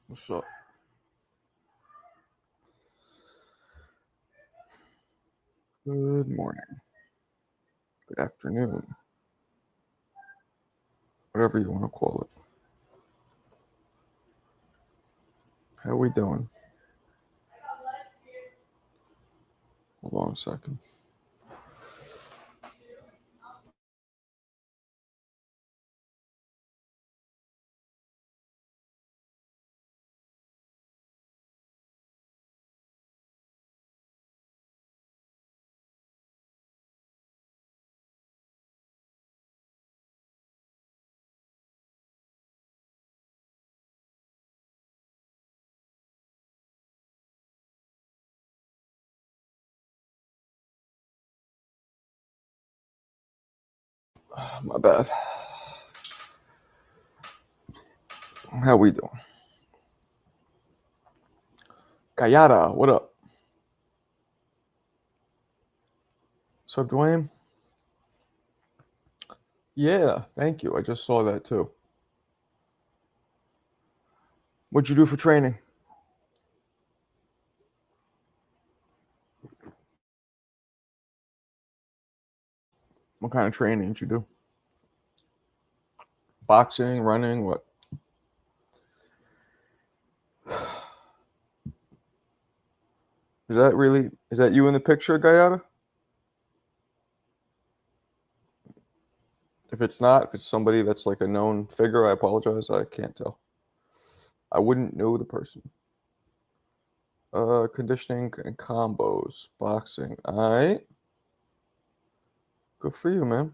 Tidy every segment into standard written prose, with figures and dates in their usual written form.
What's up? Good morning. Good afternoon. Whatever you want to call it. How we doing? Hold on a second. My bad. How we doing? Kayada, what up? What's up, Dwayne? Yeah, thank you. I just saw that too. What'd you do for training? What kind of training did you do? Boxing, running, what? Is that you in the picture, Gayata? If it's not, if it's somebody that's like a known figure, I apologize. I can't tell. I wouldn't know the person. Conditioning and combos, boxing. All right. Good for you, man.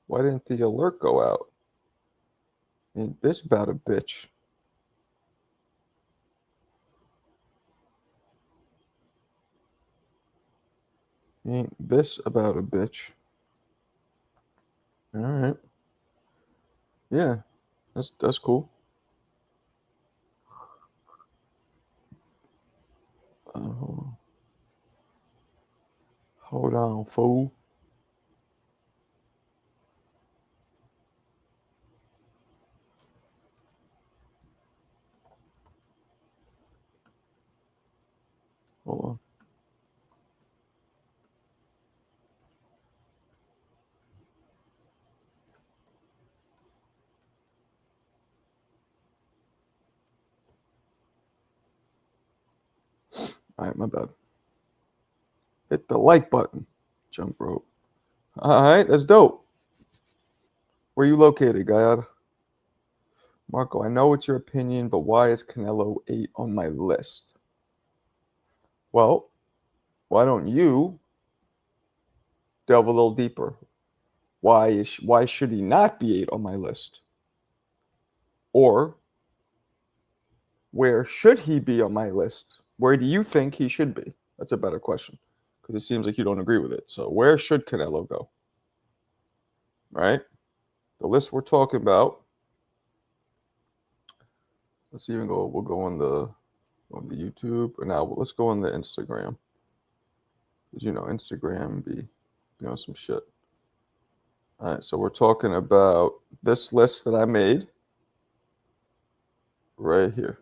Why didn't the alert go out? Ain't this about a bitch? Ain't this about a bitch? All right. Yeah, that's cool. Uh, hold on, fool. Hold on. All right, my bad. Hit the like button. Jump rope. All right, that's dope. Where you located, Guyada? Marco, I know it's your opinion, but why is Canelo 8 on my list? Well, why don't you delve a little deeper? Why should he not be 8 on my list? Or where should he be on my list? Where do you think he should be? That's a better question because it seems like you don't agree with it. So where should Canelo go? Right? The list we're talking about. Let's even go. We'll go on the YouTube, or now let's go on the Instagram. Because Instagram be on some shit. All right, so we're talking about this list that I made right here.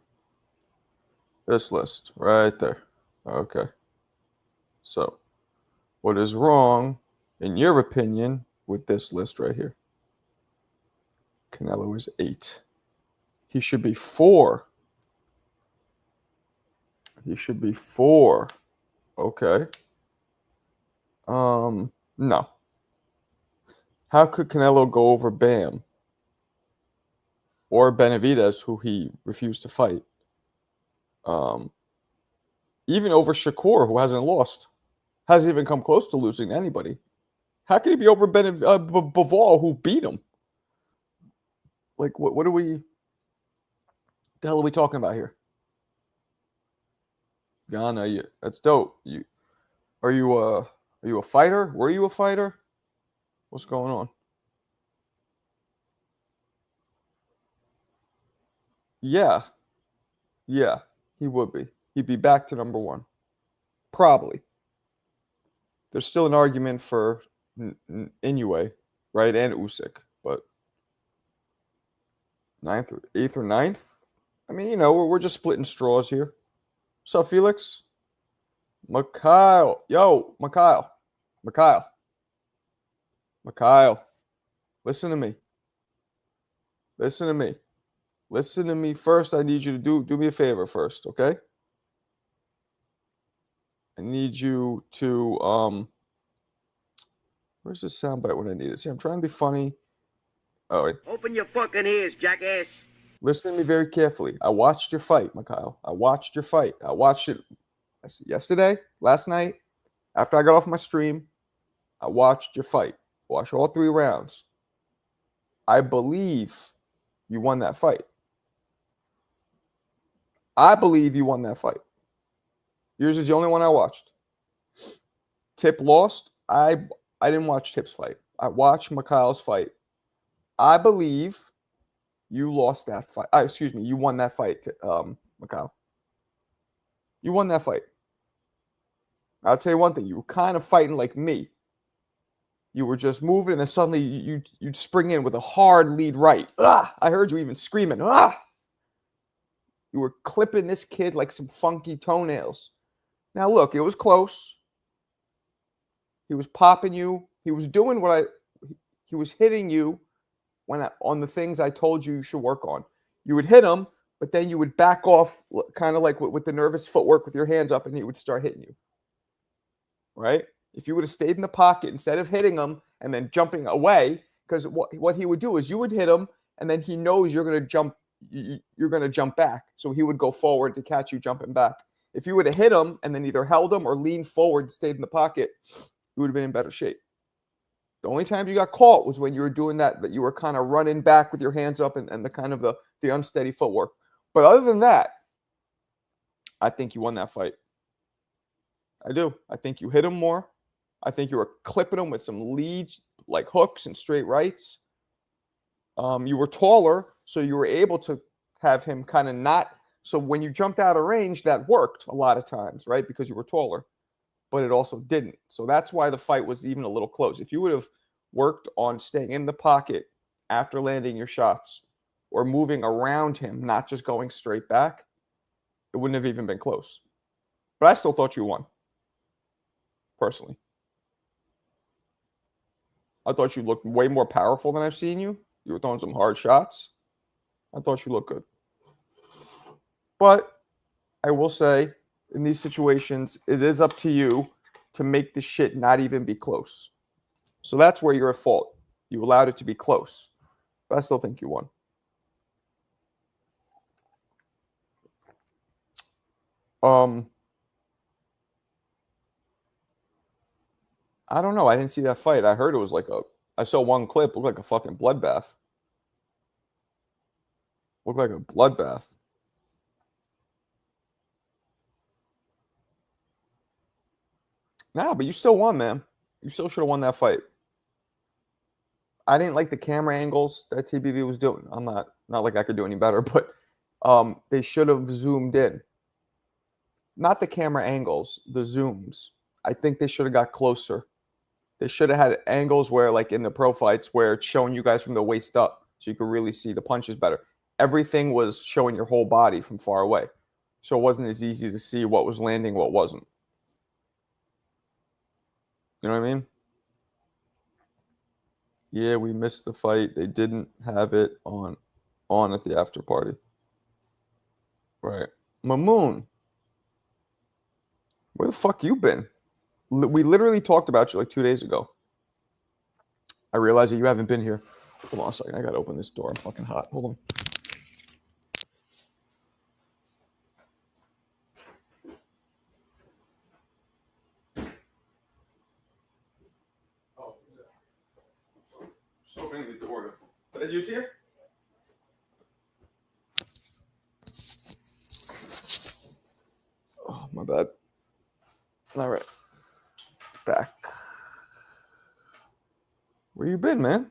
This list right there. Okay. So, what is wrong, in your opinion, with this list right here? Canelo is 8. He should be 4. He should be 4. Okay. No. How could Canelo go over Bam or Benavidez, who he refused to fight? Um, Even over Shakur, who hasn't lost, hasn't even come close to losing to anybody. How could he be over Bivol, who beat him? Like, what are we? The hell are we talking about here? Ghana, that's dope. Are you a fighter? Were you a fighter? What's going on? Yeah, yeah, he would be. He'd be back to number one, probably. There's still an argument for Inoue, right, and Usyk, but ninth, or eighth, or ninth. I mean, we're just splitting straws here. What's up, Felix? Mikhail. Yo, Mikhail. Mikhail. Mikhail. Listen to me. Listen to me. Listen to me first. I need you to do me a favor first, okay? I need you to where's the soundbite when I need it? See, I'm trying to be funny. Oh wait. Open your fucking ears, jackass. Listen to me very carefully. I watched your fight, Mikhail. I watched your fight. I watched it yesterday, last night, after I got off my stream. I watched your fight. Watched all 3 rounds. I believe you won that fight. I believe you won that fight. Yours is the only one I watched. Tip lost. I didn't watch Tip's fight. I watched Mikhail's fight. I believe you lost that fight. Excuse me. You won that fight, Mikhail. You won that fight. I'll tell you one thing. You were kind of fighting like me. You were just moving, and then suddenly you'd spring in with a hard lead right. Ah! I heard you even screaming. Ah! You were clipping this kid like some funky toenails. Now, look, it was close. He was popping you. He was doing he was hitting you on the things I told you should work on. You would hit him, but then you would back off kind of like with the nervous footwork with your hands up, and he would start hitting you. Right? If you would have stayed in the pocket instead of hitting him and then jumping away, because what he would do is you would hit him, and then he knows you're going to jump. You're going to jump back. So he would go forward to catch you jumping back. If you would have hit him and then either held him or leaned forward and stayed in the pocket, you would have been in better shape. The only time you got caught was when you were doing that, but you were kind of running back with your hands up and the kind of the unsteady footwork. But other than that, I think you won that fight. I do. I think you hit him more. I think you were clipping him with some leads, like hooks and straight rights. You were taller, so you were able to have him kind of not. So when you jumped out of range, that worked a lot of times, right? Because you were taller, but it also didn't. So that's why the fight was even a little close. If you would have worked on staying in the pocket after landing your shots or moving around him, not just going straight back, it wouldn't have even been close. But I still thought you won, personally. I thought you looked way more powerful than I've seen you. You were throwing some hard shots. I thought you looked good. But I will say, in these situations, it is up to you to make the shit not even be close. So that's where you're at fault. You allowed it to be close. But I still think you won. I don't know. I didn't see that fight. I heard it was I saw one clip. It looked like a fucking bloodbath. Looked like a bloodbath. Nah, but you still won, man. You still should have won that fight. I didn't like the camera angles that TBV was doing. I'm not like I could do any better, but they should have zoomed in. Not the camera angles, the zooms. I think they should have got closer. They should have had angles where, like in the pro fights, where it's showing you guys from the waist up, so you could really see the punches better. Everything was showing your whole body from far away, so it wasn't as easy to see what was landing, what wasn't. You know what I mean? Yeah, we missed the fight. They didn't have it on at the after party. Right. Mamoon, where the fuck you been? We literally talked about you like 2 days ago. I realize that you haven't been here. Hold on a second. I gotta open this door. I'm fucking hot. Hold on. Oh, yeah. So opening the door. Is that you, Tia? Oh, my bad. All right. Back. Where you been, man?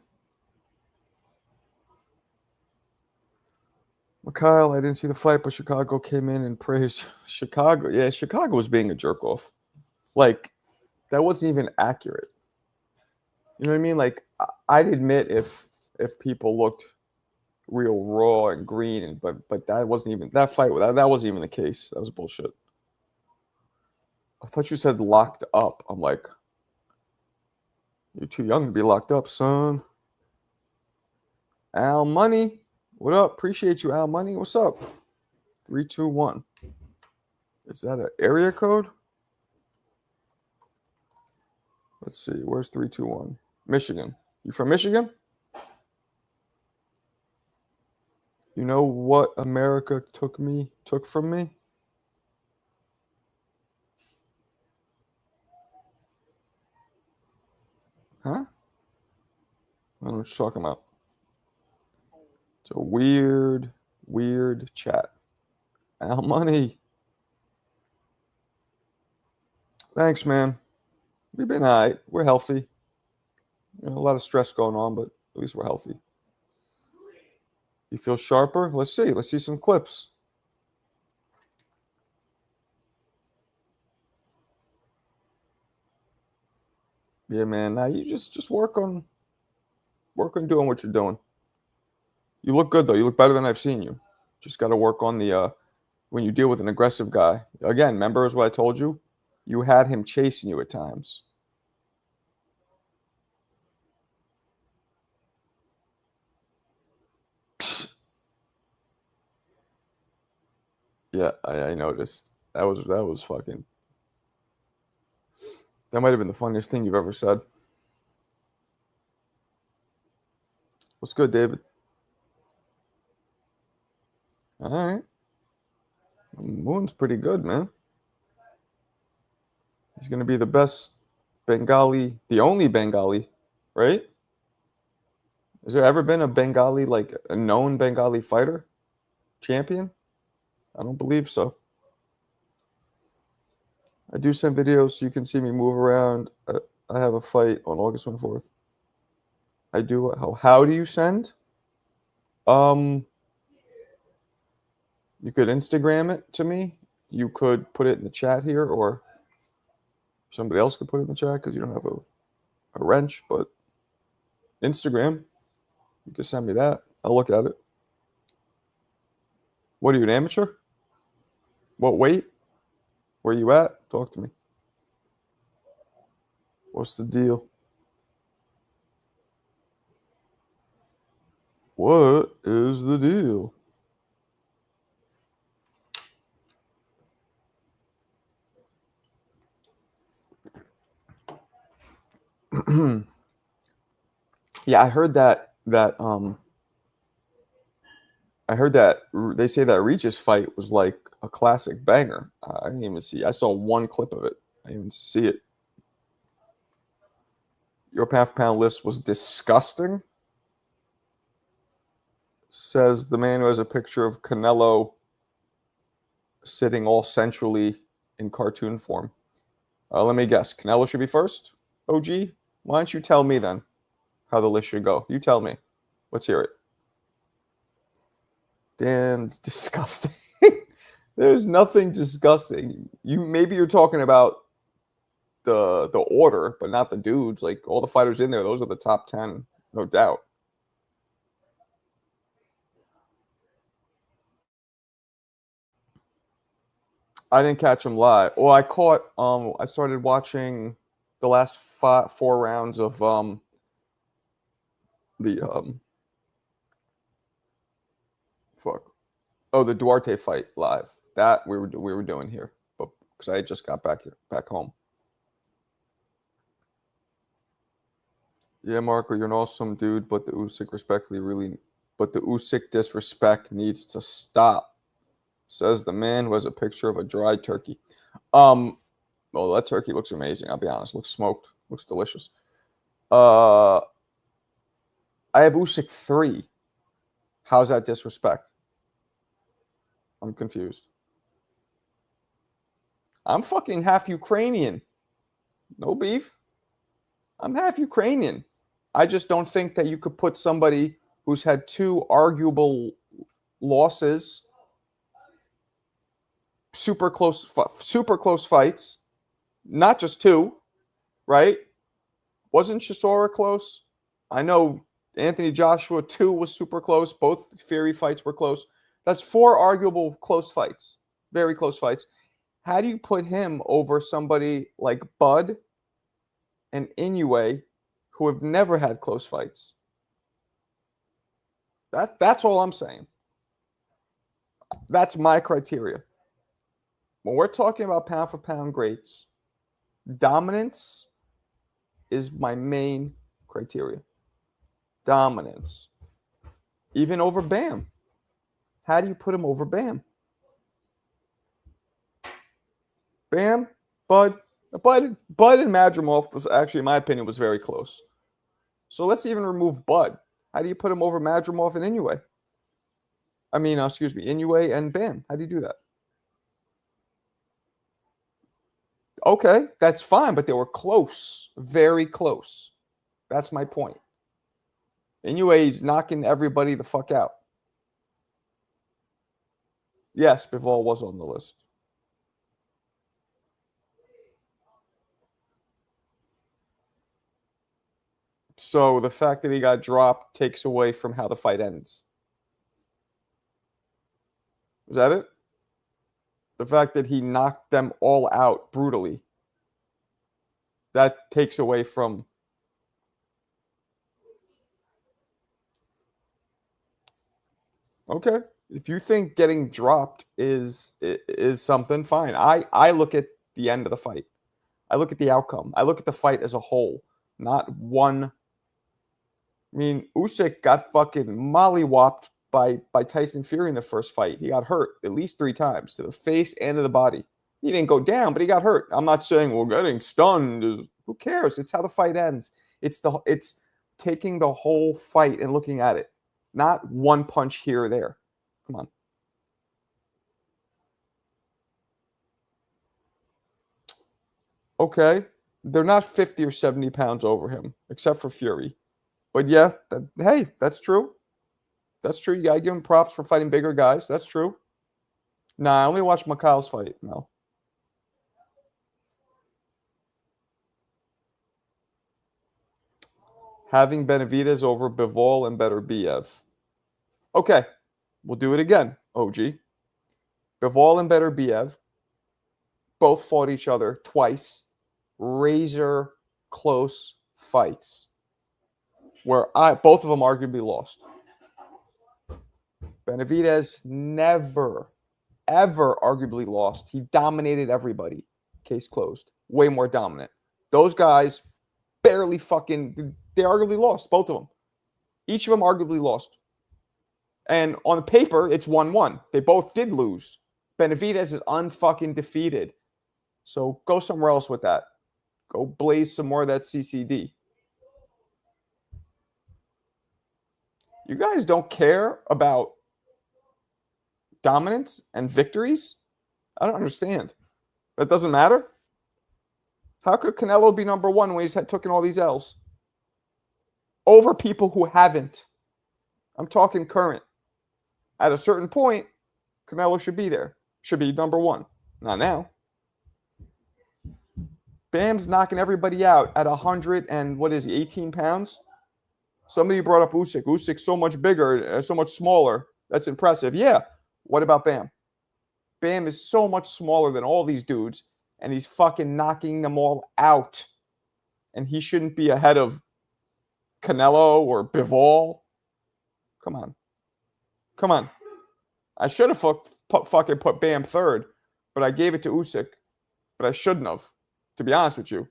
Mikhail, I didn't see the fight, but Chicago came in and praised Chicago. Yeah, Chicago was being a jerk off. Like, that wasn't even accurate. You know what I mean? Like, I'd admit if people looked real raw and green, and but that wasn't even that fight. That wasn't even the case. That was bullshit. I thought you said locked up. I'm like, you're too young to be locked up, son. Al Money, what up? Appreciate you, Al Money. What's up? 321. Is that an area code? Let's see. Where's 321? Michigan. You from Michigan? You know what America took from me? Huh? I don't know what you're talking about. It's a weird chat. Al Money. Thanks, man. We've been all right. We're healthy. You know, a lot of stress going on, but at least we're healthy. You feel sharper? Let's see. Let's see some clips. Yeah, man. Now you just work on doing what you're doing. You look good though. You look better than I've seen you. Just got to work on the when you deal with an aggressive guy. Again, remember what I told you? You had him chasing you at times. Yeah, I noticed. That was fucking. That might have been the funniest thing you've ever said. What's good, David? All right. Moon's pretty good, man. He's going to be the best Bengali, the only Bengali, right? Has there ever been a Bengali, like a known Bengali fighter champion? I don't believe so. I do send videos so you can see me move around. I have a fight on August 24th. I do. How do you send? You could Instagram it to me. You could put it in the chat here, or somebody else could put it in the chat because you don't have a wrench. But Instagram, you can send me that. I'll look at it. What are you, an amateur? What weight? Where you at? Talk to me. What's the deal? What is the deal? Yeah, I heard that I heard that they say that Regis fight was like a classic banger. I didn't even see. I saw one clip of it. I didn't even see it. Your half pound list was disgusting, says the man who has a picture of Canelo sitting all centrally in cartoon form. Let me guess. Canelo should be first? OG? Why don't you tell me then how the list should go? You tell me. Let's hear it. Dan's disgusting. There's nothing disgusting. Maybe you're talking about the order, but not the dudes. Like all the fighters in there, those are the top 10, no doubt. I didn't catch him live. Well, I started watching the last 4 rounds of the the Duarte fight live. That we were doing here, but because I just got back home. Yeah, Marco, you're an awesome dude, but the Usyk disrespect needs to stop, says the man who has a picture of a dry turkey. Well, that turkey looks amazing. I'll be honest. Looks smoked. Looks delicious. I have Usyk 3. How's that disrespect? I'm confused. I'm fucking half Ukrainian. No beef. I'm half Ukrainian. I just don't think that you could put somebody who's had 2 arguable losses, super close fights, not just 2, right? Wasn't Chisora close? I know Anthony Joshua 2 was super close. Both Fury fights were close. That's 4 arguable close fights. Very close fights. How do you put him over somebody like Bud and Inoue, who have never had close fights? That's all I'm saying. That's my criteria. When we're talking about pound for pound greats, dominance is my main criteria. Dominance. Even over Bam. How do you put him over Bam? Bam, Bud and Madrimov was actually, in my opinion, was very close. So let's even remove Bud. How do you put him over Madrimov and Inoue? Inoue and Bam. How do you do that? Okay, that's fine, but they were close, very close. That's my point. Inoue's knocking everybody the fuck out. Yes, Bivol was on the list. So the fact that he got dropped takes away from how the fight ends. Is that it? The fact that he knocked them all out brutally, that takes away from... Okay. If you think getting dropped is something, fine. I look at the end of the fight. I look at the outcome. I look at the fight as a whole, not one. I mean, Usyk got fucking mollywopped by Tyson Fury in the first fight. He got hurt at least 3 times, to the face and to the body. He didn't go down, but he got hurt. I'm not saying, well, getting stunned is... Who cares? It's how the fight ends. It's taking the whole fight and looking at it, not one punch here or there. Come on. Okay, they're not 50 or 70 pounds over him, except for Fury. But yeah, hey, that's true. That's true. You gotta give him props for fighting bigger guys. That's true. Nah, I only watched Mikhail's fight. No. Having Benavidez over Bivol and Beterbiev. Okay, we'll do it again, OG. Bivol and Beterbiev both fought each other twice. Razor close fights where both of them arguably lost. Benavidez never, ever arguably lost. He dominated everybody. Case closed. Way more dominant. Those guys barely fucking... They arguably lost, both of them. Each of them arguably lost. And on paper, it's 1-1. They both did lose. Benavidez is unfucking defeated. So go somewhere else with that. Go blaze some more of that CCD. You guys don't care about dominance and victories? I don't understand. That doesn't matter? How could Canelo be number 1 when he's taken all these L's? Over people who haven't. I'm talking current. At a certain point, Canelo should be there. Should be number 1. Not now. Bam's knocking everybody out at 100 and, what is he, 18 pounds? Somebody brought up Usyk. Usyk's so much bigger, so much smaller. That's impressive. Yeah. What about Bam? Bam is so much smaller than all these dudes, and he's fucking knocking them all out. And he shouldn't be ahead of Canelo or Bivol. Come on. Come on. I should have fucking put Bam 3rd, but I gave it to Usyk. But I shouldn't have, to be honest with you.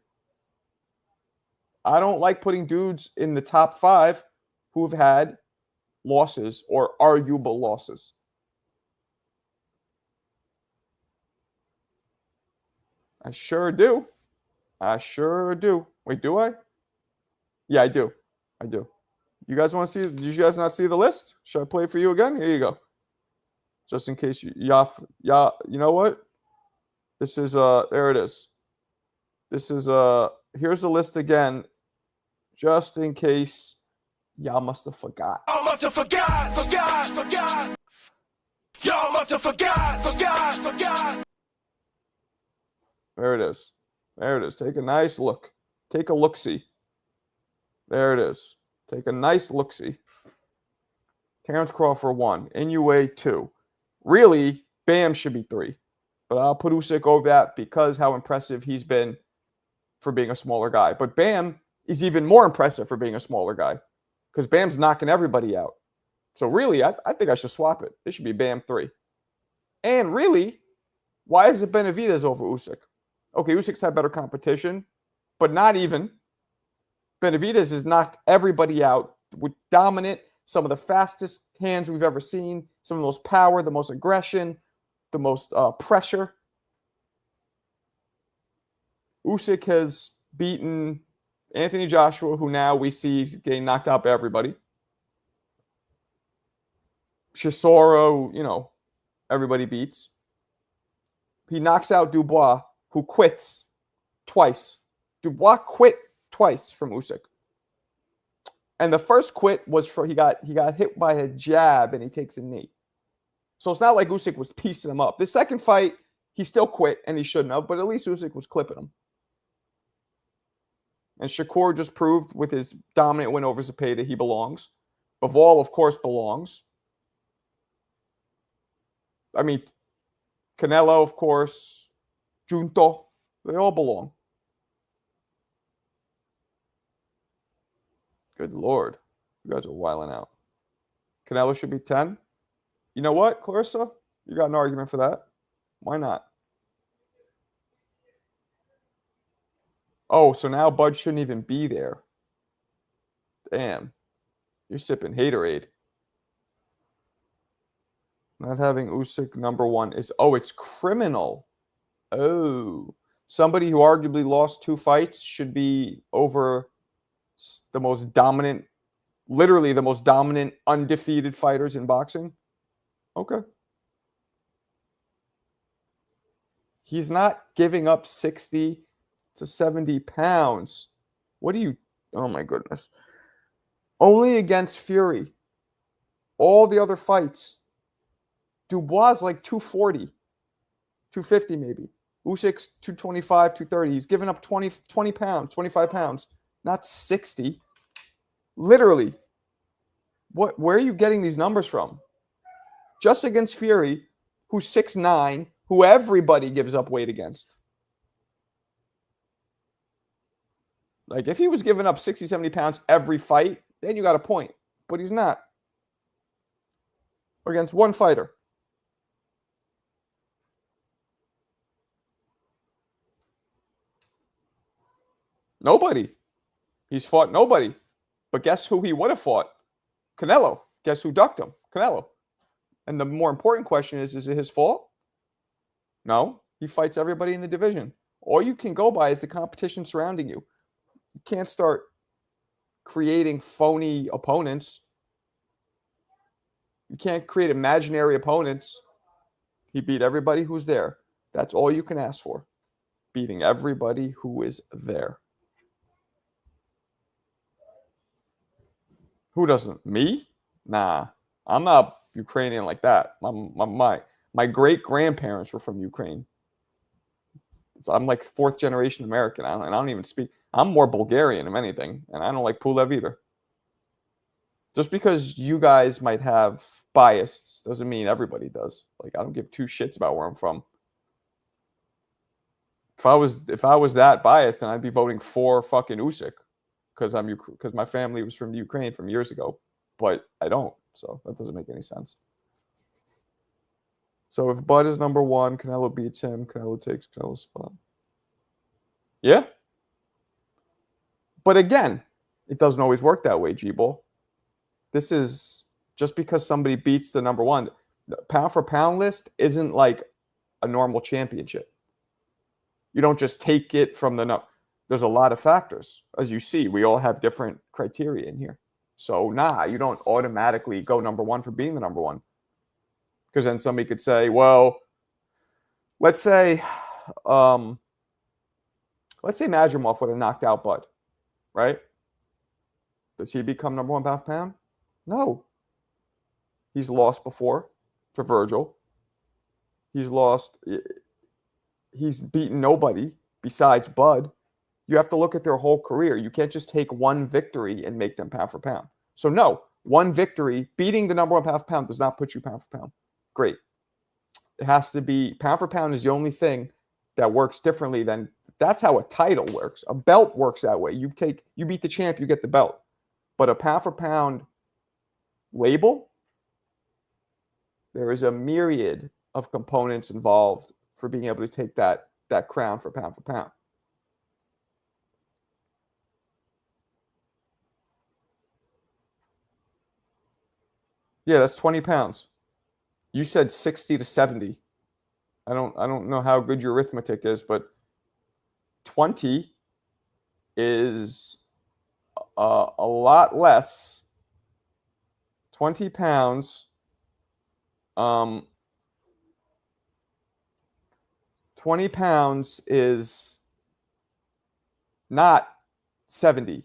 I don't like putting dudes in the top 5 who've had losses or arguable losses. I sure do. I sure do. Wait, do I? Yeah, I do. I do. You guys want to see? Did you guys not see the list? Should I play it for you again? Here you go. Just in case you know what? This is there it is. This is here's the list again. Just in case y'all must have forgot. Y'all must have forgot. Y'all must have forgot. There it is. There it is. Take a nice look. Take a look-see. There it is. Take a nice look-see. Terrence Crawford 1. Inoue 2. Really, Bam should be 3. But I'll put Usyk over that because how impressive he's been for being a smaller guy. But Bam is even more impressive for being a smaller guy because Bam's knocking everybody out. So really, I think I should swap it. It should be Bam 3. And really, why is it Benavidez over Usyk? Okay, Usyk's had better competition, but not even. Benavidez has knocked everybody out with dominant, some of the fastest hands we've ever seen, some of the most power, the most aggression, the most pressure. Usyk has beaten Anthony Joshua, who now we see is getting knocked out by everybody. Chisora, everybody beats. He knocks out Dubois, who quits twice. Dubois quit twice from Usyk. And the first quit was he got hit by a jab and he takes a knee. So it's not like Usyk was piecing him up. The second fight, he still quit and he shouldn't have, but at least Usyk was clipping him. And Shakur just proved with his dominant win over Zepeda he belongs. Bivol, of course, belongs. I mean, Canelo, of course. Junto. They all belong. Good Lord. You guys are wilding out. Canelo should be 10. You know what, Clarissa? You got an argument for that. Why not? Oh, so now Bud shouldn't even be there. Damn. You're sipping haterade. Not having Usyk number 1 is... Oh, it's criminal. Oh. Somebody who arguably lost 2 fights should be over the most dominant, literally the most dominant, undefeated fighters in boxing? Okay. He's not giving up 60 to 70 pounds. What do you... Oh, my goodness. Only against Fury. All the other fights. Dubois is like 240. 250 maybe. Usyk's 225, 230. He's given up 20 pounds, 25 pounds. Not 60. Literally. Where are you getting these numbers from? Just against Fury, who's 6'9", who everybody gives up weight against. Like, if he was giving up 60, 70 pounds every fight, then you got a point. But he's not. Against one fighter. Nobody. He's fought nobody. But guess who he would have fought? Canelo. Guess who ducked him? Canelo. And the more important question is it his fault? No. He fights everybody in the division. All you can go by is the competition surrounding you. You can't start creating phony opponents. You can't create imaginary opponents. He beat everybody who's there. That's all you can ask for. Beating everybody who is there. Who doesn't? Me? Nah. I'm not Ukrainian like that. My great-grandparents were from Ukraine. So I'm like 4th generation American. I don't even speak. I'm more Bulgarian than anything. And I don't like Pulev either. Just because you guys might have bias doesn't mean everybody does. Like, I don't give 2 shits about where I'm from. If I was that biased, then I'd be voting for fucking Usyk because my family was from the Ukraine from years ago. But I don't. So that doesn't make any sense. So if Bud is number 1, Canelo beats him, Canelo takes Canelo's spot. Yeah. But again, it doesn't always work that way, G-Ball. This is just because somebody beats the number 1. The pound for pound list isn't like a normal championship. You don't just take it from the number. There's a lot of factors. As you see, we all have different criteria in here. So, you don't automatically go number 1 for being the number 1. Because then somebody could say, well, let's say Madrimov would have knocked out Bud, right? Does he become number 1 pound for pound? No. He's lost before to Virgil. He's beaten nobody besides Bud. You have to look at their whole career. You can't just take one victory and make them pound for pound. So no, one victory, beating the number one pound for pound does not put you pound for pound. Great. It has to be pound for pound is the only thing that works differently than that's how a title works. A belt works that way. You beat the champ, you get the belt. But a pound for pound label, there is a myriad of components involved for being able to take that crown for pound for pound. Yeah, that's 20 pounds. You said 60 to 70. I don't know how good your arithmetic is, but 20 is a lot less. 20 pounds. 20 pounds is not 70.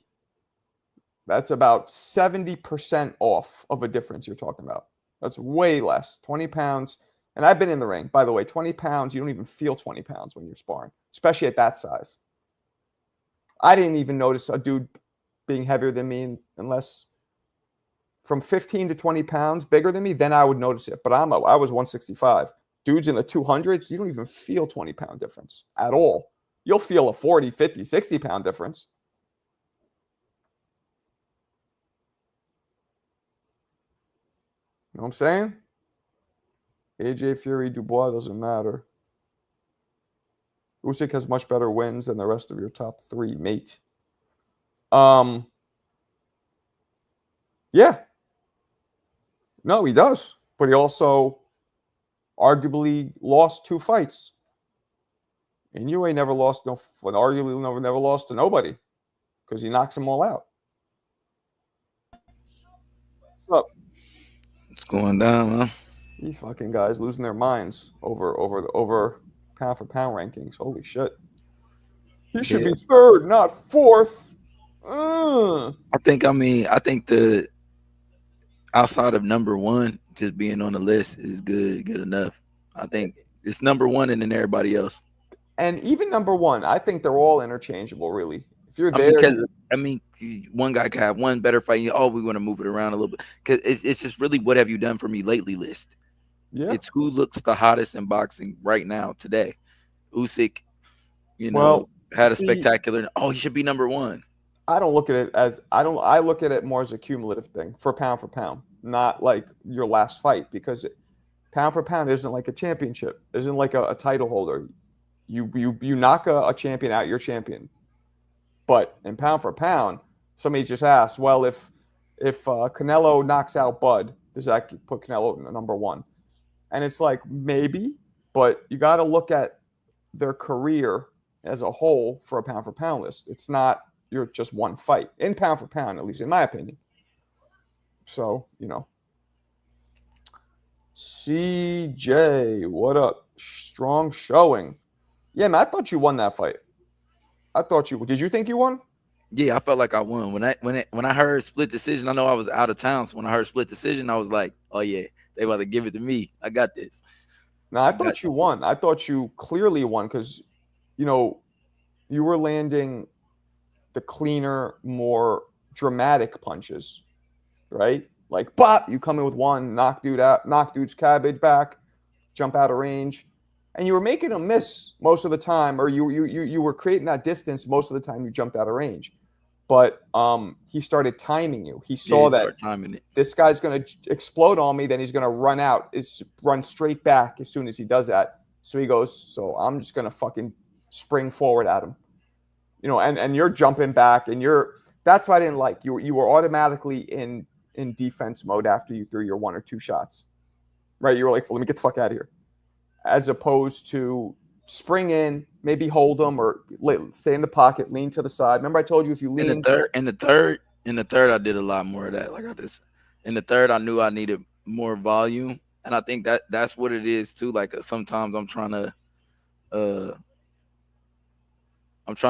That's about 70% off of a difference you're talking about. That's way less. 20 pounds. And I've been in the ring. By the way, 20 pounds, you don't even feel 20 pounds when you're sparring, especially at that size. I didn't even notice a dude being heavier than me unless from 15 to 20 pounds bigger than me, then I would notice it. But I was 165. Dudes in the 200s, you don't even feel 20-pound difference at all. You'll feel a 40, 50, 60-pound difference. You know what I'm saying? AJ Fury, Dubois doesn't matter. Usyk has much better wins than the rest of your top three, mate. Yeah. No, he does. But he also arguably lost 2 fights. And you ain't never lost arguably never lost to nobody because he knocks them all out. What's up? What's going down, man? These fucking guys losing their minds over pound for pound rankings. Holy shit. He should be third, not fourth. I think the outside of number one, just being on the list is good enough. I think it's number one and then everybody else. And even number one, I think they're all interchangeable, really. If you're there, because one guy can have one better fight. Oh, we want to move it around a little bit because it's just really what have you done for me lately list. Yeah, it's who looks the hottest in boxing right now today. Usyk, had a spectacular. Oh, he should be number one. I don't look at it as I look at it more as a cumulative thing for pound, not like your last fight because pound for pound isn't like a championship, isn't like a title holder. You knock a champion out, you're champion. But in pound for pound, somebody just asked, well, if Canelo knocks out Bud, does that put Canelo number one? And it's like maybe, but you got to look at their career as a whole for a pound for pound list. It's not you're just one fight in pound for pound, at least in my opinion. So, CJ, what up? Strong showing. Yeah, man, I thought you won that fight. Did you think you won? Yeah, I felt like I won. When I heard split decision, I know I was out of town. So when I heard split decision, I was like, oh yeah, they about to give it to me. I got this. No, I thought you won. I thought you clearly won because, you were landing the cleaner, more dramatic punches, right? Like, bop, you come in with one, knock dude's cabbage back, jump out of range. And you were making him miss most of the time, or you were creating that distance most of the time you jumped out of range. But he started timing you. He saw that this guy's going to explode on me, then he's going to run straight back as soon as he does that. So he goes, so I'm just going to fucking spring forward at him. And you're jumping back, and that's what I didn't like. You were automatically in defense mode after you threw your 1 or 2 shots, right? You were like, well, let me get the fuck out of here. As opposed to spring in, maybe hold them or stay in the pocket, lean to the side. Remember, I told you if you lean in the third, I did a lot more of that. Like in the third, I knew I needed more volume, and I think that's what it is too. Like sometimes I'm trying to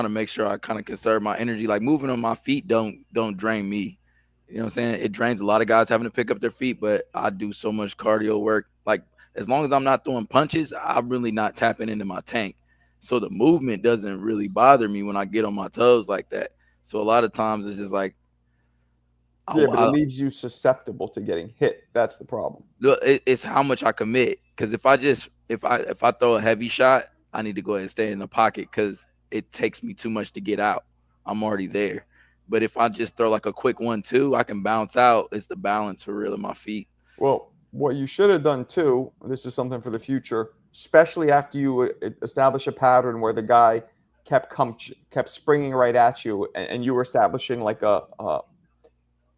make sure I kind of conserve my energy. Like moving on my feet don't drain me. You know what I'm saying? It drains a lot of guys having to pick up their feet, but I do so much cardio work. Like as long as I'm not throwing punches, I'm really not tapping into my tank. so the movement doesn't really bother me when I get on my toes like that. So a lot of times it's just like Yeah, but it I leaves you susceptible to getting hit. That's the problem. look, it's how much I commit. Because if I throw a heavy shot, I need to go ahead and stay in the pocket because it takes me too much to get out. I'm already there. But if I just throw like a quick 1-2, I can bounce out. It's the balance for real in my feet. Well, what you should have done too, this is something for the future, especially after you establish a pattern where the guy kept springing right at you, and you were establishing like a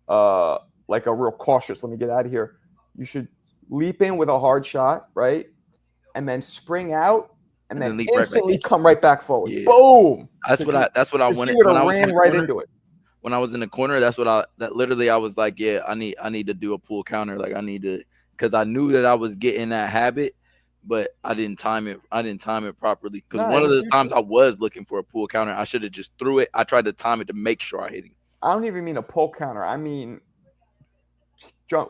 real cautious. Let me get out of here. You should leap in with a hard shot, right, and then spring out, and And then then leap right back instantly in. come right back forward. Yeah. Boom! That's what I Because he wanted would when have I was in ran the right corner. into it. When I was in the corner, that's what that literally I was like, yeah, I need to do a pull counter. Like I need to, because I knew that I was getting that habit, but I didn't time it. I didn't time it properly. Because Nah, one in of the those times future. I was looking for a pull counter, I should have just threw it. I tried to time it to make sure I hit him. I don't even mean a pull counter. I mean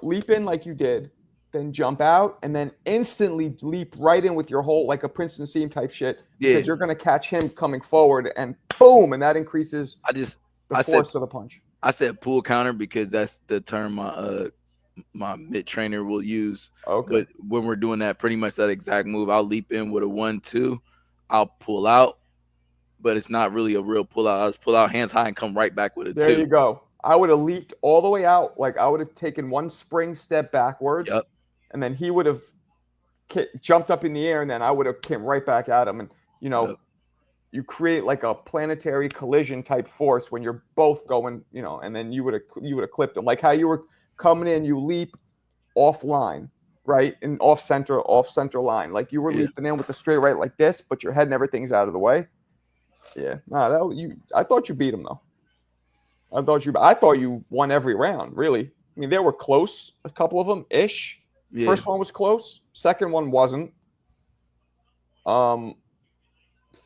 leap in like you did, then jump out, and then instantly leap right in with your whole like a Princeton seam type shit because Yeah, you're gonna catch him coming forward, and boom, and that increases I just the I said force of the punch. I said pull counter because that's the term my mid trainer will use. Okay. But when we're doing that, pretty much that exact move, I'll leap in with a 1-2, I'll pull out, but it's not really a real pull out. I just pull out hands high and come right back with a There you 2. go. I would have leaped all the way out. Like I would have taken one spring step backwards, Yep, and then he would have jumped up in the air, and then I would have came right back at him. And you know, yep, you create like a planetary collision type force when you're both going, and then you would have clipped him. Like how you were coming in, you leap offline, right, and off center line. Like you were yeah, leaping in with the straight right like this, but your head and everything's out of the way. Yeah, nah, I thought you beat him though. I thought you won every round. Really, I mean they were close. A couple of them ish. yeah, First one was close. Second one wasn't. Um,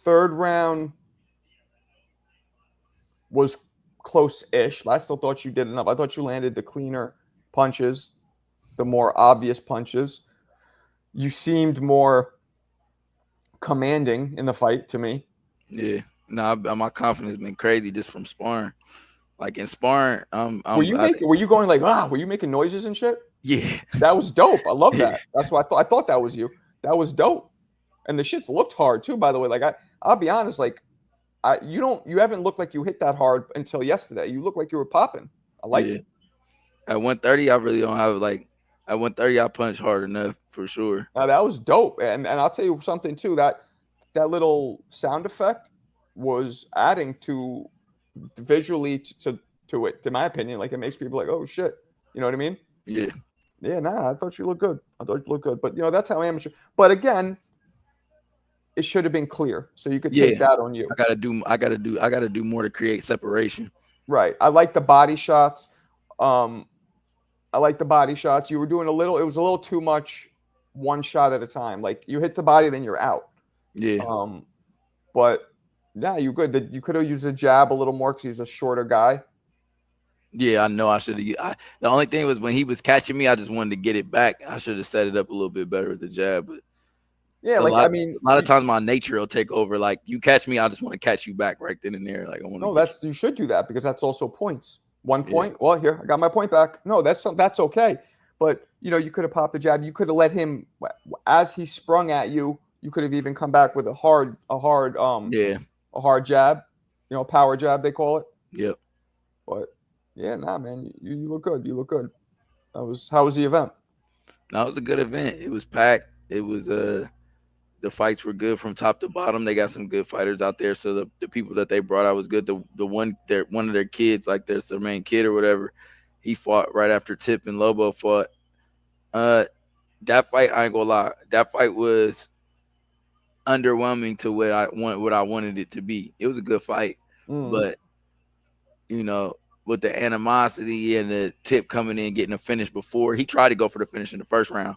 third round was close-ish, but I still thought you did enough. I thought you landed the cleaner punches, the more obvious punches. You seemed more commanding in the fight to me. yeah. No, my confidence been crazy just from sparring. Like in sparring, Were you going like Were you making noises and shit? yeah, That was dope. I love yeah, that. That's what I thought. I thought that was you. That was dope. And the shits looked hard too. By the way, like I'll be honest, like you haven't looked like you hit that hard until yesterday. You look like you were popping. I liked yeah. it. At 130, I really don't have like. At 130, I punch hard enough for sure. Now, that was dope. And I'll tell you something too. That little sound effect was adding to visually to it. To my opinion, like it makes people like, oh shit. You know what I mean? Yeah, Yeah. Nah. I thought you looked good. I thought you looked good. But that's how amateur. But again, it should have been clear, so you could take yeah. that on you. I gotta do more to create separation. Right. I like the body shots. Um, I like the body shots. You were doing a little. It was a little too much, one shot at a time. Like you hit the body, then you're out. Yeah, Um, but yeah, you good. You could have used a jab a little more because he's a shorter guy. yeah. I know I should have. The only thing was when he was catching me, I just wanted to get it back. I should have set it up a little bit better with the jab. But Yeah, a like lot, I mean, a lot of times my nature will take over. Like you catch me, I just want to catch you back right then and there. Like I want to no, get you should do that because that's also points. One you. Yeah, point. Well, here I got my point back. No, that's okay. But you could have popped the jab. You could have let him as he sprung at you. You could have even come back with yeah, a hard jab. Power jab they call it. yep. But yeah, nah, man, you look good. You look good. How was the event? That was a good event. It was packed. It was the fights were good from top to bottom. They got some good fighters out there. So the people that they brought out was good. One of their kids, like their main kid or whatever, he fought right after Tip and Lobo fought. That fight, I ain't gonna lie, that fight was underwhelming to what I wanted it to be. It was a good fight, Mm. but you know, with the animosity and the Tip coming in getting a finish before he tried to go for the finish in the first round.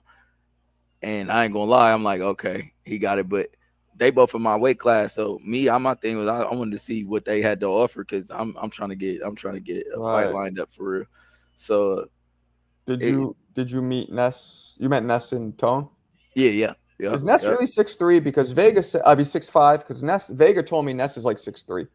And I ain't gonna lie, I'm like, okay, he got it. But they both in my weight class. So my thing was I wanted to see what they had to offer because I'm trying to get a fight Right. lined up for real. So Did it, you meet Ness? You met Ness and Tone? yeah, Yep. Is Ness Yep. really 6'3"? Because Vega said I'd be 6'5", because Vega told me Ness is like 6'3".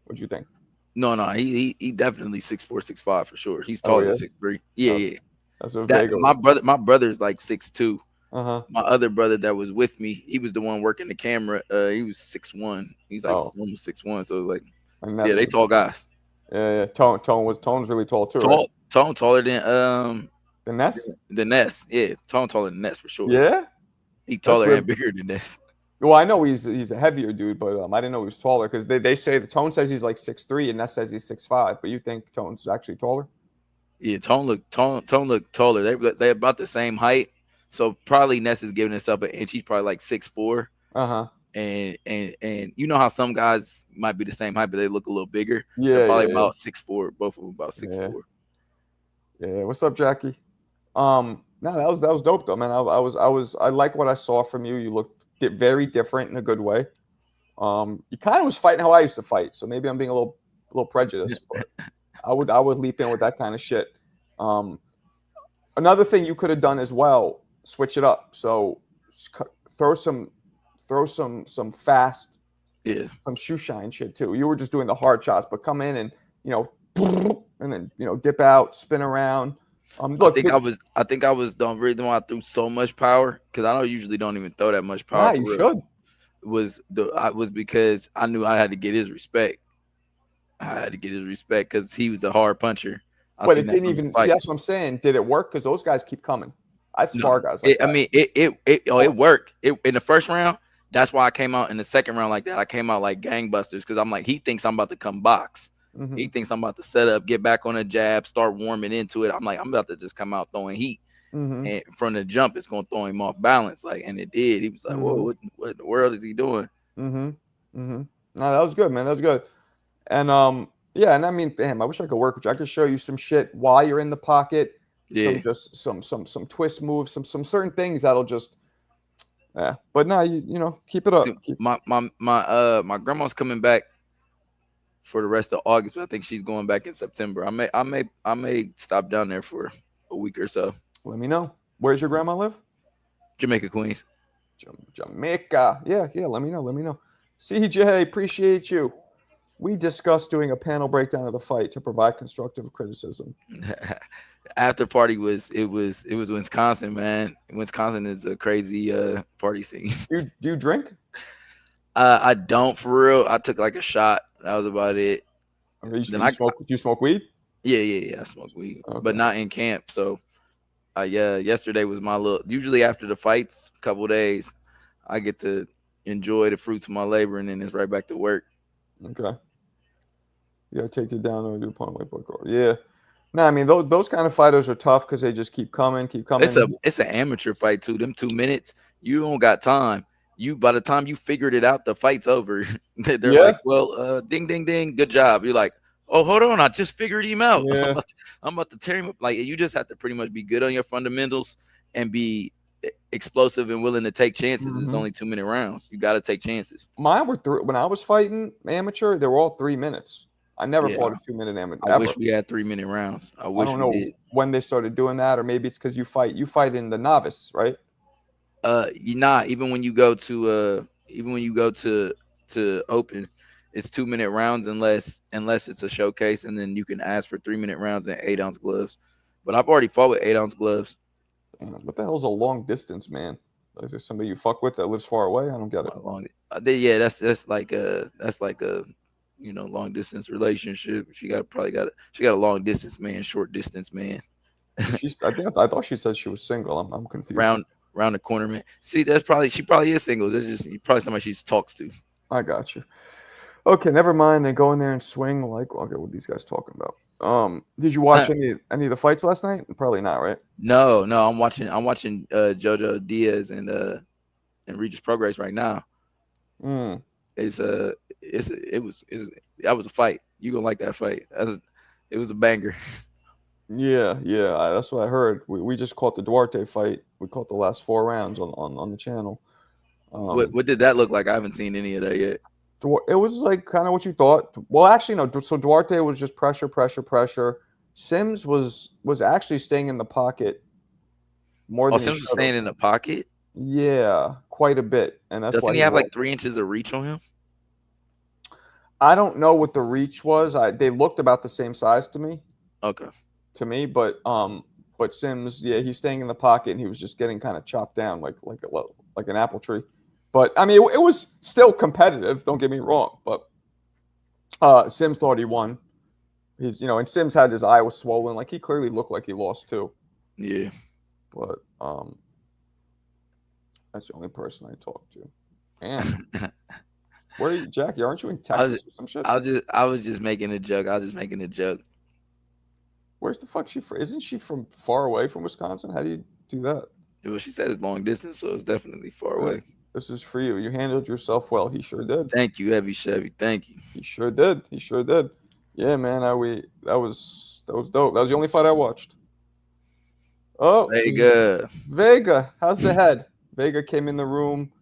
What'd you think? No, he definitely 6'4", 6'5" for sure. He's Oh taller yeah, than 6'3". Yeah, okay. yeah. That's what That Vega was. my brother's like 6'2". Uh-huh. My other brother that was with me, he was the one working the camera. He was 6'1". He's like Oh, almost 6'1". So like, and yeah, Ness they was, tall guys. yeah. Tone's really tall too, right? Taller than The Ness? the Ness. Yeah, taller than Ness for sure. Yeah, He that's taller weird. and bigger than Ness. Well, I know he's a heavier dude, but I didn't know he was taller, because they say the Tone says he's like 6'3", and Ness says he's 6'5", but you think Tone's actually taller? Yeah, Tone look taller. They about the same height. So probably Ness is giving himself an inch. He's probably like 6'4". Uh-huh. And you know how some guys might be the same height, but they look a little bigger. They're Yeah, probably yeah, yeah. about 6'4". Both of them about six Yeah. four. Yeah. What's up, Jackie? No, that was dope though, man. I like what I saw from you. You looked very different in a good way. You kind of was fighting how I used to fight, so maybe I'm being a little prejudiced, but I would leap in with that kind of shit. Um, Another thing you could have done as well, switch it up. So throw some fast, Yeah. some shoe shine shit too. You were just doing the hard shots, but come in and and then dip out, spin around. Look, I think I was the reason why I threw so much power, because I don't usually don't even throw that much power nah, for you real. should. Was because I knew I had to get his respect. I had to get his respect because he was a hard puncher. I But seen it that didn't from his even see. That's fights. what I'm saying. Did it work? Because those guys keep coming. I No, spar guys like I that. mean it worked. It in the first round. That's why I came out in the second round like that. I came out like gangbusters because I'm like, he thinks I'm about to come box. Mm-hmm. He thinks I'm about to set up, get back on a jab, start warming into it. I'm like, I'm about to just come out throwing heat. Mm-hmm. And from the jump, it's gonna throw him off balance. Like, and it did. He was like, Mm-hmm. whoa, what in the world is he doing? Mm-hmm. Mm-hmm. No, that was good, man. That was good. And yeah, and I mean, damn, I wish I could work with you. I could show you some shit while you're in the pocket, Yeah. some twist moves, some certain things that'll just yeah. But no, keep it up. See, my grandma's coming back for the rest of August, but I think she's going back in September. I may stop down there for a week or so. Let me know. Where's your grandma live? Jamaica, Queens. Jamaica. Yeah. Let me know. CJ, appreciate you. We discussed doing a panel breakdown of the fight to provide constructive criticism. After party was Wisconsin, man. Wisconsin is a crazy party scene. Do you drink? I don't, for real. I took like a shot. That was about it. Or do you smoke weed? Yeah. I smoke weed, Okay. but not in camp. So, yeah. Yesterday was my little. Usually after the fights, a couple days, I get to enjoy the fruits of my labor, and then it's right back to work. Okay. You gotta take it down and do opponent like book. Yeah. No, I mean those kind of fighters are tough because they just keep coming. It's an amateur fight too. Them 2 minutes, you don't got time. By the time you figured it out, the fight's over. They're Yeah. like, well, ding, ding, ding, good job. You're like, oh, hold on, I just figured him out. Yeah. I'm about to tear him up. Like, you just have to pretty much be good on your fundamentals and be explosive and willing to take chances. It's only 2 minute rounds. You got to take chances. Mine were when I was fighting amateur, they were all 3 minutes. I never fought a 2 minute amateur. I wish we had 3 minute rounds. I wish don't we know did. when they started doing that, or maybe it's because you fight in the novice, right? Even when you go to open, it's 2 minute rounds unless it's a showcase, and then you can ask for 3 minute rounds and 8-ounce gloves. But I've already fought with 8-ounce gloves. Damn, what the hell's a long distance, man? Is there somebody you fuck with that lives far away? I don't get it. Yeah, that's like a long distance relationship. She got a long distance man, short distance man. I thought she said she was single. I'm confused. Round the corner, man. See, she probably is single. There's just probably somebody she talks to. I got you. Okay, never mind. They go in there and swing. Like, okay, what these guys talking about? Did you watch any of the fights last night? Probably not, right? No. I'm watching Jojo Diaz and Regis Progress right now. That was a fight. You gonna like that fight? It was a banger. Yeah, that's what I heard. We just caught the Duarte fight. We caught the last 4 rounds on the channel. What did that look like? I haven't seen any of that yet. It was like kind of what you thought. Well, actually, no. So Duarte was just pressure. Sims was actually staying in the pocket more than Sims was staying in the pocket. Yeah, quite a bit, and that's Doesn't why he he have lost. like 3 inches of reach on him? I don't know what the reach was. They looked about the same size Okay. but Sims, yeah, he's staying in the pocket and he was just getting kind of chopped down like an apple tree. But I mean, it was still competitive. Don't get me wrong, but Sims thought he won. And Sims had his eye was swollen, like he clearly looked like he lost too. Yeah. But that's the only person I talked to. And where are you, Jackie? Aren't you in I was Texas or some shit? I was just making a joke. I was just making a joke. Where's the fuck she from? Isn't she from far away from Wisconsin? How do you do that? Well, she said it's long distance, so it's definitely far Yeah, away. this is for you. You handled yourself well. He sure did. Thank you, Heavy Chevy. Thank you. He sure did. He sure did. Yeah, man. That was dope. That was the only fight I watched. Oh, Vega. Vega. How's the head? Vega came in the room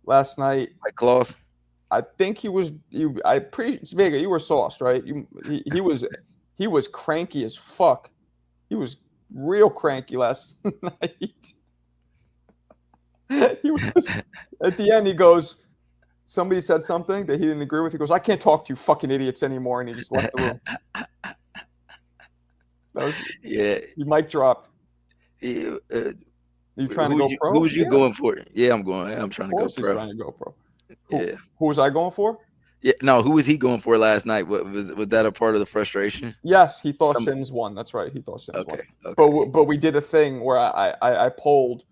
last night. Like Claus. I think he was. I pretty Vega. You were sauced, right? He was cranky as fuck. He was real cranky last night. He was at the end. He goes. Somebody said something that he didn't agree with. He goes, "I can't talk to you fucking idiots anymore," and he just left the room. That was Yeah. your mic dropped. Yeah, You trying to who go you pro? who was you Yeah, going for? Yeah, I'm going. I'm trying of to go course he's pro. trying to go pro. Who Yeah. who was I going for? Yeah. No, who was he going for last night? What was that a part of the frustration? Yes, he thought Some Sims won. That's right. He thought Sims won. Okay. Okay. But we did a thing where I polled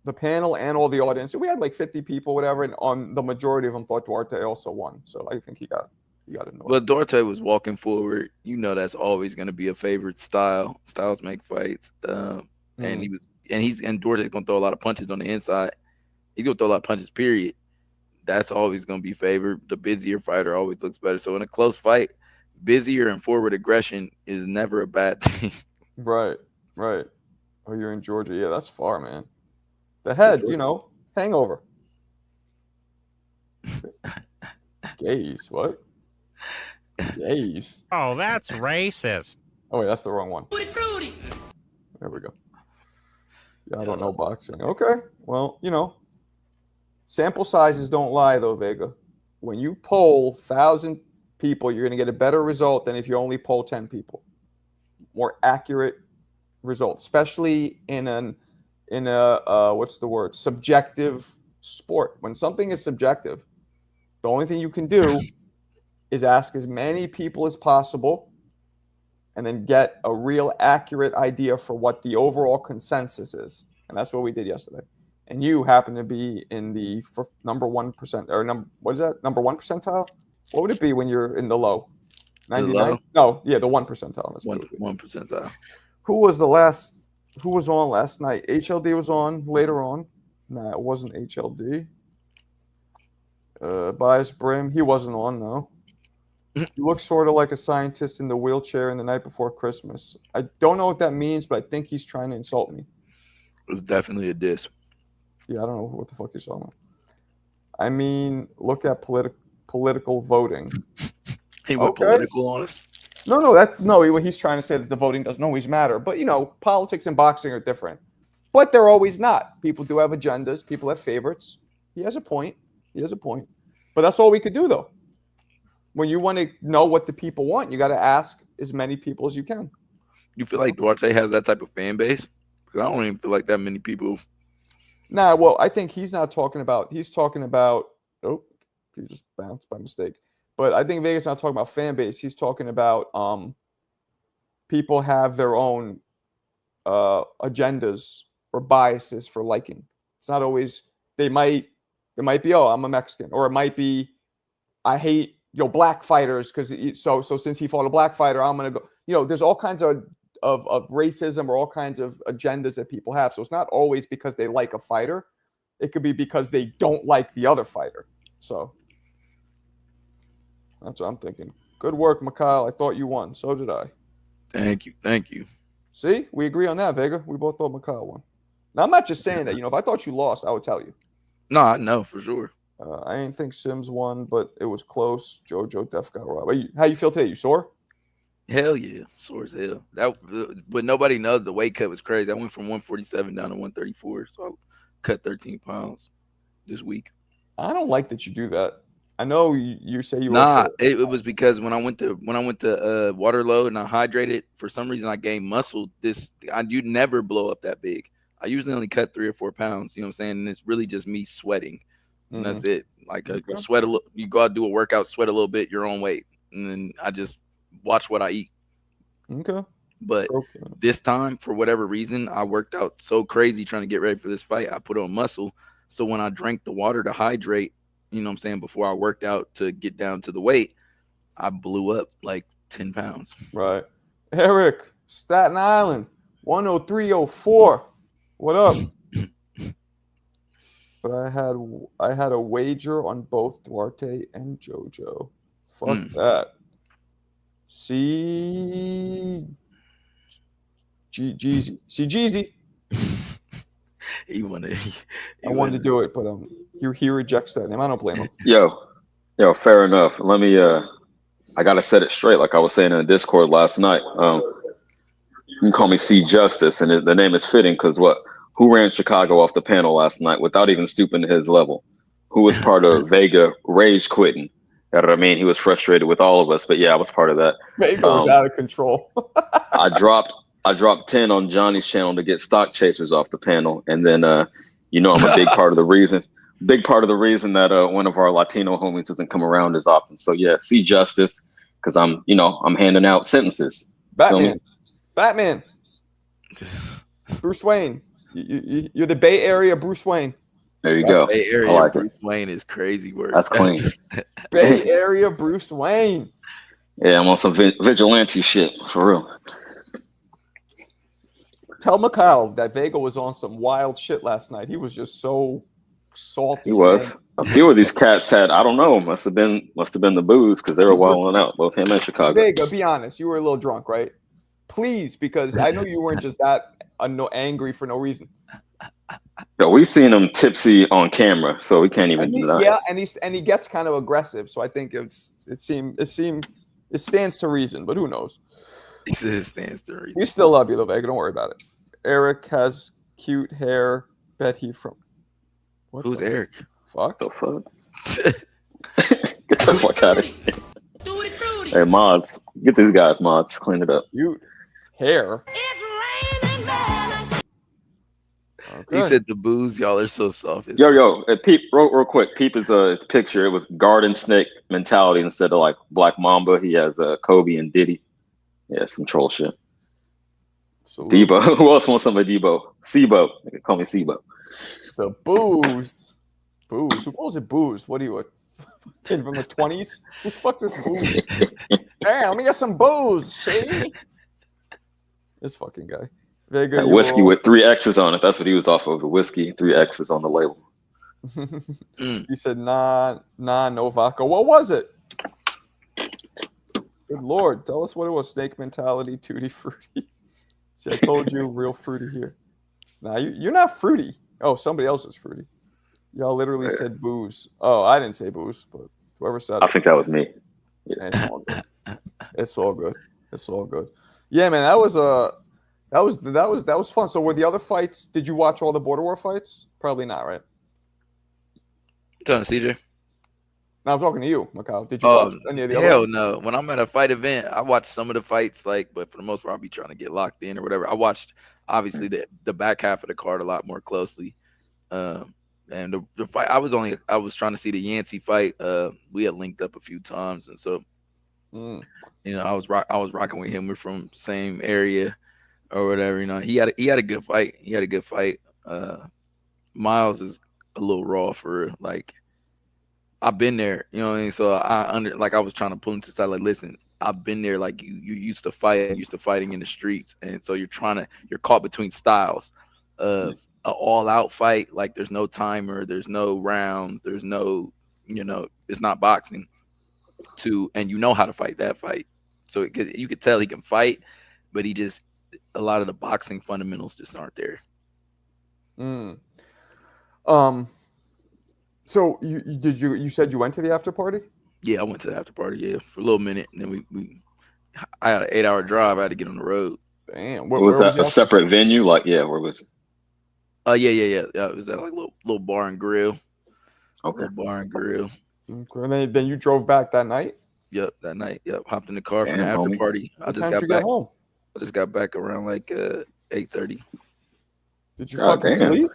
the panel and all the audience. We had like 50 people, whatever, and on the majority of them thought Duarte also won. So I think he got annoyed. But Duarte was walking forward. You know that's always going to be a favorite style. Styles make fights. And Mm, and Duarte's going to throw a lot of punches on the inside. He's going to throw a lot of punches. Period. That's always going to be favored. The busier fighter always looks better. So in a close fight, busier and forward aggression is never a bad thing. right, right. Oh, you're in Georgia. Yeah, that's far, man. The Yeah, head, hangover. Gaze. What? Gaze. Oh, that's racist. Oh wait, that's the wrong one. There we go. Yeah, I don't know boxing. Okay. Well, sample sizes don't lie though, Vega. When you poll 1,000 people, you're going to get a better result than if you only poll 10 people. More accurate result, especially in a what's the word? Subjective sport. When something is subjective, the only thing you can do is ask as many people as possible and then get a real accurate idea for what the overall consensus is. And that's what we did yesterday. And you happen to be in the number 1% or what is that? Number 1 percentile? What would it be when you're in the low? The 99? low No, yeah, the 1 percentile. That's what it would be. 1%. Who was on last night? HLD was on later on. Nah, it wasn't HLD. Bias Brim, he wasn't on, no. You look sort of like a scientist in the wheelchair in the night before Christmas. I don't know what that means, but I think he's trying to insult me. It was definitely a diss. Yeah, I don't know what the fuck he's talking about. I mean, look at political voting. He went Okay. political on us. He's trying to say that the voting doesn't always matter. But politics and boxing are different. But they're always not. People do have agendas. People have favorites. He has a point. But that's all we could do, though. When you want to know what the people want, you got to ask as many people as you can. You feel like Duarte has that type of fan base? Because I don't even feel like that many people. Nah, well, I think he's talking about. Oh, he just bounced by mistake. But I think Vegas not talking about fan base. He's talking about people have their own agendas or biases for liking. It's not always it might be, oh, I'm a Mexican, or it might be I hate black fighters because so since he fought a black fighter, I'm gonna go. There's all kinds of racism or all kinds of agendas that people have. So it's not always because they like a fighter. It could be because they don't like the other fighter. So that's what I'm thinking. Good work, Mikhail. I thought you won. So did I. Thank you. See, we agree on that, Vega. We both thought Mikhail won. Now I'm not just saying that. If I thought you lost, I would tell you. No, I know for sure. I didn't think Sims won, but it was close. JoJo Def got robbed. How you feel today? You sore? Hell yeah, sore as hell. But nobody knows the weight cut was crazy. I went from 147 down to 134, so cut 13 pounds this week. I don't like that you do that. I know you say you were Nah, okay. it was because when I went to Waterloo and I hydrated, for some reason I gained muscle. You never blow up that big. I usually only cut 3 or 4 pounds. You know what I'm saying? And it's really just me sweating, and that's it. Like Okay. sweat a little. You go out do a workout, sweat a little bit, your own weight, and then I just watch what I eat. Okay. But Okay. this time, for whatever reason, I worked out so crazy trying to get ready for this fight. I put on muscle. So when I drank the water to hydrate, you know what I'm saying, before I worked out to get down to the weight, I blew up like 10 pounds. Right. Eric, Staten Island, 10304. What up? But I had a wager on both Duarte and JoJo. Fuck that. See Jeezy. See Jeezy. He wanted. I wanted to do it, but he rejects that name. I don't blame him. Yo, fair enough. Let me I gotta set it straight, like I was saying in the Discord last night. You can call me C Justice, and the name is fitting because who ran Chicago off the panel last night without even stooping to his level? Who was part of Vega rage quitting? You know what I mean? He was frustrated with all of us, but yeah, I was part of that. Vega was out of control. I dropped 10 on Johnny's channel to get stock chasers off the panel, and then I'm a big part of the reason. Big part of the reason that one of our Latino homies doesn't come around as often. So yeah, see Justice, because I'm handing out sentences. Batman. Bruce Wayne. You're the Bay Area Bruce Wayne. There you go. Bay Area I like Bruce Wayne is crazy work. That's clean. Bay Area Bruce Wayne. Yeah, I'm on some vigilante shit for real. Tell Mikhail that Vega was on some wild shit last night. He was just so salty. He was. A few of these cats had, I don't know, must have been the booze because they were wilding out, both him and Chicago. Vega, be honest, you were a little drunk, right? Please, because I know you weren't just that angry for no reason. Yo, we've seen him tipsy on camera, so we can't even deny. Yeah, and he gets kind of aggressive, so I think it stands to reason, but who knows? He says it stands to reason. We still love you, though, Vega. Don't worry about it. Eric has cute hair. Bet he from. Who's Eric? Fuck. The fuck? Get the fuck out of here. Hey, mods. Get these guys, mods. Clean it up. Cute hair. Okay. He said the booze, y'all are so soft. Yo, Peep, real quick. Peep is its picture. It was garden snake mentality instead of like Black Mamba. He has Kobe and Diddy. Yeah, some troll shit. Debo. Who else wants some of Debo? Sebo. They can call me Sebo. The booze. Booze. Who calls it booze? What are you, kid from the 20s? Who the fuck is booze? Hey, let me get some booze, see? This fucking guy. Vega, whiskey with 3 X's on it. That's what he was off of. The whiskey, 3 X's on the label. He said, nah, no vodka. What was it? Good Lord. Tell us what it was. Snake mentality, tutti frutti. See, I told you, real fruity here. Nah, you're not fruity. Oh, somebody else is fruity. Y'all literally said booze. Oh, I didn't say booze, but whoever said it. I think that was me. Yeah. It's all good. It's all good. Yeah, man, that was fun. So were the other fights? Did you watch all the Border War fights? Probably not, right? Talking to CJ. No, I'm talking to you, Mikhail. Did you watch any of the other? Hell no. When I'm at a fight event, I watch some of the fights, but for the most part, I'll be trying to get locked in or whatever. I watched obviously the back half of the card a lot more closely. And the fight, I was trying to see the Yancey fight. We had linked up a few times, and so I was rocking with him. We're from same area or whatever. He had a good fight. Miles is a little raw for like. I've been there, you know what I mean? So I was trying to pull him to the side, like, listen, I've been there, like you used to fighting in the streets, and so you're caught between styles of an all-out fight, like there's no timer, there's no rounds, there's no, it's not boxing, and you know how to fight that fight. So you could tell he can fight, but a lot of the boxing fundamentals just aren't there. So you said you went to the after party? Yeah, I went to the after party, yeah, for a little minute, and then I had an 8-hour drive. I had to get on the road. Damn. Was that a separate venue? Like, yeah, where was it? Oh yeah. It was at like a little bar and grill. Okay. Little bar and grill. Okay, and then you drove back that night. Yep, that night. Yep, hopped in the car from the Damn, after homie. party. I What just time did got you get back. home? I just got back around like 8:30. Did you God fucking damn. sleep?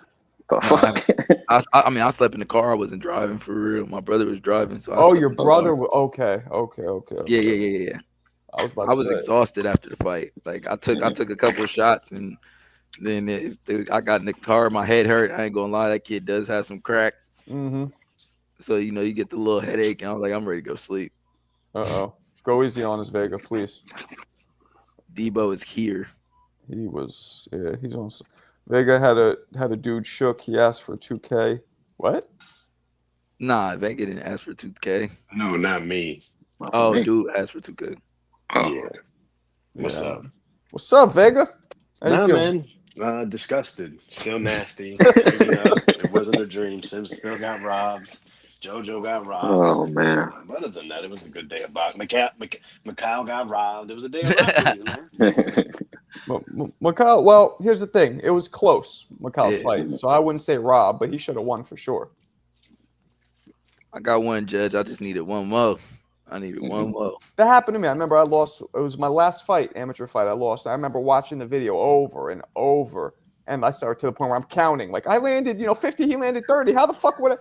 The No, fuck? I mean I slept in the car. I wasn't driving for real. My brother was driving, so I Oh, slept your in the car. brother. Okay. Yeah. I was about I to was say. exhausted after the fight. Like I took a couple of shots and then I got in the car. My head hurt. I ain't gonna lie. That kid does have some crack. Mm-hmm. So you get the little headache, and I was like, I'm ready to go sleep. Uh-oh. Go easy on us, Vega, please. Debo is here. He was. Yeah, he's on. Vega had a dude shook. He asked for 2K. What? Nah, Vega didn't ask for 2K. No, not me. Oh, dude asked for 2K. Oh. Yeah. What's Yeah. up? What's up, Vega? How you Nah, feeling? man. Disgusted. Still nasty. Waking up. It wasn't a dream. Sims still got robbed. JoJo got robbed. Oh man. But other than that, it was a good day of boxing. Mikhail got robbed. It was a day of robberies, man. Macau. Well, here's the thing. It was close, Macau's Yeah. fight. So I wouldn't say Rob, but he should have won for sure. I got one, Judge. I just needed one more. I needed one more. That happened to me. I remember I lost. It was my last fight, amateur fight. I lost. I remember watching the video over and over, and I started to the point where I'm counting. Like I landed, 50. He landed 30. How the fuck would I?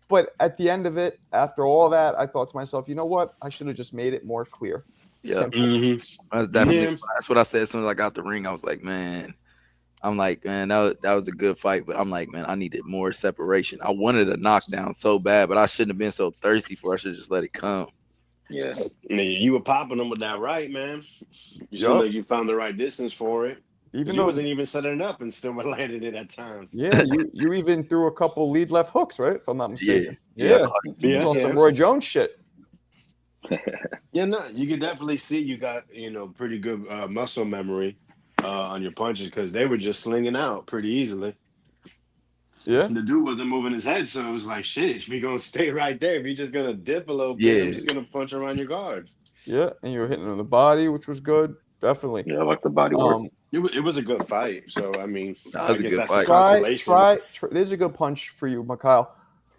But at the end of it, after all that, I thought to myself, you know what? I should have just made it more clear. Yeah. Simple. Mm-hmm. That's definitely that's what I said as soon as I got the ring. I was like, man, that was a good fight, but I'm like, man, I needed more separation. I wanted a knockdown so bad, but I shouldn't have been so thirsty for it. I should have just let it come. Yeah. You were popping them with that right, man. You seemed Yup. like you found the right distance for it. Even You though, wasn't even setting it up and still landed it at times. yeah, you even threw a couple lead left hooks, right? If I'm not mistaken. Yeah. It was on some Yeah. Roy Jones shit. Yeah, no, you could definitely see you got pretty good muscle memory on your punches because they were just slinging out pretty easily. Yeah. The dude wasn't moving his head, so it was like, shit, if you're gonna stay right there, if you're just gonna dip a little bit, I'm Yeah. just gonna punch around your guard. Yeah, and you were hitting him in the body, which was good. Definitely. Yeah, I like the body work. It was a good fight. So I mean, That was I a guess good that's fight. the consolation. Try. This is a good punch for you, Mikhail.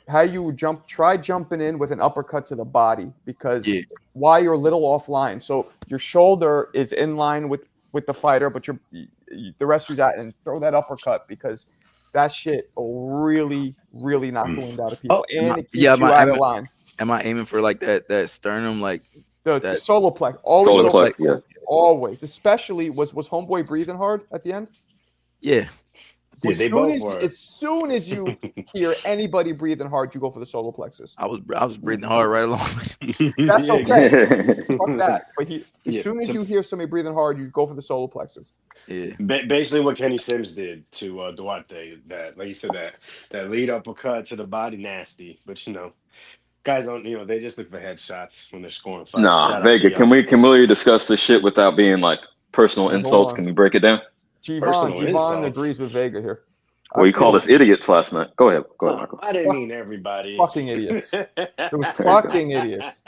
How you try jumping in with an uppercut to the body because Yeah. why you're a little offline. So your shoulder is in line with the fighter, but the rest who's at, and throw that uppercut because that shit will really, really knock the wind out of people, and it keeps you out of line. Am I aiming for like that sternum, like The that solo plex, always Solar solo plex, yeah. always. Especially was Homeboy breathing hard at the end? yeah. Yeah, they both were. As soon as you hear anybody breathing hard, you go for the solar plexus. I was breathing hard right along. That's Yeah, okay. Fuck that. But as Yeah, soon as so- you hear somebody breathing hard, you go for the solar plexus. Yeah. Basically, what Kenny Sims did to Duarte, that like you said, that lead uppercut to the body, nasty. But guys don't, they just look for headshots when they're scoring fights. Nah, Shout out Vega, to can y'all. we really discuss this shit without being like personal Hold insults? on. Can we break it down? Personal Javon insults. agrees with Vega here. Well, you called us idiots last night. Go ahead, Michael. I didn't mean everybody. Fucking idiots. It was fucking idiots.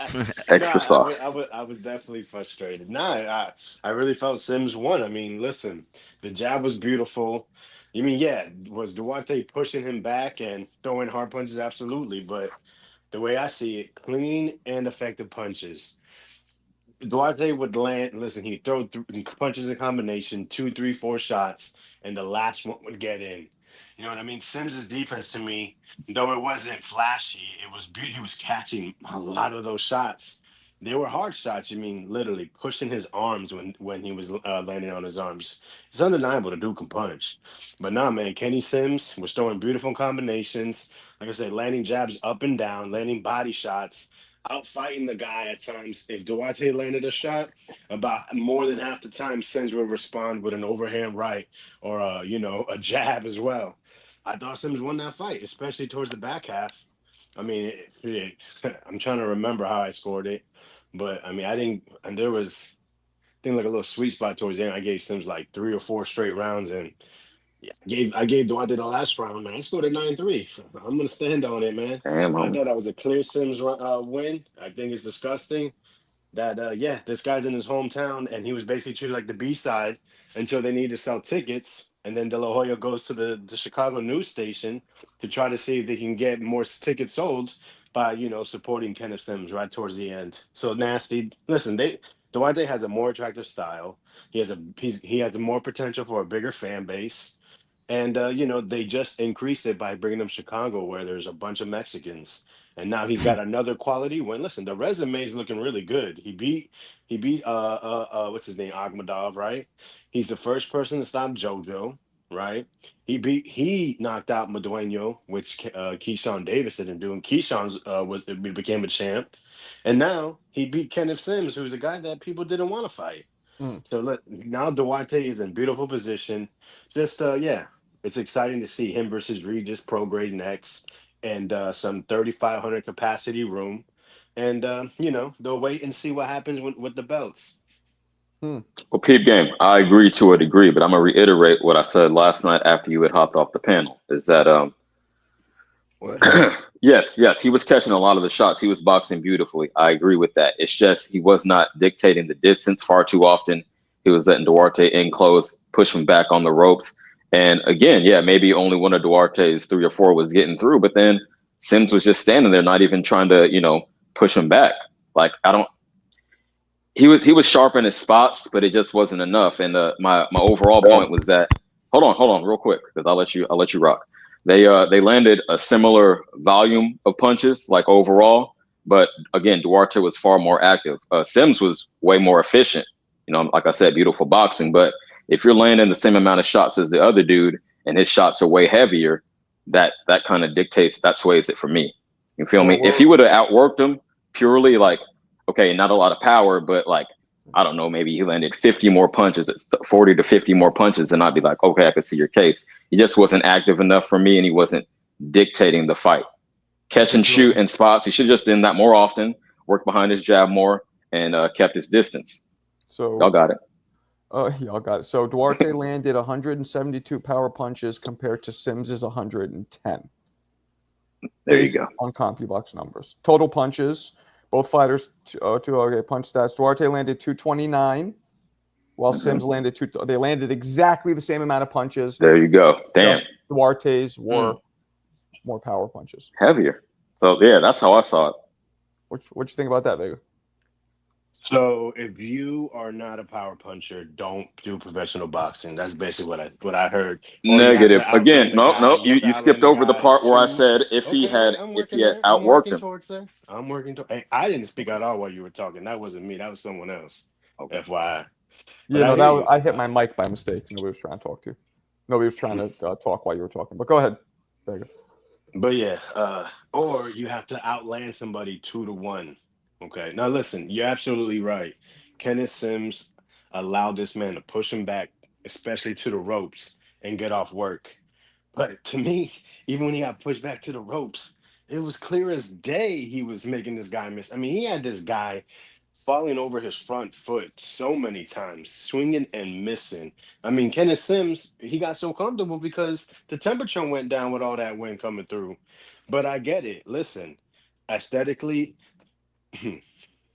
Extra Nah, sauce. I was definitely frustrated. Nah, I really felt Sims won. I mean, listen, the jab was beautiful. You mean, yeah, was Duarte pushing him back and throwing hard punches? Absolutely. But the way I see it, clean and effective punches. Duarte would land. Listen, he'd throw punches in combination, 2, 3, 4 shots, and the last one would get in. You know what I mean? Sims's defense to me, though it wasn't flashy, it was beauty. He was catching a lot of those shots. They were hard shots. I mean, literally pushing his arms when he was landing on his arms. It's undeniable the dude can punch. But nah, man, Kenny Sims was throwing beautiful combinations. Like I said, landing jabs up and down, landing body shots, outfighting the guy at times. If Duarte landed a shot, about more than half the time, Sims would respond with an overhand right or a jab as well. I thought Sims won that fight, especially towards the back half. I mean, I'm trying to remember how I scored it, but I mean, I think, and there was, I think like a little sweet spot towards the end. I gave Sims like 3 or 4 straight rounds, and yeah, I gave Duarte the last round, man. I scored a 9-3. I'm gonna stand on it, man. Damn, I homie. thought that was a clear Sims win. I think it's disgusting that this guy's in his hometown and he was basically treated like the B side until they needed to sell tickets. and then De La Hoya goes to the Chicago news station to try to see if they can get more tickets sold by supporting Kenneth Sims right towards the end. So nasty. Listen, Duarte has a more attractive style. He has more potential for a bigger fan base. And they just increased it by bringing him Chicago, where there's a bunch of Mexicans, and now he's got another quality win. Listen, the resume is looking really good. He beat what's his name, Agmadov, right? He's the first person to stop JoJo, right? He knocked out Madueno, which Keyshawn Davis didn't do, and Keyshawn's became a champ, and now he beat Kenneth Sims, who's a guy that people didn't want to fight. Mm. So now Duarte is in beautiful position. Just yeah, it's exciting to see him versus Regis Pro Grade next, and some 3,500 capacity room, and they'll wait and see what happens with the belts. Mm. Well, peep game, I agree to a degree, but I'm gonna reiterate what I said last night after you had hopped off the panel. Is that What? yes, he was catching a lot of the shots. He was boxing beautifully. I agree with that. It's just he was not dictating the distance far too often. He was letting Duarte in close, push him back on the ropes. And again, yeah, maybe only one of Duarte's three or four was getting through, but then Sims was just standing there, not even trying to, push him back. Like I don't. He was sharp in his spots, but it just wasn't enough. And my overall point was that hold on, real quick, because I'll let you rock. They landed a similar volume of punches, like overall, but again, Duarte was far more active. Sims was way more efficient. Like I said, beautiful boxing. But if you're landing the same amount of shots as the other dude, and his shots are way heavier, that kind of dictates, that sways it for me. You feel Well, me? If he would have outworked him purely like, okay, not a lot of power, but like, I don't know, maybe he landed 50 more punches, 40 to 50 more punches, and I'd be like, okay, I could see your case. He just wasn't active enough for me, and he wasn't dictating the fight. Catch and shoot in spots. He should have just done that more often, worked behind his jab more, and kept his distance. So Y'all got it. y'all got it. So Duarte landed 172 power punches compared to Sims's 110. There you Based go. on CompuBox numbers. Total punches, both fighters, punch stats. Duarte landed 229, while Sims landed two. They landed exactly the same amount of punches. There you go. Damn. Just Duarte's were more power punches. Heavier. So yeah, that's how I saw it. What you think about that, Vega? So if you are not a power puncher, don't do professional boxing. That's basically what I heard. Or you have Negative. to outland Again, the no, guy. no. You You have to you outland skipped the over the guy part where I too. said Okay, I'm if he working had there. I'm outworked working him. towards there. I'm working to. Hey, I didn't speak at all while you were talking. That wasn't me. That was someone else. Okay. FYI. But Yeah, I no, hear you. I hit my mic by mistake. Nobody was trying to talk to. Nobody was trying to talk while you were talking. But go ahead, Vega. But yeah, or you have to outland somebody 2-1. Okay. Now listen, you're absolutely right. Kenneth Sims allowed this man to push him back, especially to the ropes, and get off work. But to me, even when he got pushed back to the ropes, it was clear as day he was making this guy miss. I mean, he had this guy falling over his front foot so many times, swinging and missing. I mean, Kenneth Sims, he got so comfortable because the temperature went down with all that wind coming through. But I get it. Listen, aesthetically,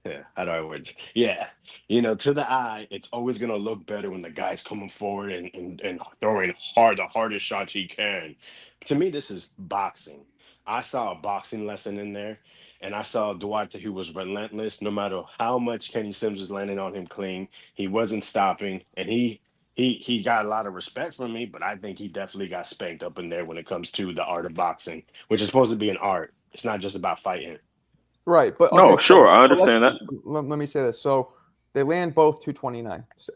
yeah, how do I word this? Yeah, to the eye, it's always gonna look better when the guy's coming forward and throwing the hardest shots he can. To me, this is boxing. I saw a boxing lesson in there, and I saw Duarte who was relentless. No matter how much Kenny Sims was landing on him clean, he wasn't stopping, and he got a lot of respect from me. But I think he definitely got spanked up in there when it comes to the art of boxing, which is supposed to be an art. It's not just about fighting. Right, but okay. No, sure, I So understand that. let me say this. So they land both 229. So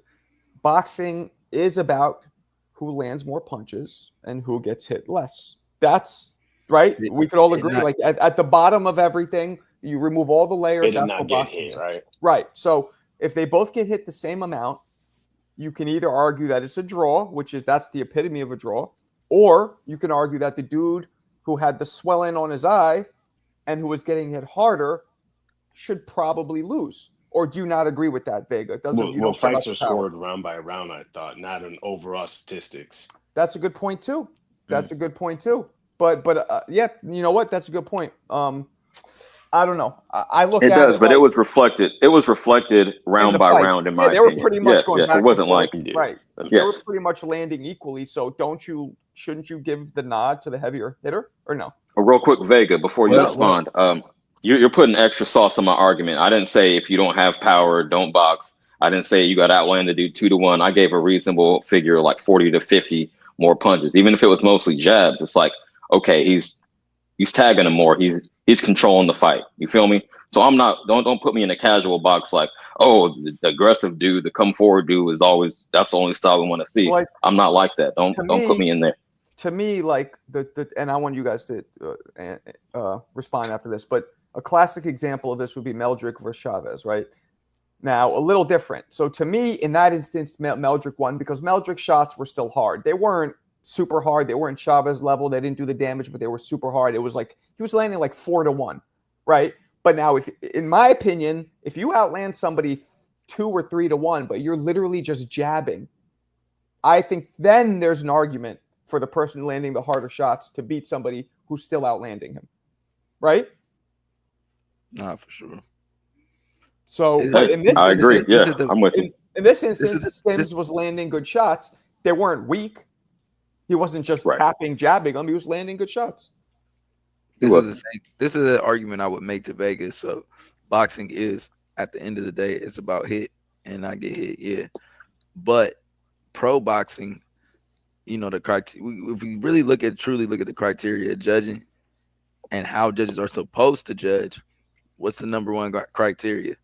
boxing is about who lands more punches and who gets hit less. That's right. We could all agree. Like at the bottom of everything, you remove all the They layers. did That's not what get boxing hit, is. right? Right. So if they both get hit the same amount, you can either argue that it's a draw, which is that's the epitome of a draw, or you can argue that the dude who had the swelling on his eye and who was getting hit harder should probably lose. Or do you not agree with that, Vega? It doesn't you Well, don't care about fights the are power? scored round by round, I thought, not in overall statistics. That's a good point too. That's a good point too. But yeah, you know what? That's a good point. I don't know. I look It at does, it but it like was reflected. It was reflected in round the by fight. round, in Yeah, my they were opinion. pretty much Yes, going yes. It back and wasn't forth. like Right. They were yes. pretty much landing equally. So shouldn't you give the nod to the heavier hitter or no? Real quick, Vega, before you Well, respond, you're putting extra sauce on my argument. I didn't say if you don't have power, don't box. I didn't say you got outland to do 2-1. I gave a reasonable figure like 40 to 50 more punches, even if it was mostly jabs. It's like, okay, he's tagging him more. He's controlling the fight. You feel me? So I'm not. Don't put me in a casual box like, oh, the aggressive dude, the come forward dude is always that's the only style we want to see. Like I'm not like that. to Don't put me, me in there. like and I want you guys to respond after this, but a classic example of this would be Meldrick versus Chavez, right? Now, a little different. So to me, in that instance, Meldrick won because Meldrick's shots were still hard. They weren't super hard. They weren't Chavez level. They didn't do the damage, but they were super hard. It was like he was landing like 4-1, right? But now, if in my opinion, if you outland somebody 2 or 3-1, but you're literally just jabbing, I think then there's an argument for the person landing the harder shots to beat somebody who's still outlanding him, right? Not for sure. So, Hey, but in this I instance, agree. Yeah, I'm with you. in this instance, this- Sims was landing good shots. They weren't weak. He wasn't just Right. tapping, jabbing them. He was landing good shots. This is an argument I would make to Vegas. So boxing is, at the end of the day, it's about hit and not get hit. Yeah. But pro boxing, you know, the criteria, if we really truly look at the criteria of judging and how judges are supposed to judge, what's the number one criteria?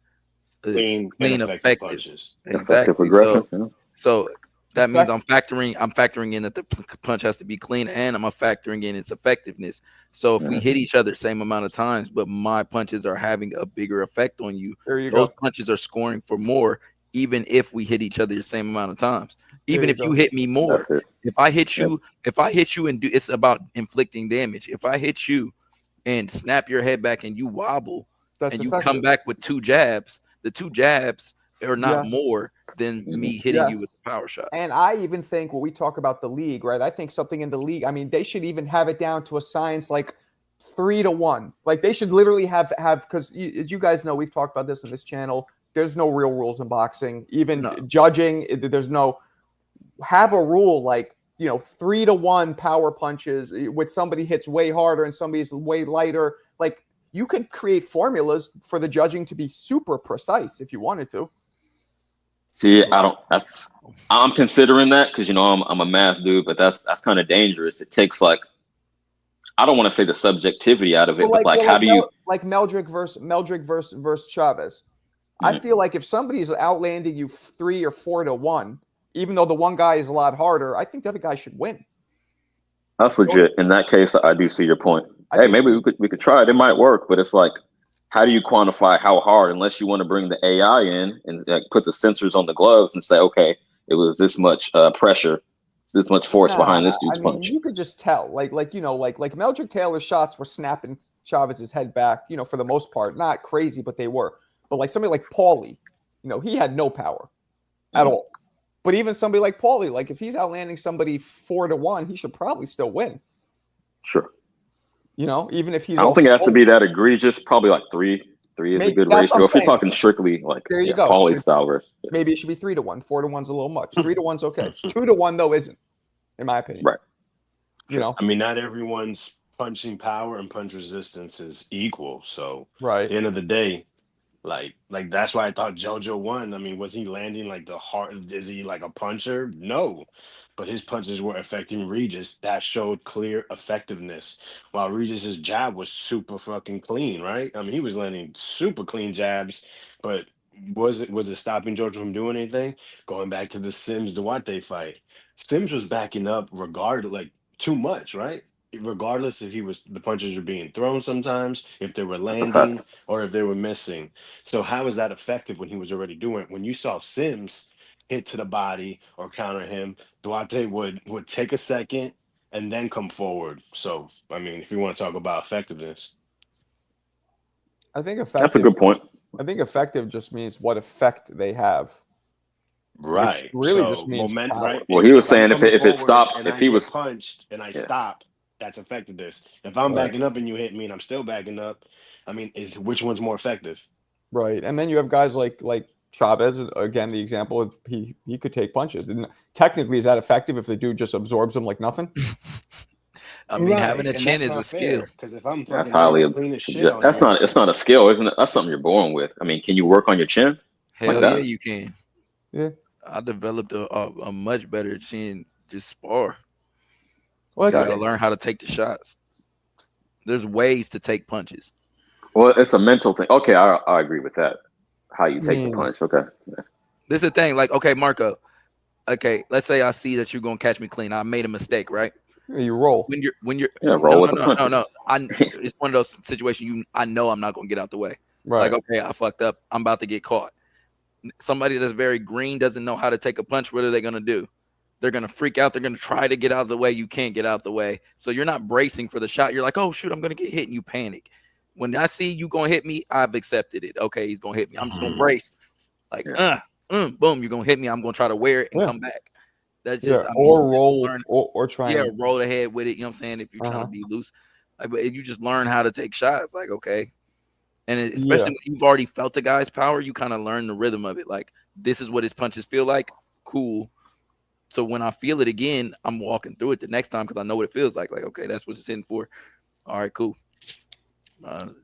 clean and effective punches. Effective Exactly. aggression. So that means I'm factoring in that the punch has to be clean, and I'm factoring in its effectiveness. So if we hit each other same amount of times, but my punches are having a bigger effect on you, those punches are scoring for more, even if we hit each other the same amount of times. Even if you hit me more, if I hit you and do, it's about inflicting damage. If I hit you and snap your head back and you wobble and you come back with 2 jabs, the 2 jabs are not more than me hitting you with a power shot. And I even think when we talk about the league, right? I think something in the league, I mean, they should even have it down to a science like 3-1. Like they should literally have because as you guys know, we've talked about this on this channel. There's no real rules in boxing. Even judging, there's no have a rule like 3-1 power punches with somebody hits way harder and somebody's way lighter. Like you could create formulas for the judging to be super precise if you wanted to. See, I'm considering that because I'm a math dude, but that's kind of dangerous. It takes like I don't want to say the subjectivity out of it, but how do you like Meldrick versus Chavez? I feel like if somebody's outlanding you 3 or 4-1, even though the one guy is a lot harder, I think the other guy should win. That's legit. In that case, I do see your point. Hey, maybe we could try it. It might work, but it's like, how do you quantify how hard? Unless you want to bring the AI in and put the sensors on the gloves and say, okay, it was this much pressure, this much force behind this dude's punch. You could just tell, like Meldrick Taylor's shots were snapping Chavez's head back, for the most part, not crazy, but they were. But like somebody like Paulie, he had no power at all. But even somebody like Paulie, like if he's outlanding somebody 4-1, he should probably still win. Sure. Even if he's. I don't think it has to be that egregious. Probably like 3 is a good ratio. If you're talking strictly like there you go. Paulie style versus. Maybe it should be 3-1. 4-1's a little much. 3-1's okay. 2-1 though isn't, in my opinion. Right. I mean, not everyone's punching power and punch resistance is equal. So at the end of the day, like that's why I thought JoJo won. I mean, was he landing like the hard? Is he like a puncher? No, but his punches were affecting Regis. That showed clear effectiveness. While Regis's jab was super fucking clean, right? I mean, he was landing super clean jabs, but was it stopping JoJo from doing anything? Going back to the Sims Duarte fight, Sims was backing up regardless, like too much, right? Regardless if the punches were being thrown sometimes, if they were landing or if they were missing. So how is that effective when he was already doing it? When you saw Sims hit to the body or counter him, Duarte would take a second and then come forward. So I mean, if you want to talk about effectiveness, I think effective. That's a good point. I think effective just means what effect they have. Right. Which really just means power. right? Well, he was saying if it stopped, and if I he get was punched and I stop, that's effectiveness. If I'm Right. backing up and you hit me and I'm still backing up, I mean, is which one's more effective? Right. And then you have guys like Chavez, again, the example of he could take punches. And technically, is that effective if the dude just absorbs them like nothing? I mean, having Right, a and chin that's is a not skill. fair. Because if I'm That's fucking highly clean as shit subjective. on That's you, not. It's not a skill, isn't it? That's something you're born with. I mean, can you work on your chin like Hell yeah, that? you can. Yeah. I developed a much better chin. Just spar. Well, You it's, got to learn how to take the shots. There's ways to take punches. Well, it's a mental thing. Okay, I agree with that. How you I take the mean, punch. Okay. This is the thing. Like, okay, Marco. Okay, let's say I see that you're gonna catch me clean. I made a mistake, right? yeah, you roll. When you're Yeah, no roll with no the no no punches. no. It's one of those situations I know I'm not gonna get out the way. Like, Right. okay, I fucked up. I'm about to get caught. Somebody that's very green doesn't know how to take a punch. What are they gonna do? They're gonna freak out. They're gonna try to get out of the way. You can't get out the way. So you're not bracing for the shot. You're like, oh shoot, I'm gonna get hit, and you panic. When I see you gonna hit me, I've accepted it. Okay, he's gonna hit me. I'm just gonna Mhm. brace. Like, Yeah. boom, you're gonna hit me. I'm gonna try to wear it and Yeah. come back. That's Yeah. just, I mean, Or you just roll learn, or try yeah, and roll ahead with it. You know what I'm saying? If you're trying to uh-huh. be loose, like, but you just learn how to take shots. Like, okay, and Yeah. especially when you've already felt the guy's power, you kind of learn the rhythm of it. Like, this is what his punches feel like. Cool. So when I feel it again, I'm walking through it the next time because I know what it feels like. Like, okay, that's what it's in for. All right, cool.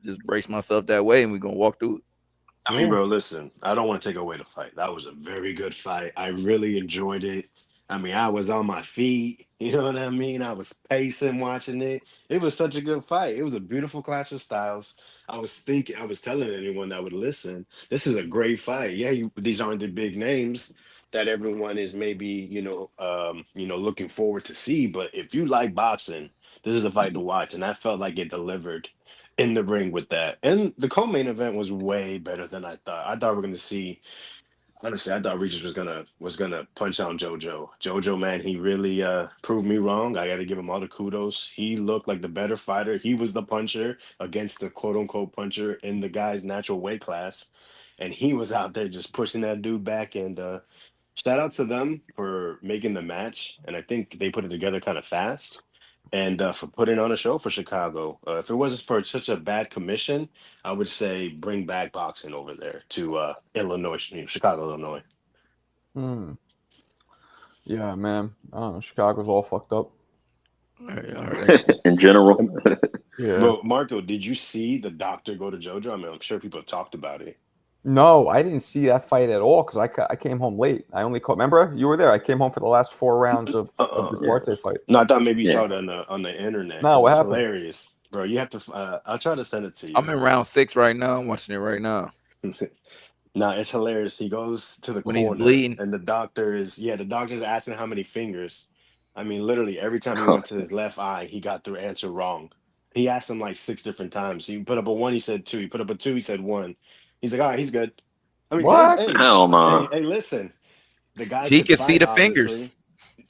Just brace myself that way, and we're gonna walk through it. I mean, Yeah. bro, listen, I don't want to take away the fight. That was a very good fight. I really enjoyed it. I mean, I was on my feet. You know what I mean? I was pacing watching it. It was such a good fight. It was a beautiful clash of styles. I was telling anyone that would listen, this is a great fight. Yeah, these aren't the big names that everyone is maybe, looking forward to see. But if you like boxing, this is a fight to watch. And I felt like it delivered in the ring with that. And the co-main event was way better than I thought. I thought we are gonna see. Honestly, I thought Regis was gonna punch out JoJo. JoJo, man, he really proved me wrong. I got to give him all the kudos. He looked like the better fighter. He was the puncher against the quote unquote puncher in the guy's natural weight class, and he was out there just pushing that dude back. And shout out to them for making the match, and I think they put it together kind of fast, and for putting on a show for Chicago. If it wasn't for such a bad commission, I would say bring back boxing over there to Illinois, Chicago, Illinois. Hmm. Yeah, man. I don't know. Chicago's all fucked up. All right. In general. Yeah. But Marco, did you see the doctor go to JoJo? I mean, I'm sure people talked about it. No, I didn't see that fight at all because I came home late. I only caught. Remember, you were there. I came home for the last 4 rounds of the Uh-uh. Yeah. Duarte fight. No, I thought maybe you Yeah. saw it on the internet No, because what it's happened? hilarious, bro. You have to. I'll try to send it to I'm you. in round 6 right now. I'm watching it right now. Nah, it's hilarious. He goes to the When he's corner, bleeding, and the doctor's asking how many fingers. I mean, literally every time he went to his left eye, he got the answer wrong. He asked him like 6 different times. He put up a one, he said two. He put up a two, he said one. He's like, all right, he's good. I mean, hey, What? hey, Hell hey, no. hey, listen. The guy he could can see fight, the fingers. obviously.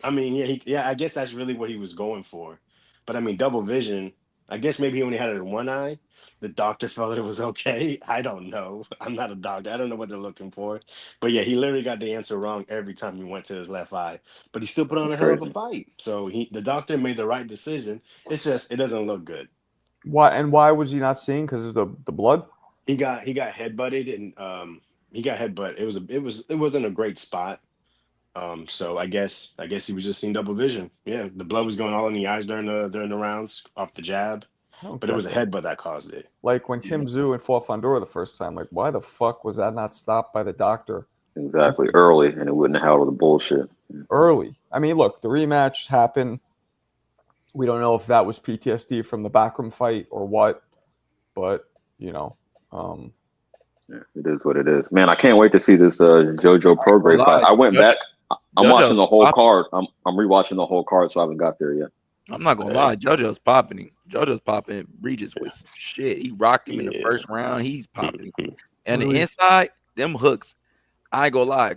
I mean, yeah, I guess that's really what he was going for. But I mean, double vision. I guess maybe he only had it in one eye. The doctor felt that it was okay. I don't know. I'm not a doctor. I don't know what they're looking for. But yeah, he literally got the answer wrong every time he went to his left eye. But he still put on That's a hell of a crazy. fight. So the doctor made the right decision. It's just it doesn't look good. Why and why was he not seeing? Because of the blood? He got headbutted and he got headbutt. It wasn't a great spot. So I guess he was just seeing double vision. Yeah, the blood was going all in the eyes during the rounds off the jab, I don't but it get was a that. headbutt that caused it. Like when Tim Zoo and fought Fondora the first time, like why the fuck was that not stopped by the doctor Exactly. Early, and it wouldn't have had all the bullshit. early? I mean, look, the rematch happened. We don't know if that was PTSD from the backroom fight or what, but you know, um, Yeah, it is what it is. Man, I can't wait to see this JoJo I ain't gonna Prograde fight. lie, I went back. I'm watching JoJo's the whole popping. card. I'm rewatching the whole card, so I haven't got there yet. I'm not gonna lie, JoJo's popping him. JoJo's popping Regis with some shit. He rocked him in the Yeah. first round. He's popping him. And the Really? inside, them hooks. I ain't gonna lie.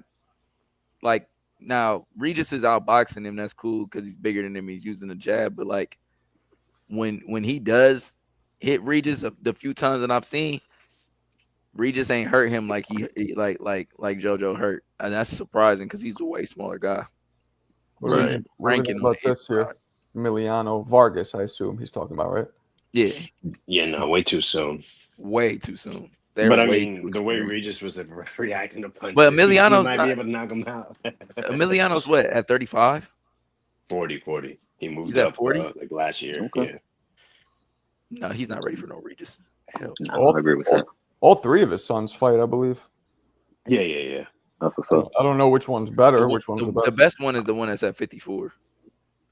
Like, now Regis is outboxing him. That's cool because he's bigger than him. He's using a jab. But like when he does hit Regis, the few times that I've seen, Regis ain't hurt him like like JoJo hurt, and that's surprising because he's a way smaller guy. what are we Right. gonna, what are we Ranking gonna on the about this inside. here? Emiliano Vargas, I assume he's talking about, right? Yeah, Yeah, no, way too soon. way too soon. They're But I way too mean, the way experienced. Regis was reacting to punches, But he Emiliano's might be not. able to knock him out. Emiliano's what at 35? 40. He He's moved at up 40. like last year. Okay. Yeah. No, he's not ready for no Regis. Hell, No, I agree with that. All three of his sons fight, I believe. Yeah. That's what's up. I don't know which one's better, the, which one's the the best. best one is the one that's at 54.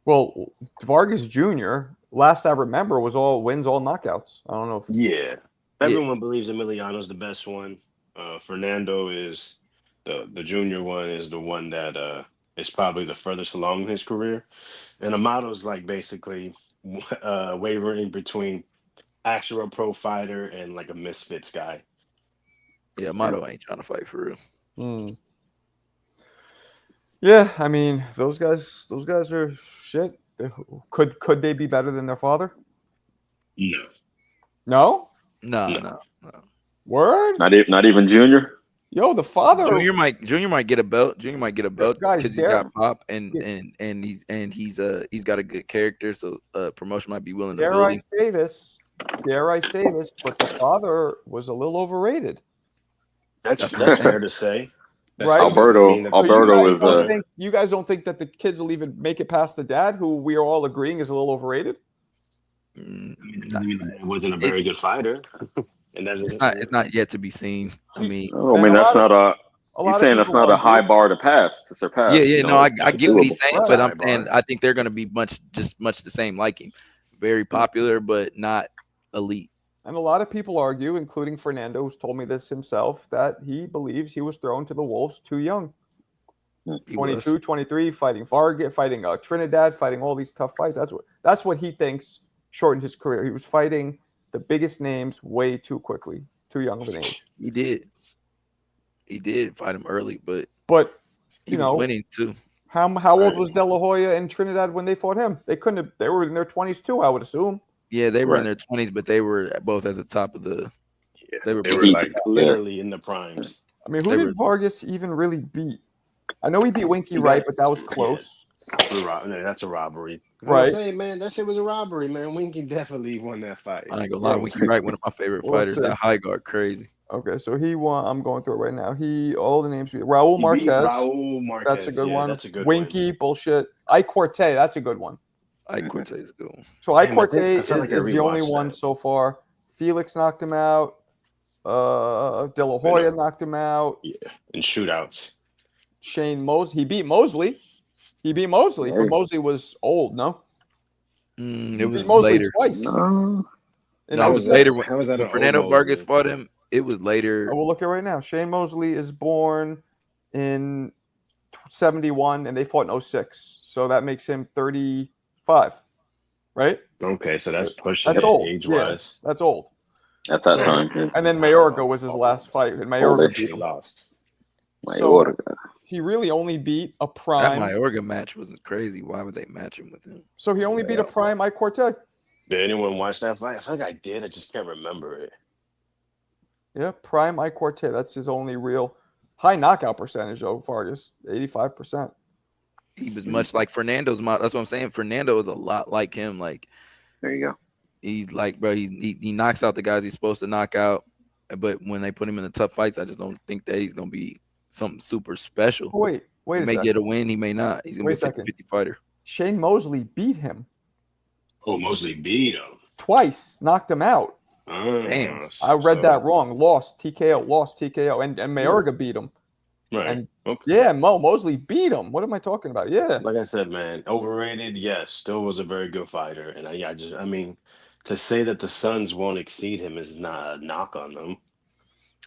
Well, Vargas Jr., last I remember, was all wins, all knockouts. I don't know if Yeah. Everyone believes Emiliano's the best one. Fernando is the junior one is the one that is probably the furthest along in his career. And Amato's like basically wavering between actual pro fighter and like a misfits guy. Yeah, Mato ain't trying to fight for real. Yeah, I mean, those guys are shit. Could they be better than their father? No. No? No. Word? Not even Junior. Yo, the father. Junior might get a belt. Junior might get a belt Guys, because he's dare- got pop and Yeah. he's got a good character. So promotion might be willing to Dare build I him. say this? But the father was a little overrated. That's fair to say. That's Right? fair to say. I mean, Alberto You guys don't think that the kids will even make it past the dad, who we are all agreeing is a little overrated? He wasn't a very good fighter. And It's not yet to be seen. I mean, that's not a. You're saying that's not a high argue. bar to surpass. yeah. No, I get what he's saying, Right. but I'm saying I think they're going to be much the same like him. Very popular, but not elite. And a lot of people argue, including Fernando, who's told me this himself, that he believes he was thrown to the wolves too young. He 22, was. 23, fighting Vargas, fighting Trinidad, fighting all these tough fights. That's what he thinks shortened his career. He was fighting the biggest names way too quickly, too young of an age. He did fight him early, but he was winning too. How old was De La Hoya and Trinidad when they fought him? They couldn't have. They were in their 20s too, I would assume. Yeah, they were in their 20s, but they were both at the top of the. Yeah, they were like literally in the primes. I mean, who did Vargas even really beat? I know he beat Winky Wright, but that was close. That's a robbery. Right. Say, man, that shit was a robbery, man. Winky definitely won that fight. I ain't gonna lie, Winky Wright, one of my favorite fighters. That high guard, crazy. Okay, so he won. I'm going through it right now. All the names. Raul Marquez. Raul Marquez. That's a good one. That's a good Winky, bullshit. Ike Corte. That's a good one. Ike Corte is a good one. So Ike Corte is the only one so far. Felix knocked him out. De La Hoya knocked him out. Yeah, in shootouts. Shane Mosley. He beat Mosley. But Mosley was old, no? It was Mosley later. Twice. No, it was later. How was that? When Fernando Vargas fought him, it was later. I will look at it right now. Shane Mosley is born in 71, and they fought in 06. So that makes him 35, right? Okay, so that's pushing old. age-wise. Yeah, that's old. At that time. Yeah. And then Mayorga was his last fight, and Mayorga lost. So he really only beat a prime. That Mayorga match was crazy. Why would they match him with him? So he only beat a prime Ike Corte. Did anyone watch that fight? I feel like I did. I just can't remember it. Yeah, prime Ike Corte. That's his only real high knockout percentage, though, Vargas. 85%. He was much like Fernando's. That's what I'm saying. Fernando is a lot like him. Like, there you go. He's like, bro, he knocks out the guys he's supposed to knock out. But when they put him in the tough fights, I just don't think that he's going to be something super special. Wait he may get a win. He may not. He's going to be a 50 fighter. Shane Mosley beat him. Oh, Mosley beat him. Twice. Knocked him out. Damn. I read that wrong. Lost TKO. And Mayorga beat him. Right. And yeah, Mosley beat him. What am I talking about? Yeah. Like I said, man, overrated. Yes, still was a very good fighter. And I mean, to say that the Suns won't exceed him is not a knock on them.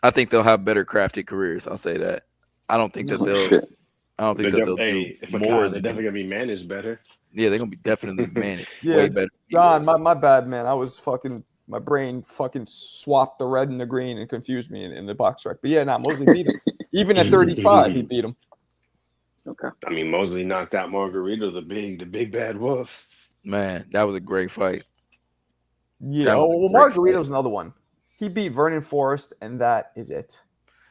I think they'll have better crafted careers. I'll say that. I don't think that they'll. I don't think that they'll do more. They're definitely gonna be managed better. Yeah, they're gonna be definitely managed yeah, way better. John, my bad, man. I was my brain fucking swapped the red and the green and confused me in the box rec. But yeah, Mosley beat him. Even at 35, he beat him. Okay. I mean, Mosley knocked out Margarito, the big bad wolf. Man, that was a great fight. Yeah. Well, Margarito's another one. He beat Vernon Forrest, and that is it.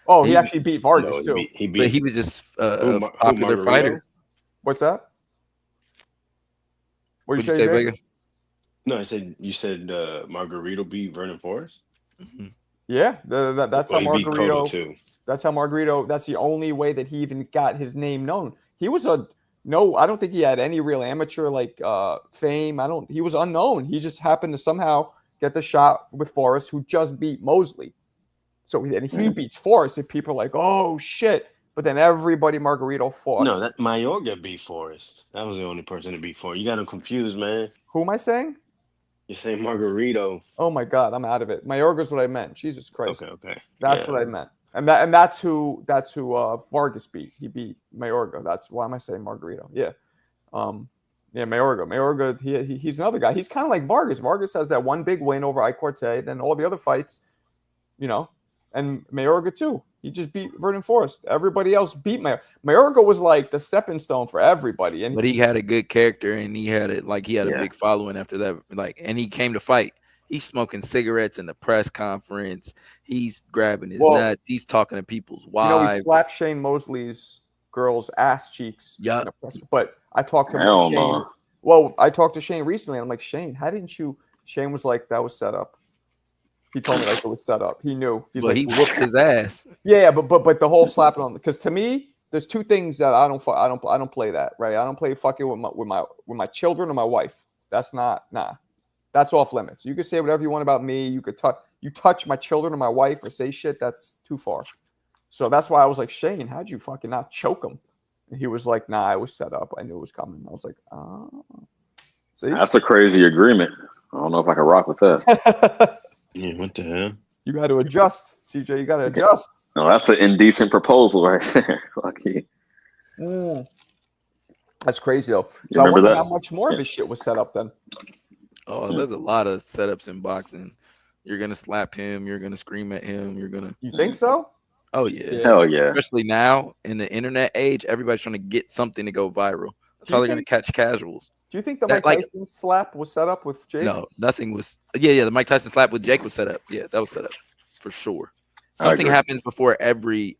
Oh, he actually beat Vargas too. But he was just a popular fighter. What's that? What'd What'd you you say, say, Jake? Vega? No, I said you said Margarito beat Vernon Forrest. Mhm. Yeah, that's how Well, he beat Cotto Margarito. too. That's how Margarito. That's the only way that he even got his name known. He was a no. I don't think he had any real amateur like fame. I don't. He was unknown. He just happened to somehow get the shot with Forrest, who just beat Mosley. So he beats Forrest, and people are like, "Oh shit!" But then everybody Margarito fought. No, that Mayorga beat Forrest. That was the only person to beat Forrest. You got him confused, man. Who am I saying? You say Margarito. Oh my god, I'm out of it. Mayorga's what I meant. Jesus Christ, Okay. that's Yeah. what I meant. And that's who Vargas beat. He beat Mayorga. That's why am I saying Margarito? Yeah. Yeah, Mayorga. Mayorga, he's another guy. He's kind of like Vargas. Vargas has that one big win over Icorte. Then all the other fights, you know, and Mayorga too. He just beat Vernon Forrest. Everybody else beat Mayorga. Mayorga was like the stepping stone for everybody. And But he had a good character, and he had he had a Yeah. big following after that. And he came to fight. He's smoking cigarettes in the press conference. He's grabbing his nuts. He's talking to people's he wives. slapped Shane Mosley's girl's ass cheeks. Yeah. But I talked to Hell Shane. no. Well, I talked to Shane recently, and I'm like, Shane, how didn't you? Shane was like, that was set up. He told me like it was set up. He knew. He's But like, he whooped his ass. yeah, but the whole slapping on, because to me, there's two things that I don't play that, right? I don't play fucking with my children or my wife. That's not That's off limits. You can say whatever you want about me. You could touch my children or my wife or say shit. That's too far. So that's why I was like, Shane, how'd you fucking not choke him? And he was like, nah, I was set up. I knew it was coming. I was like, oh. See? That's a crazy agreement. I don't know if I can rock with that. Yeah, what the hell? You got to adjust, CJ. You got to adjust. No, that's an indecent proposal right there. Lucky. That's crazy though. You So I remember wonder that? how much more of his shit was set up then. Oh, there's a lot of setups in boxing. You're gonna slap him. You're gonna scream at him. You're gonna. You think so? Oh yeah. Hell yeah. Especially now in the internet age, everybody's trying to get something to go viral. That's how they're gonna catch casuals. Do you think the That, Mike Tyson slap was set up with Jake? No, nothing was. Yeah. The Mike Tyson slap with Jake was set up. Yeah, that was set up for sure. Something agree. happens before every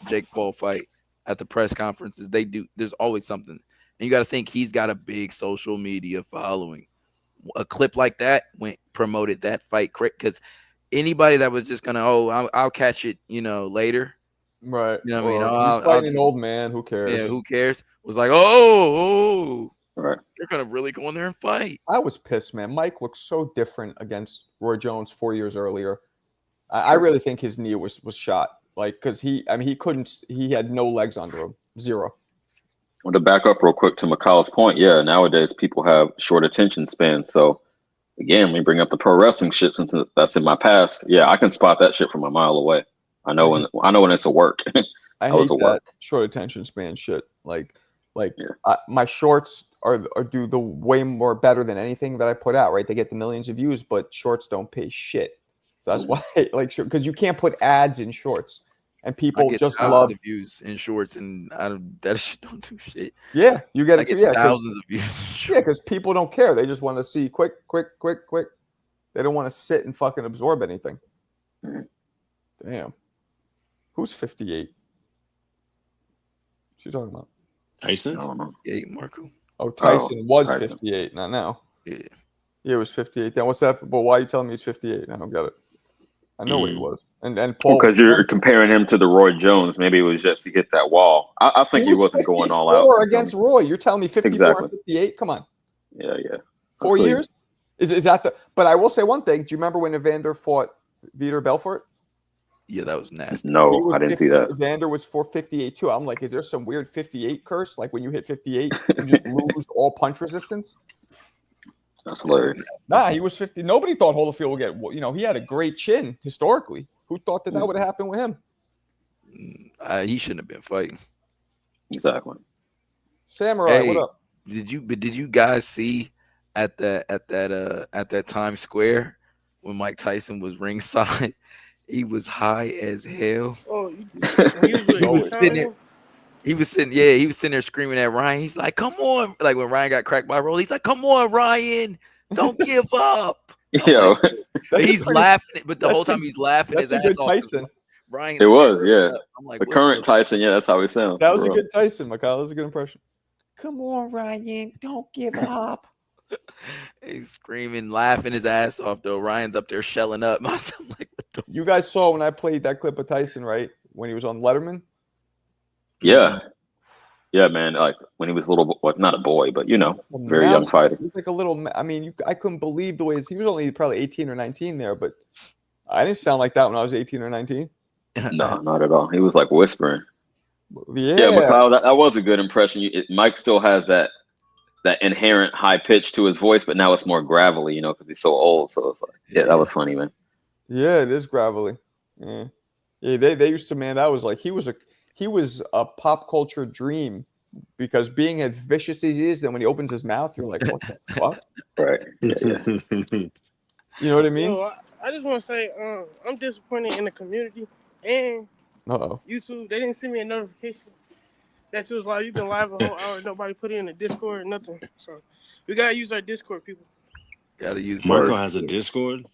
Jake Paul fight at the press conferences. They do. There's always something, and you got to think he's got a big social media following. A clip like that promoted that fight because anybody that was just gonna I'll catch it later, Right. you know what I mean? He's fighting an old man. Who cares? Yeah, who cares? Was like oh Right. they're gonna really go in there and fight. I was pissed, man. Mike looked so different against Roy Jones 4 years earlier. I really think his knee was shot. Like, because he had no legs under him. Zero. Well, to back up real quick to McCall's point, yeah, nowadays people have short attention spans. So again, we bring up the pro wrestling shit since that's in my past. Yeah, I can spot that shit from a mile away. I know when it's a work. I hate that short attention span shit. Like my shorts do the way more better than anything that I put out. Right, they get the millions of views, but shorts don't pay shit. So that's why, because you can't put ads in shorts, and people just love the views in shorts, and that shit don't do shit. Yeah, you get thousands of views. Yeah, because people don't care. They just want to see quick. They don't want to sit and fucking absorb anything. Damn. Who's 58? What's she talking about? Tyson? I don't know. Yeah, Marco. Oh, Tyson was Tyson. 58, not now. Yeah. Yeah, it was 58. Then what's that? Well, why are you telling me he's 58? I don't get it. I know what he was. And Paul. Because you're comparing him to the Roy Jones. Maybe it was just to hit that wall. I think he wasn't going all out. Against Roy. You're telling me 54 and 58? Come on. Yeah. 4 years? Is that the? But I will say one thing. Do you remember when Evander fought Vitor Belfort? Yeah, that was nasty. No, I didn't see that. Evander was 458 too. I'm like, is there some weird 58 curse? Like when you hit 58, you just lose all punch resistance? That's hilarious. Nah, he was 50. Nobody thought Holyfield would get, he had a great chin historically. Who thought that would happen with him? He shouldn't have been fighting. Exactly. Samurai, what up? Did you guys see at that Times Square when Mike Tyson was ringside? He was high as hell. Oh, he was sitting there screaming at Ryan. He's like, "Come on!" Like when Ryan got cracked by Roll, he's like, "Come on, Ryan, don't give up." Yo, he's laughing, but the whole time he's laughing his ass off. Tyson. Ryan, it was, yeah. I'm like, the current Tyson, yeah, that's how he sounds. That was a good Tyson, Mikhail. That was a good impression. Come on, Ryan, don't give up. He's screaming, laughing his ass off though. Ryan's up there shelling up. I'm like, what the You guys saw when I played that clip of Tyson, right? When he was on Letterman. Yeah, yeah, man. Like when he was a little, well, not a boy, but very young Mouse. fighter. He was like a little. I mean, I couldn't believe the ways he was only probably 18 or 19 there, but I didn't sound like that when I was 18 or 19. No, not at all. He was like whispering. Yeah, Yeah, Mikhail, that was a good impression. Mike still has that inherent high pitch to his voice, but now it's more gravelly, because he's so old. So it's like, yeah, that was funny, man. yeah, it is gravelly. Yeah, yeah. They used to, man. That was like he was a pop culture dream because being as vicious as he is, then when he opens his mouth, you're like, what the fuck? Right? Yeah. You know what I mean? Yo, I just want to say, I'm disappointed in the community and Uh-oh. YouTube. They didn't send me a notification that you was live. You've been live a whole hour. Nobody put it in the Discord or nothing. So we gotta use our Discord, people. Gotta use Marco has a Discord.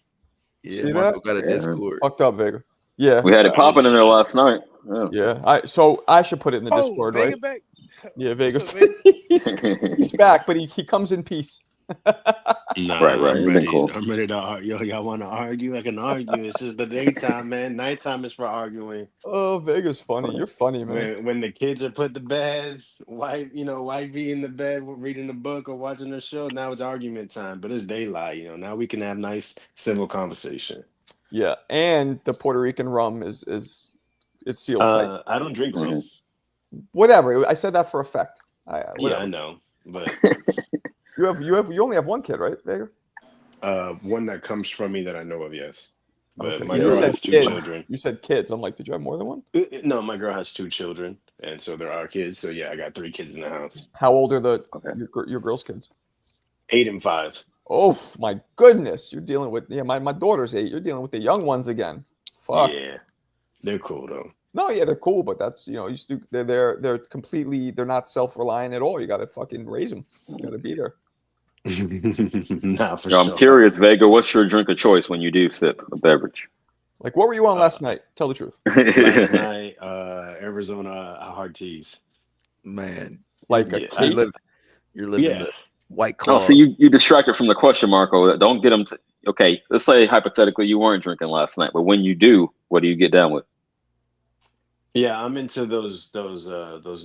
Yeah, See Marco that? got a Yeah. Discord. Fucked up, Vega. Yeah, We had it popping in there last night. Yeah. yeah. So I should put it in the Discord, Vega right? back. Yeah, What's Vegas. up, Vega? he's back, but he comes in peace. Nah, Right. I'm It's been ready. cool. I'm ready to argue. Yo, y'all want to argue? I can argue. It's just the daytime, man. Nighttime is for arguing. Oh, Vegas funny. You're funny, man. When the kids are put to bed, wife be in the bed reading the book or watching the show. Now it's argument time, but it's daylight. Now we can have nice civil conversation. Yeah, and the Puerto Rican rum is it's sealed tight. I don't drink rum. Whatever. I said that for effect. Yeah, Whatever. I know, but You only have one kid, right, Vega? one that comes from me that I know of, yes. But Okay. my You girl said has two kids. children. You said kids. I'm like, did you have more than one? No, my girl has two children, and so there are kids. So yeah, I got 3 kids in the house. How old are Okay. your girl's kids? 8 and 5. Oh my goodness, you're dealing with my daughter's 8. You're dealing with the young ones again. Fuck. Yeah, they're cool though. No, yeah, they're cool, but that's they're completely not self-reliant at all. You got to fucking raise them. You got to be there. Nah, for I'm sure. curious, Vega. What's your drink of choice when you do sip a beverage? Like, what were you on last night? Tell the truth. Last night, Arizona hard teas. Man, Like a Yeah, case. you're living Yeah. the White Claw. Oh, so you distracted from the question, Marco. Don't get them to. Okay, let's say hypothetically you weren't drinking last night, but when you do, what do you get down with? Yeah, I'm into those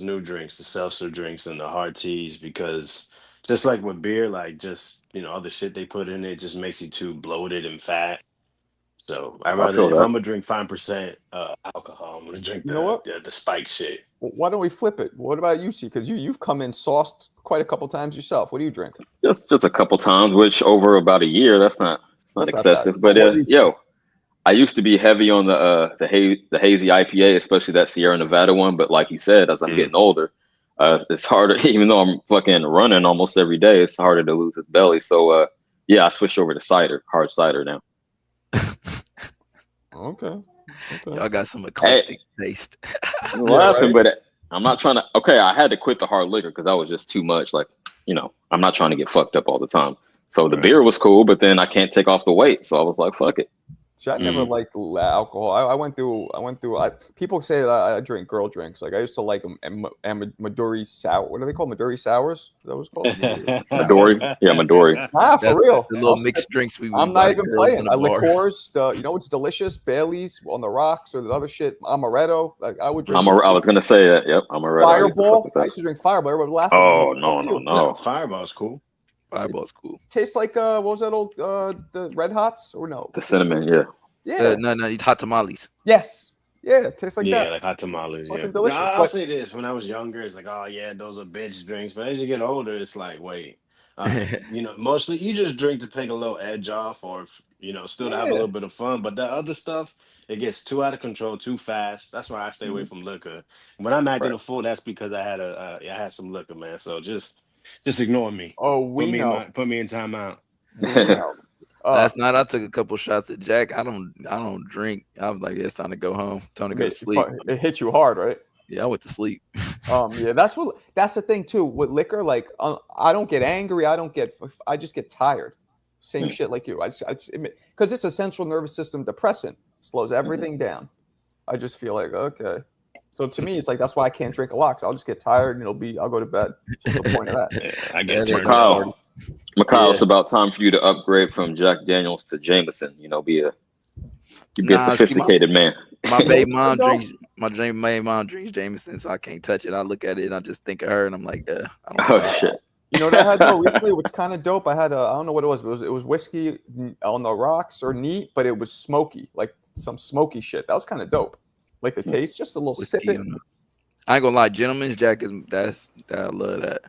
new drinks, the seltzer drinks and the hard teas, because just like with beer, like just all the shit they put in it just makes you too bloated and fat. So I rather feel if that. I'm gonna drink 5% alcohol, I'm gonna drink You know what? the spike shit. Well, why don't we flip it? What about you, C? Because you've come in sauced quite a couple times yourself. What do you drink? Just a couple times, which over about a year, that's not That's not excessive. bad. But What do you yo, I used to be heavy on the hazy IPA, especially that Sierra Nevada one. But like you said, as I'm getting older, it's harder. Even though I'm fucking running almost every day, it's harder to lose its belly. So yeah, I switched over to cider, hard cider now. Okay. Y'all got some eclectic taste. I'm laughing, but I'm not trying to. Okay, I had to quit the hard liquor because that was just too much. Like, I'm not trying to get fucked up all the time. So the beer was cool, but then I can't take off the weight. So I was like, fuck it. See, I never liked alcohol. I went through. People say that I drink girl drinks. Like I used to like them. Maduri sour. What are they called? Maduri sours? Is that what it's called? Midori, yeah, Midori. Ah, for real. The little mixed drinks we. I'm buy not even girls in playing. the bar. Liqueurs. It's delicious. Bailey's on the rocks or the other shit. Amaretto. Like I would drink. I was gonna say that. Yep, Amaretto. Fireball. I used to drink Fireball. Everybody would laugh at me. Oh Fuck you. no. Fireball's cool. Fireball's cool. Tastes like what was that old the Red Hots or no? The cinnamon, yeah. Yeah. No, hot tamales. Yes. Yeah. It tastes like Yeah, that. like hot tamales. Fucking Yeah, delicious, I'll but- say this: when I was younger, it's like, oh yeah, those are bitch drinks. But as you get older, it's like, wait, mostly you just drink to take a little edge off, or still to have a little bit of fun. But the other stuff, it gets too out of control, too fast. That's why I stay away from liquor. When I'm acting a fool, that's because I had some liquor, man. So just ignore me. Oh, we know. Put me in timeout. Last night I took a couple shots at Jack. I don't drink. I was like, it's time to go home. Time to go to sleep. It hit you hard, right? Yeah, I went to sleep. Yeah, that's the thing too with liquor. Like, I don't get angry. I just get tired. Same shit like you. I just because it's a central nervous system depressant, slows everything down. I just feel like, okay, So to me, it's like that's why I can't drink a lot. 'Cause I'll just get tired and I'll go to bed. So what's the point of that? Yeah, I get That turned is on. Mikhail, Yeah. it's about time for you to upgrade from Jack Daniels to Jameson. Be a Nah, see, sophisticated man. my baby mom No. drinks. Baby mom drinks Jameson, so I can't touch it. I look at it and I just think of her, and I'm like, I don't Oh think so. shit. You know what I had though recently? What's kind of dope? I had I don't know what it was, but it was whiskey on the rocks or neat, but it was smoky, like some smoky shit. That was kind of dope. Like the taste, just a little Whiskey sip it. on the- I ain't gonna lie, Gentleman's Jack is I love that.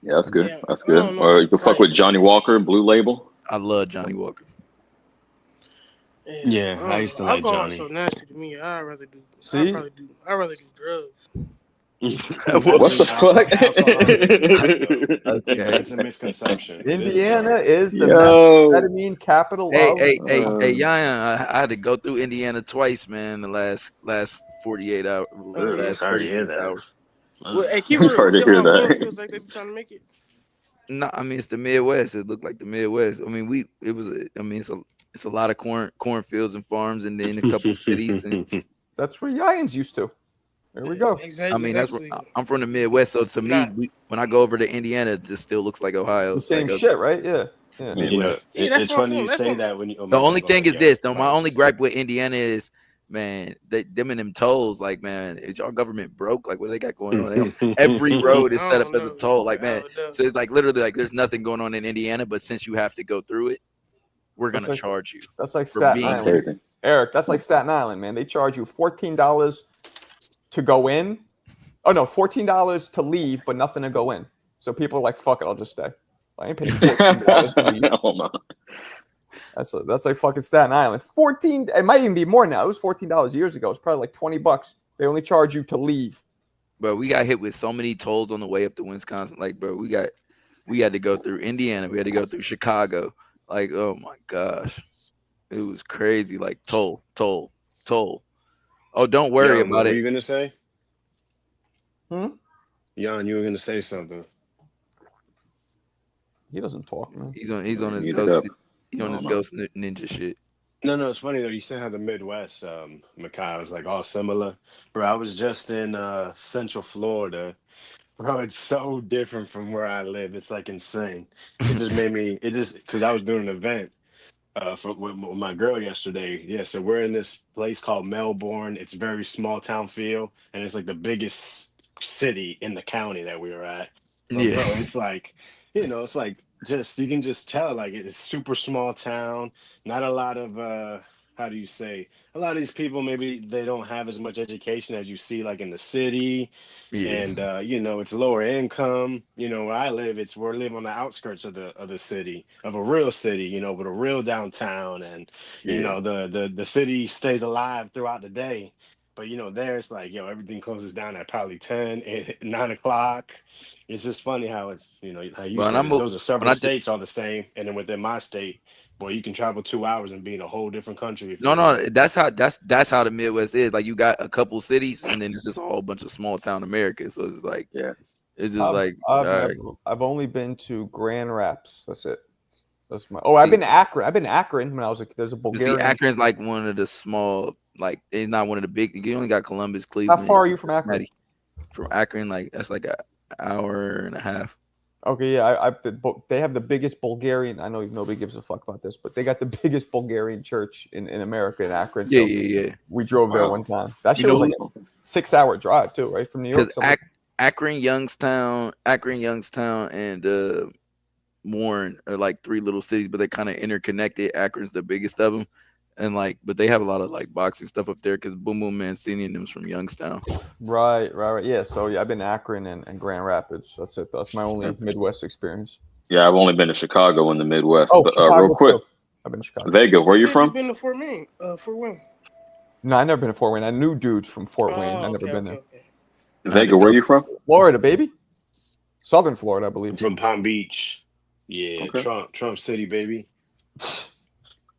Yeah, that's good. Yeah, That's I good. don't know. Or you can fuck Like, with Johnny Walker, Blue Label. I love Johnny Walker. Yeah, I used to like alcohol's Johnny. so nasty to me. I'd rather do See? drugs. What the fuck? Okay. That's a misconception. It is Indiana drugs. is the Yo. methamphetamine capital Hey, of. yeah, I had to go through Indiana twice, man. The last 48 hours, Ugh, last sorry to hear 36 that. hours. Well, hey, keep I'm it real. sorry to What's hear your hometown that. feels like they be trying to make it? No, I mean it's the Midwest. It looked like the Midwest. I mean it's a lot of cornfields and farms, and then a couple of cities. And That's where Yayans used to. There we go. I mean that's where Exactly. I'm from the Midwest, so to me, Nah. when I go over to Indiana, it just still looks like Ohio. The same like shit, right? Yeah. it's the Yeah. Midwest. Yeah, that's It's where I'm funny from. you That's say where that when you. Oh, The my only bad, go thing ahead, is yeah. this, though. My My only apologies. gripe with Indiana is, man, them and them tolls. Like, man, is y'all government broke? Like, what they got going on? Every road is I set up don't as a know. toll. Like, man, I don't know. so it's like literally like there's nothing going on in Indiana, but since you have to go through it, we're That's gonna like charge you that's like for Staten being That's here. Island. crazy. Eric, that's like Staten Island, man. They charge you $14 to go in. Oh no, $14 to leave, but nothing to go in. So people are like, "Fuck it, I'll just stay. I ain't paying $14 to leave." Hold on. That's like fucking Staten Island. 14. It might even be more now. It was $14 years ago. It's probably like $20. They only charge you to leave. But we got hit with so many tolls on the way up to Wisconsin. Like, bro, we had to go through Indiana. We had to go through Chicago. Like, oh my gosh, it was crazy. Like toll. Oh, don't worry Jan, what about were it. you gonna say? Hmm? Jan, you were gonna say something. He doesn't talk, man. He's on his Muted ghost. up. He on his No. ghost ninja shit. No, it's funny though. You said how the Midwest, Makai, was like all similar. Bro, I was just in Central Florida. Bro, it's so different from where I live. It's like insane. It just made me. It just because I was doing an event with my girl yesterday. Yeah, so we're in this place called Melbourne. It's very small town feel, and it's like the biggest city in the county that we were at. But bro, Yeah, it's like it's like just you can just tell like it's super small town. Not a lot of how do you say? A lot of these people maybe they don't have as much education as you see like in the city yeah, and it's lower income. Where I live, we're living on the outskirts of the city, of a real city, with a real downtown, and yeah. the city stays alive throughout the day. But there it's like everything closes down at probably 10 9 o'clock. It's just funny how it's how you But said it. Those are when several I just states all the same, and then within my state, boy, you can travel 2 hours and be in a whole different country if you no, want. that's how the Midwest is. Like you got a couple cities, and then it's just a whole bunch of small town America. So it's like Yeah. it's just like I've all never. right. I've only been to Grand Rapids. That's it. That's my. Oh, I've been to Akron. I've been to Akron when I was like, there's a You see, Bulgarian. Akron's like one of the small, like it's not one of the big. You only got Columbus, How Cleveland, far are you from Akron? Cincinnati. From Akron, like that's like an hour and a half. Okay, yeah, they have the biggest Bulgarian. I know nobody gives a fuck about this, but they got the biggest Bulgarian church in America in Akron. Yeah, So yeah. we drove there Wow. one time. That You shit know was like a 6-hour drive too, right from New York. Because Akron, Youngstown, and Warren are like three little cities, but they're kind of interconnected. Akron's the biggest of them, and but they have a lot of like boxing stuff up there because Boom Boom Mancini and them's from Youngstown. Right. Yeah. So yeah, I've been to Akron and Grand Rapids. That's it. That's my only Midwest experience. Yeah, I've only been to Chicago in the Midwest. Oh, But Chicago real quick, too. I've been to Chicago. Vega, where you Said from? you been to Fort Wayne? Fort Wayne. No, I never been to Fort Wayne. I knew dudes from Fort Wayne. I never been there. Okay. Vega, where you from? Florida, baby. Southern Florida, I believe. From Palm Beach. Yeah, Okay. Trump City, baby.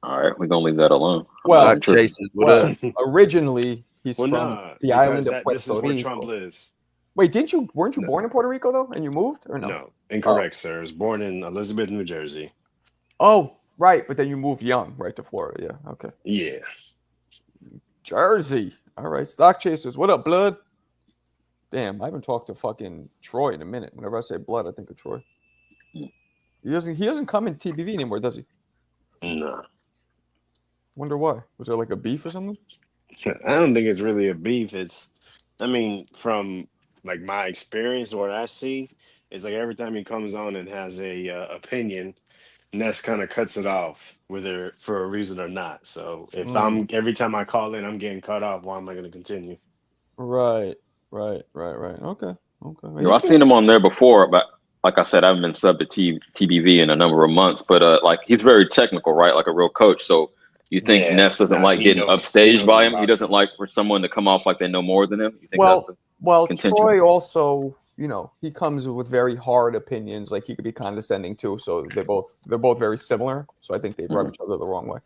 All right, we're gonna leave that alone. Well, I'm tripping. Chasers, what up? Originally, he's Well, from nah, the because island of Puerto this is where Trump Rico. lives. Wait, weren't you No. born in Puerto Rico though, and you moved or no? No, incorrect, sir. I was born in Elizabeth, New Jersey. Oh, right, but then you moved young, right to Florida. Yeah, okay. Yeah. Jersey. All right, Stock Chasers. What up, Blood? Damn, I haven't talked to fucking Troy in a minute. Whenever I say Blood, I think of Troy. He doesn't come in TBV anymore, does he? No. Wonder why. Was there like a beef or something? I don't think it's really a beef. I mean, from like my experience, what I see is like every time he comes on and has a opinion, Ness kind of cuts it off, whether for a reason or not. So if Mm, I'm every time I call in, I'm getting cut off. Why am I going to continue? right, right. Okay, okay. You know, I've seen him on there before, but like I said, I haven't been subbed to TBV in a number of months. But like he's very technical, right? Like a real coach. So you think Yeah, Ness doesn't nah, like getting he upstaged knows his by him? He doesn't boxing. like for someone to come off like they know more than him? You think that's Well, the well, contention? Troy also, he comes with very hard opinions. Like he could be condescending too. So they're both very similar. So I think they rub Mhm. each other the wrong way.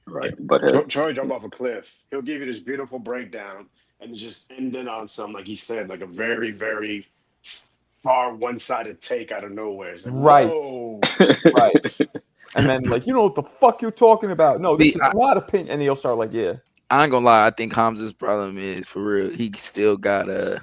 Right, but heads. Troy jump off a cliff. He'll give you this beautiful breakdown and just end it on some, like he said, like a very, very far one-sided take out of nowhere. It's like, Right, whoa. right. And then like, you know what the fuck you're talking about? No, See, this is not opinion. And he'll start like, yeah, I ain't gonna lie. I think Hamza's problem is for real. He still got a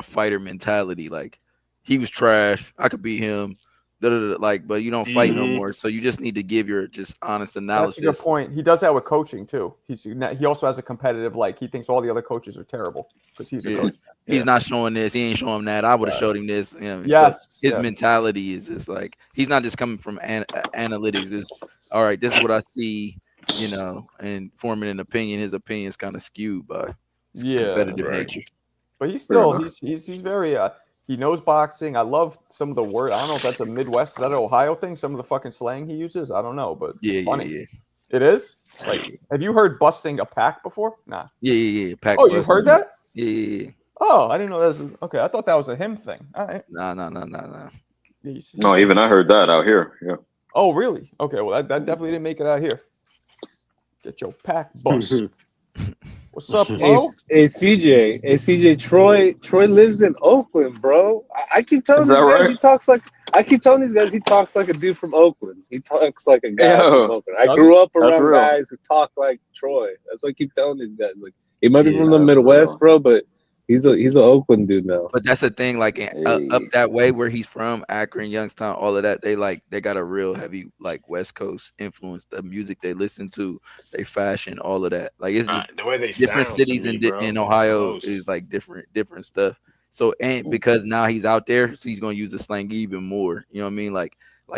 fighter mentality. Like he was trash. I could beat him. Da, da, da, like, but you don't fight no Hmm. more. So you just need to give your just honest that's a good analysis. point. He does that with coaching too. He also has a competitive like he thinks all the other coaches are terrible because he's a Yeah. coach. He's Yeah. not showing this. He ain't showing that. I would have Right. showed him this. So Yes. his Yeah. mentality is just like he's not just coming from analytics. It's all right. This is what I see. And forming an opinion. His opinion is kind of skewed by his Yeah. competitive Right. nature. But he's Fair still enough. he's very he knows boxing. I love some of the word. I don't know if that's a Midwest, is that an Ohio thing? Some of the fucking slang he uses. I don't know, but Yeah, it's funny. yeah, It is? yeah, Like, have you heard busting a pack before? Nah. yeah. Pack Oh, you've heard busting. that? Yeah. Oh, I didn't know that was okay. I thought that was a him thing. All right. Nah. Yeah, he No, says, even I heard that out here. Yeah. oh, really? Okay, well, that definitely didn't make it out here. Get your pack bust. What's up, Hey, Mo? CJ, Troy lives in Oakland, bro. I keep Is telling that these guys right? he talks like I keep telling these guys he talks like a dude from Oakland. He talks like a guy from Yo, Oakland. I Does he? grew up that's around real. guys who talk like Troy. That's what I keep telling these guys. Like he might be Yeah. from the That's Midwest, real. bro, but he's an Oakland dude now. But that's the thing, like up Hey. that way where he's from, Akron, Youngstown, all of that, they got a real heavy like West Coast influence. The music they listen to, they fashion, all of that. Like it's just The way they different sound to cities me, in bro, it's Ohio close. is like different stuff. So and because now he's out there, so he's gonna use the slang even more. You know what I mean? Like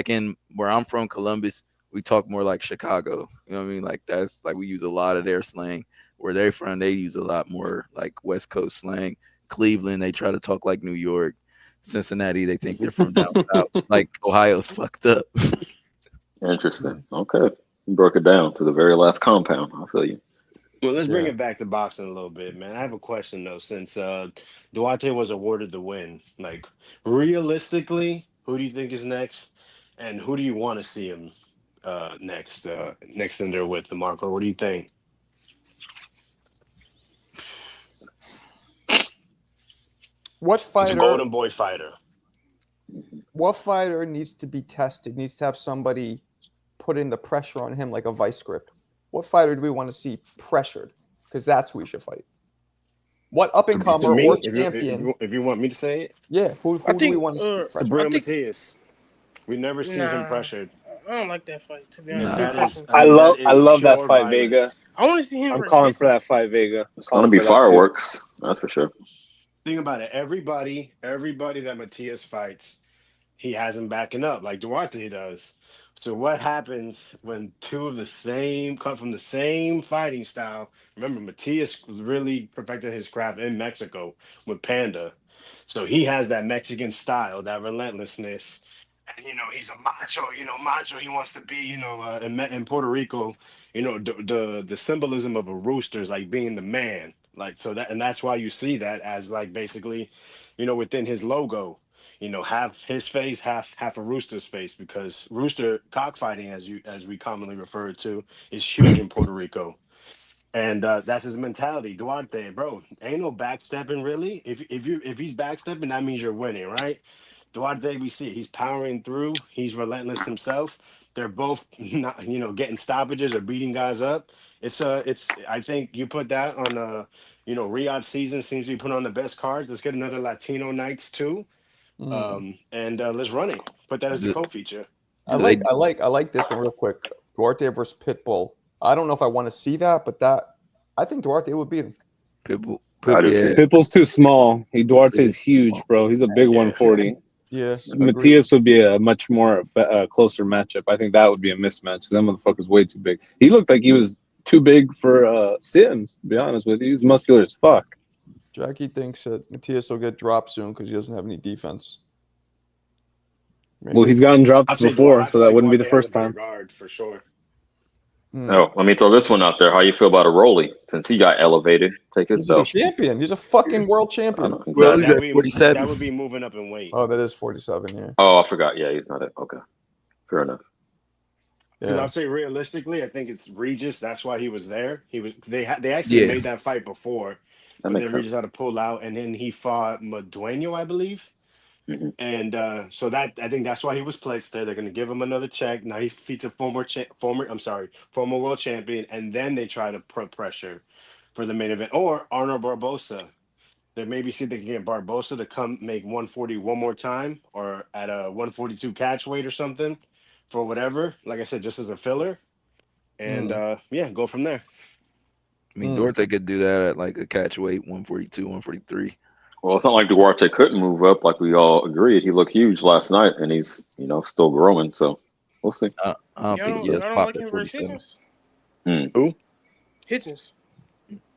in where I'm from, Columbus, we talk more like Chicago. You know what I mean? Like that's like we use a lot of their slang. Where they're from, they use a lot more like West Coast slang. Cleveland, they try to talk like New York. Cincinnati, they think they're from down south. Like Ohio's fucked up. Interesting. Okay. You broke it down to the very last compound. I feel you. Well, let's bring Yeah. it back to boxing a little bit, man. I have a question though, since Duarte was awarded the win. Like, realistically, who do you think is next, and who do you want to see him next in there with the Marco? What do you think? What It's a fighter golden boy fighter. what fighter needs to be tested? Needs to have somebody put in the pressure on him like a vice grip. What fighter do we want to see pressured? Because that's who we should fight. What up and To comer or me, champion? if you want me to say it, Yeah, who I do we think want to see pressured? Sabrina think Matias. We never seen him nah. pressured. I don't like that fight, to be honest. And Me Nah. that is personally. I and that love I is love that pure fight, Vega. violence. I want to see him I'm versus calling for Vickers. that fight, Vega. I'm It's gonna calling be for that too. fireworks. That's for sure. Think about it. Everybody that Matias fights, he has him backing up like Duarte does. So what happens when two of the same come from the same fighting style? Remember, Matias really perfected his craft in Mexico with Panda. So he has that Mexican style, that relentlessness. And he's a macho. Macho. He wants to be. In Puerto Rico, the symbolism of a rooster is like being the man. Like so that, and that's why you see that as like basically, within his logo, half his face, half a rooster's face, because rooster cockfighting, as we commonly refer to, is huge in Puerto Rico, and that's his mentality. Duarte, bro, ain't no backstepping really. If he's backstepping, that means you're winning, right? Duarte, we see it. He's powering through. He's relentless himself. They're both not, getting stoppages or beating guys up. It's. I think you put that on Riyadh season seems to be putting on the best cards. Let's get another Latino nights too. And let's run it. Put that as the Do, co-feature. I do they like this one real quick. Duarte versus Pitbull. I don't know if I want to see that, but I think Duarte would beat him. people? I do Yeah, too. Pitbull's too small. Duarte's huge, bro. He's a big Yeah. 140. Yeah, agreed. Matias would be a much more closer matchup. I think that would be a mismatch because that motherfucker's way too big. He looked like he was too big for Sims, to be honest with you. He's muscular as fuck. Jackie thinks that Matias will get dropped soon because he doesn't have any defense. Maybe. Well, he's gotten dropped I'd say before, I so feel that like wouldn't be Duarte the has a first better time. guard for sure. Oh, let me throw this one out there. How you feel about a Rolly since he got elevated? Take He's a himself. champion. He's a fucking world I champion. know, well, exactly. he's That at would 47. be moving up in weight. Oh, that is 47. Yeah. Oh, I forgot. Yeah, he's not it. Okay, fair enough. Because Yeah. I'll say realistically, I think it's Regis. That's why he was there. They actually Yeah. made that fight before, That but makes then sense. Regis had to pull out, and then he fought Madueno, I believe. Mhm. And so that I think that's why he was placed there. They're going to give him another check. Now he defeats a former world champion, and then they try to put pressure for the main event or Arnold Barbosa. They maybe see if they can get Barbosa to come make 140 one more time or at a 142 catch weight or something for whatever. Like I said, just as a filler, and go from there. I mean, Duarte could do that at like a catch weight, 142, 143. Well, it's not like Duarte couldn't move up, like we all agreed. He looked huge last night, and he's still growing. So we'll see. I don't think he Y'all has don't popped like at him versus 47. Hitchens? Who? Hitchens.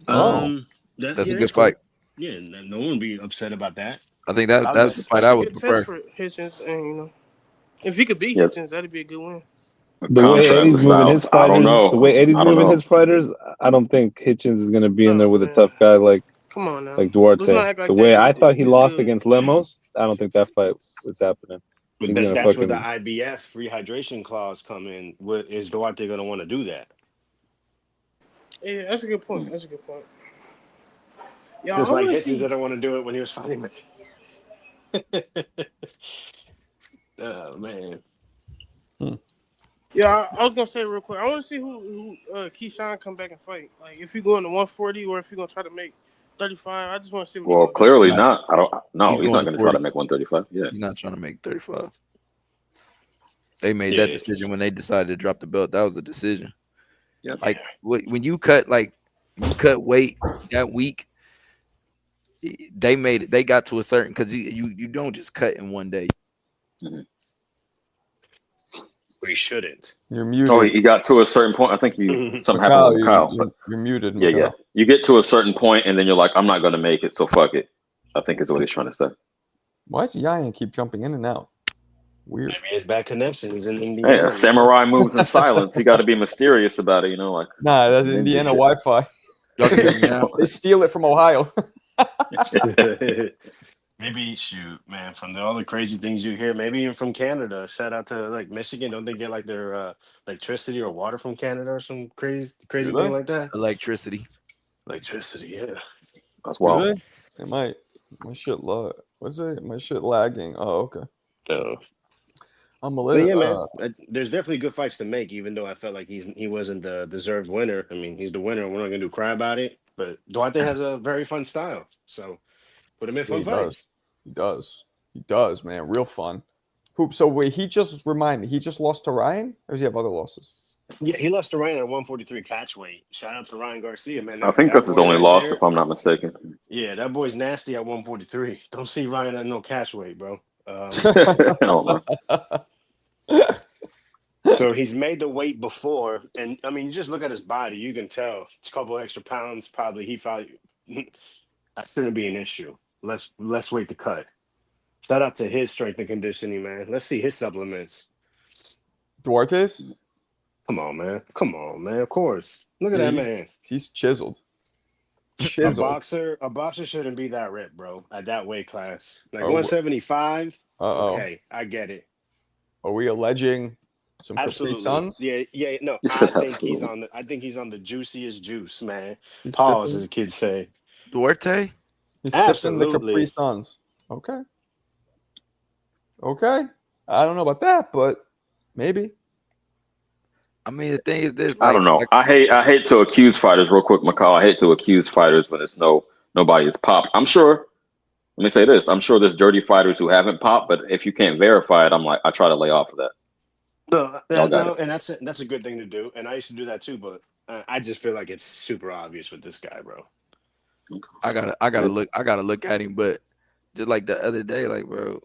Oh. That's a good fight. Yeah, no one would be upset about that. I think that's the fight That's I a would good prefer. test for Hitchens, and if he could beat Yep. Hitchens, that'd be a good win. The way Contrast Eddie's is moving out. his I don't fighters, know. the way Eddie's I don't moving know. his fighters, I don't think Hitchens is going to be in there Oh, with a man. tough guy like Come on now. Let's Duarte. not act like The that way dude I thought he he's lost good. against Lemos, I don't think that fight was happening. But He's gonna that's where the fucking IBF rehydration clause come in. What is Duarte going to want to do that? Yeah, that's a good point. That's a good point. Y'all, Just I like want to Hitchens see. didn't want to do it when he was fighting with. Oh man. Yeah, I was gonna say real quick. I want to see who Keyshawn come back and fight. Like if he going to 140 or if he gonna try to make 35. I just want to see what Well, he gonna clearly do. not. I don't. No, He's he's going not to going to try 40. to make 135. Yeah. He's not trying to make 35. They made Yeah. that decision when they decided to drop the belt. That was a decision. Yep. Like when you cut weight that week, they got to a certain because you don't just cut in one day. We shouldn't. You're muted. Oh, he got to a certain point. I think something happened Mikhail, with Kyle. But you're muted. yeah, Mikhail. you get to a certain point, and then you're like, I'm not going to make it, so fuck it. I think is what he's trying to say. Why does Yayan keep jumping in and out? Weird. Maybe it's bad connections in Hey, Indiana. a samurai moves in silence. You got to be mysterious about it, like. Nah, that's ninja Indiana shit. Wi-Fi. Y'all can hear me now. They steal it from Ohio. Maybe shoot, man, from all the crazy things you hear, maybe even from Canada. Shout out to like Michigan. Don't they get like their electricity or water from Canada or some crazy Do thing they? like that? Electricity. Electricity, yeah. That's Do wild. they? It might. My shit what's it? My shit lagging. Oh, okay. So, I'm a but little. yeah, man, there's definitely good fights to make. Even though I felt like he wasn't the deserved winner. I mean, he's the winner. We're not gonna do cry about it. But Duarte has a very fun style, so put him in fun he fights. does. He does, man. Real fun. So wait, remind me, he just lost to Ryan, or does he have other losses? Yeah, he lost to Ryan at 143 catch weight. Shout out to Ryan Garcia, man. I think that that's his boy only right loss, there- if I'm not mistaken. Yeah, that boy's nasty at 143. Don't see Ryan at no catch weight, bro. Oh, no. So he's made the weight before, and I mean, you just look at his body, you can tell it's a couple extra pounds. Probably he thought that shouldn't be an issue. Let's weight to cut. Shout out to his strength and conditioning, man. Let's see his supplements. Duarte's? Come on, man. Of course. Look at Yeah, that man. He's chiseled. A Chiseled. boxer shouldn't be that ripped, bro. At that weight class, like Oh, 175. Uh-oh. Okay, I get it. Are we alleging some Capri Absolutely. Suns? Yeah. No, You I said think absolutely. I think he's on the juiciest juice, man. He's Pause, sipping- as the kids say. Duarte? He's sipping the Absolutely. Capri Suns. Okay. I don't know about that, but maybe. I mean, the thing is this, I like, don't know. I hate to accuse fighters real quick, McCall. I hate to accuse fighters when it's nobody is popped. I'm sure. Let me say this. I'm sure there's dirty fighters who haven't popped, but if you can't verify it, I try to lay off of that. No, Y'all got no, it. and that's a good thing to do. And I used to do that too, but I just feel like it's super obvious with this guy, bro. I gotta look at him, but just like the other day, like, bro,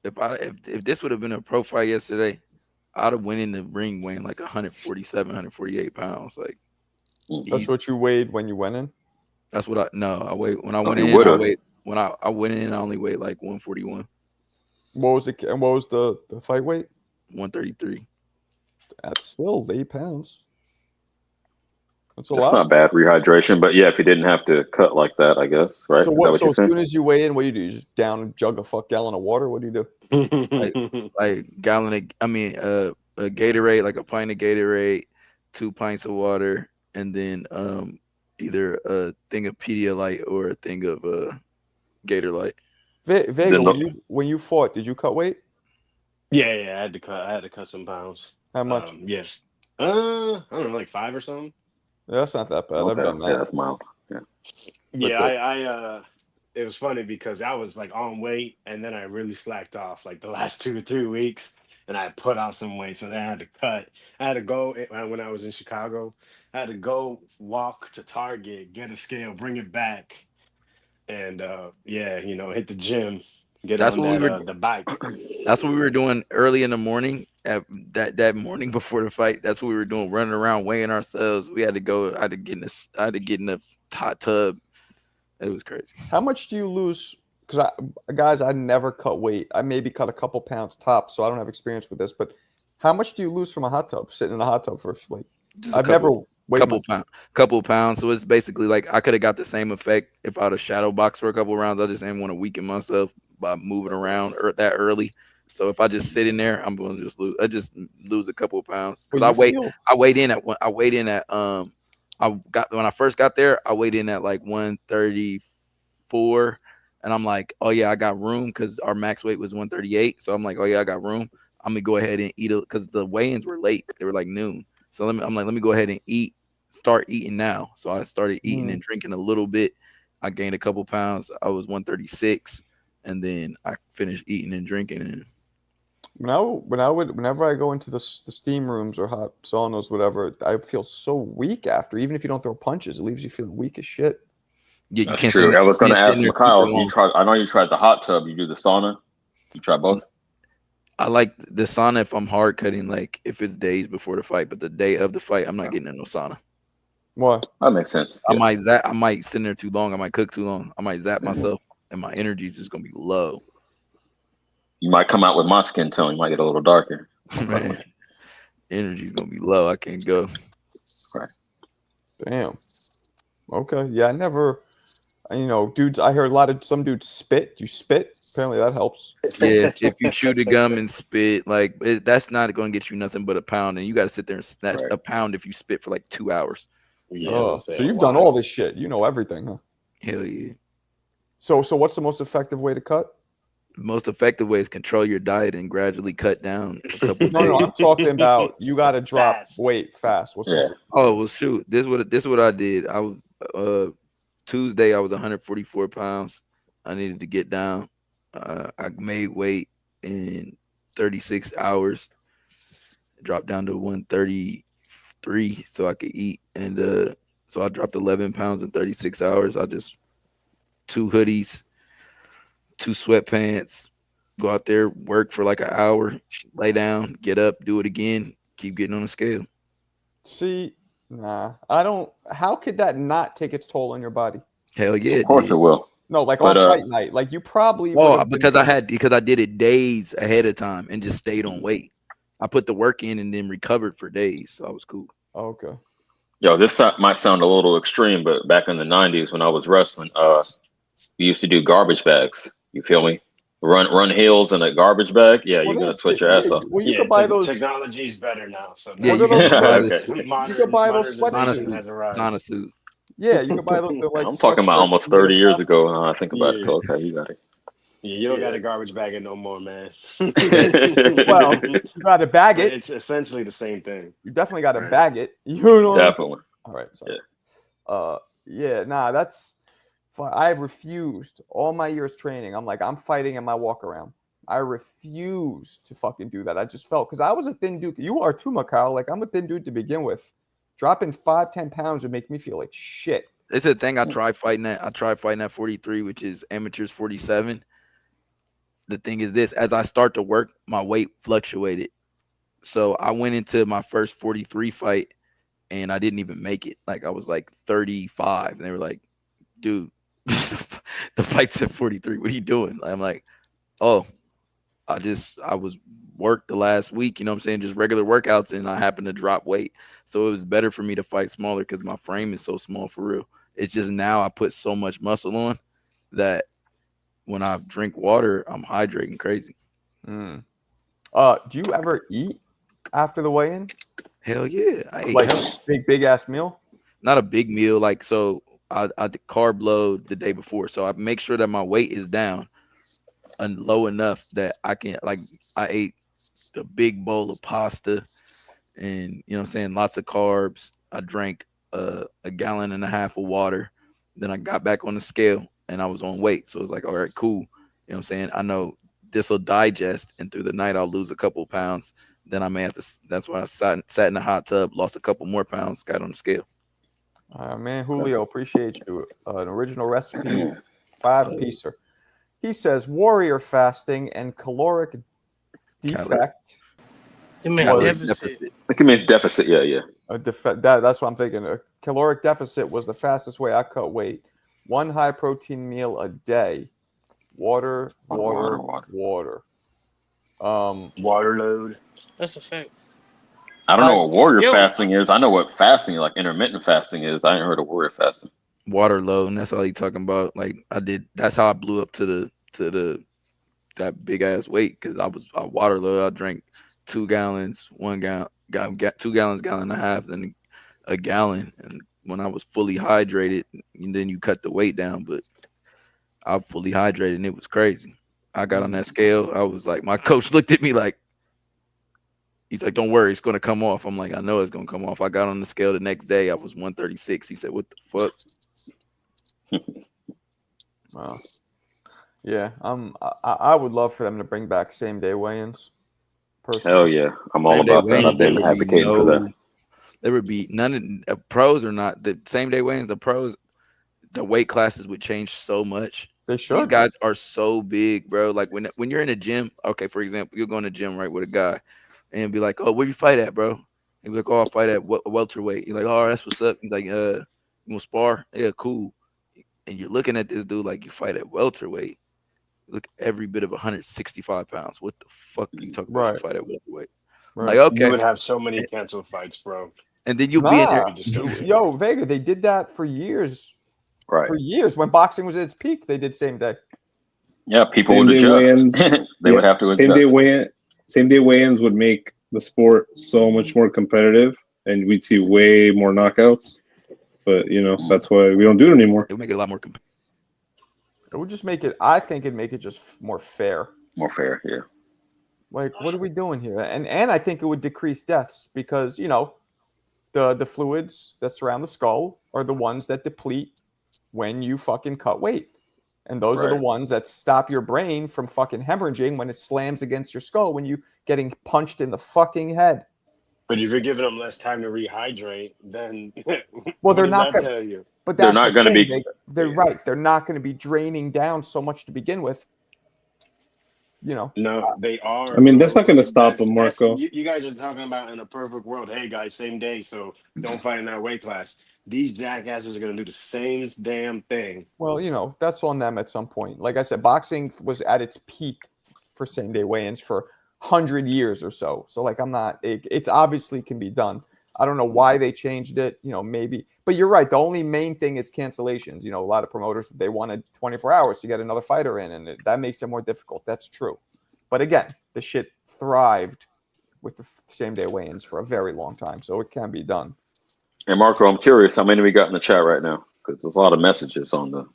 if this would have been a pro fight yesterday, I'd have went in the ring weighing like 147, 148 pounds. Like, That's easy. what you weighed when you went in? That's what I weighed when I Oh, went you in. would have. When I went in, I only weighed like 141, What was it? And what was the fight weight? 133. That's still 8 pounds. That's a That's lot. not bad rehydration, but yeah, if you didn't have to cut like that, I guess, right? So Is that what? what So you're as saying? soon as you weigh in, what do? You just down and jug a fuck gallon of water? What do you do? Like gallon of, I mean, a Gatorade, like a pint of Gatorade, 2 pints of water, and then either a thing of Pedialyte or a thing of Gatorlight. Vega, Then when you fought, did you cut weight? Yeah, I had to cut some pounds. How much? Yes. I don't know, like 5 or something. Yeah, that's not that bad. I've okay, done yeah, that. that's mild. Yeah, But Yeah, I it was funny because I was like on weight and then I really slacked off like the last 2 to 3 weeks and I put on some weight. So then I had to cut. I had to go when I was in Chicago. I had to go walk to Target, get a scale, bring it back, and yeah, hit the gym, get That's on what we were. the bike. That's what we were doing early in the morning. At that morning before the fight, that's what we were doing, running around weighing ourselves. We had to go. I had to get in this. I had to get in the hot tub. It was crazy. how much do you lose? Because guys, I never cut weight. I maybe cut a couple pounds tops, so I don't have experience with this. But how much do you lose from a hot tub? Sitting in a hot tub for like, Just a I've never couple, weighed couple myself. pounds, couple pounds. So it's basically like I could have got the same effect if I'd have shadow boxed for a couple rounds. I just didn't want to weaken myself by moving around that early. So if I just sit in there, I'm going to just lose. I just lose a couple of pounds But because you feel I weighed in at one. I weighed in at I got when I first got there. I weighed in at like 134, and I'm like, oh yeah, I got room because our max weight was 138. So I'm like, oh yeah, I got room. I'm gonna go ahead and eat it because the weigh-ins were late. They were like noon. So I'm like, let me go ahead and start eating now. So I started eating and drinking a little bit. I gained a couple pounds. I was 136, and then I finished eating and drinking. And whenever I go into the steam rooms or hot saunas, whatever, I feel so weak after. Even if you don't throw punches, it leaves you feeling weak as shit. yeah, that's true. I was going to ask Mikhail, you tried. I know you tried the hot tub. You do the sauna. You try both. I like the sauna if I'm hard cutting, like if it's days before the fight, but the day of the fight, I'm not getting in no sauna. Why? That makes sense. I Yeah. might sit in there too long. I might cook too long. I might zap myself, and my energy is just gonna be low. You might come out with my skin tone. You might get a little darker. Man, energy's gonna be low. I can't go. Right. Damn. Okay. Yeah, I never. Dudes. I heard some dudes spit. You spit. Apparently that helps. Yeah, if you chew the gum and spit, like that's not gonna get you nothing but a pound, and you got to sit there and snatch a pound if you spit for like 2 hours. Yeah, I was gonna say so a you've done lot. all this shit. You know everything, huh? Hell yeah. So what's the most effective way to cut? The most effective way is control your diet and gradually cut down a couple No, days. I'm talking about you got to drop Fast. weight fast. What's the most? Oh well, shoot. This is what I did. I was Tuesday. I was 144 pounds. I needed to get down. I made weight in 36 hours. Dropped down to 133 so I could eat, and so I dropped 11 pounds in 36 hours. I just 2 hoodies, 2 sweatpants. Go out there, work for like an hour, lay down, get up, do it again, keep getting on the scale. See, nah, I don't. How could that not take its toll on your body? Hell yeah, Of course it will. No, like But, on fight night, like you probably. well, would've been because I did it days ahead of time and just stayed on weight. I put the work in and then recovered for days, so I was cool. Okay. Yo, this might sound a little extreme, but back in the '90s when I was wrestling, we used to do garbage bags. You feel me? Run hills in a garbage bag. Yeah, you're gonna sweat your ass off. Well, you Yeah, could buy those. technology's better now. So Yeah, What you are those? can buy those this Okay. you could buy those modernization sweatsuits. has arrived. sauna suit. Yeah, you could buy those like. I'm talking about sweatshirts almost made of 30 years plastic. ago. I think about it. Yeah. So okay, you got it. Yeah, you don't got Yeah. to garbage bag it no more, man. Well, you got to bag But it. it's essentially the same thing. You definitely got to Right. bag it. You know what I'm saying? Definitely. All right, sorry. Yeah. Yeah, nah, that's fine. I refused all my years training. I'm like, I'm fighting in my walk around. I refuse to fucking do that. I just felt because I was a thin dude. You are too, Macau. Like I'm a thin dude to begin with. Dropping 5-10 pounds would make me feel like shit. It's the thing. I tried fighting at. I tried fighting at 43, which is amateurs 47. The thing is this: as I start to work, my weight fluctuated. So I went into my first 43 fight, and I didn't even make it. Like I was like 35, and they were like, "Dude, the fight's at 43. What are you doing?" I'm like, "Oh, I was worked the last week, you know what I'm saying, just regular workouts, and I happened to drop weight. So it was better for me to fight smaller because my frame is so small for real. It's just now I put so much muscle on that when I drink water, I'm hydrating crazy. Mm. Do you ever eat after the weigh-in? Hell yeah. I ate Like hell. big ass meal? Not a big meal. Like so I carb load the day before. So I make sure that my weight is down and low enough that I can like I ate a big bowl of pasta and you know what I'm saying, lots of carbs. I drank a gallon and a half of water. Then I got back on the scale and I was on weight. So it was like, all right, cool. You know what I'm saying? I know this will digest and through the night I'll lose a couple of pounds. Then I may have to. That's why I sat in the hot tub, lost a couple more pounds, got on the scale. Man, Julio, appreciate you. An original recipe, 5-piecer. He says warrior fasting and caloric defect. It meant Calorie deficit. deficit. I think it means deficit. Yeah. That's what I'm thinking. A caloric deficit was the fastest way I cut weight. 1 high protein meal a day. Water. Water. Water load. That's a fact. I don't know what warrior Yo. fasting is. I know what fasting, like intermittent fasting, is. I ain't heard of warrior fasting. Water low, and that's all he talking about. Like I did. That's how I blew up to the that big ass weight because I water low. I drank 2 gallons, 1 gallon, got 2 gallons, gallon and a half, then a gallon. And when I was fully hydrated, and then you cut the weight down. But I was fully hydrated, and it was crazy. I got on that scale. I was like, my coach looked at me like, he's like, "Don't worry, it's gonna come off." I'm like, "I know it's gonna come off." I got on the scale the next day. I was 136. He said, "What the fuck?" Wow. Yeah, I would love for them to bring back same day weigh-ins. Personally. Hell yeah. I'm all Same day about that. weigh-ins, I've been advocating for that. there would be none of pros or not the same day weigh-ins. The pros, the weight classes would change so much. They These should. guys are so big, bro. Like when you're in a gym, okay, for example, you're going to gym right with a guy, and be like, "Oh, where you fight at, bro?" And be like, "Oh, I fight at welterweight." You're like, "Oh, that's what's up." He's like, "You want spar? Yeah, cool." And you're looking at this dude like you fight at welterweight. Look, every bit of 165 pounds. What the fuck are you talking about? You Right. fight at welterweight? Like, Right. You okay. would have so many canceled fights, bro. And then you'll be in It'd there. Nah, be disgusting. yo, Vega, they did that for years. Right. For years, when boxing was at its peak, they did same day. Yeah, people Same would day adjust. weigh-ins. They would have to adjust. Same day weigh-ins would make the sport so much more competitive, and we'd see way more knockouts. But that's why we don't do it anymore. It would make it a lot more competitive. It would just make it. I think it'd make it just more fair. More fair, yeah. Like, what are we doing here? And I think it would decrease deaths because the fluids that surround the skull are the ones that deplete when you fucking cut weight. And those are the Right. ones that stop your brain from fucking hemorrhaging when it slams against your skull when you getting punched in the fucking head. But if you're giving them less time to rehydrate, then Well, what they're does not that gonna, tell you? but They're that's not the gonna thing. be- They're right. They're not going to be draining down so much to begin with. No, they are, I mean, that's bro. not going to stop them, That's Marco. you guys are talking about in a perfect world. Hey guys, same day, so don't fight in that weight class. These jackasses are gonna do the same damn thing. Well, that's on them at some point. Like I said, boxing was at its peak for same day weigh-ins for 100 years or so. So like, I'm not. It obviously can be done. I don't know why they changed it. Maybe. But you're right. The only main thing is cancellations. A lot of promoters, they wanted 24 hours to get another fighter in, and that makes it more difficult. That's true. But again, the shit thrived with the same day weigh-ins for a very long time, so it can be done. And Marco, I'm curious how many we got in the chat right now because there's a lot of messages on the.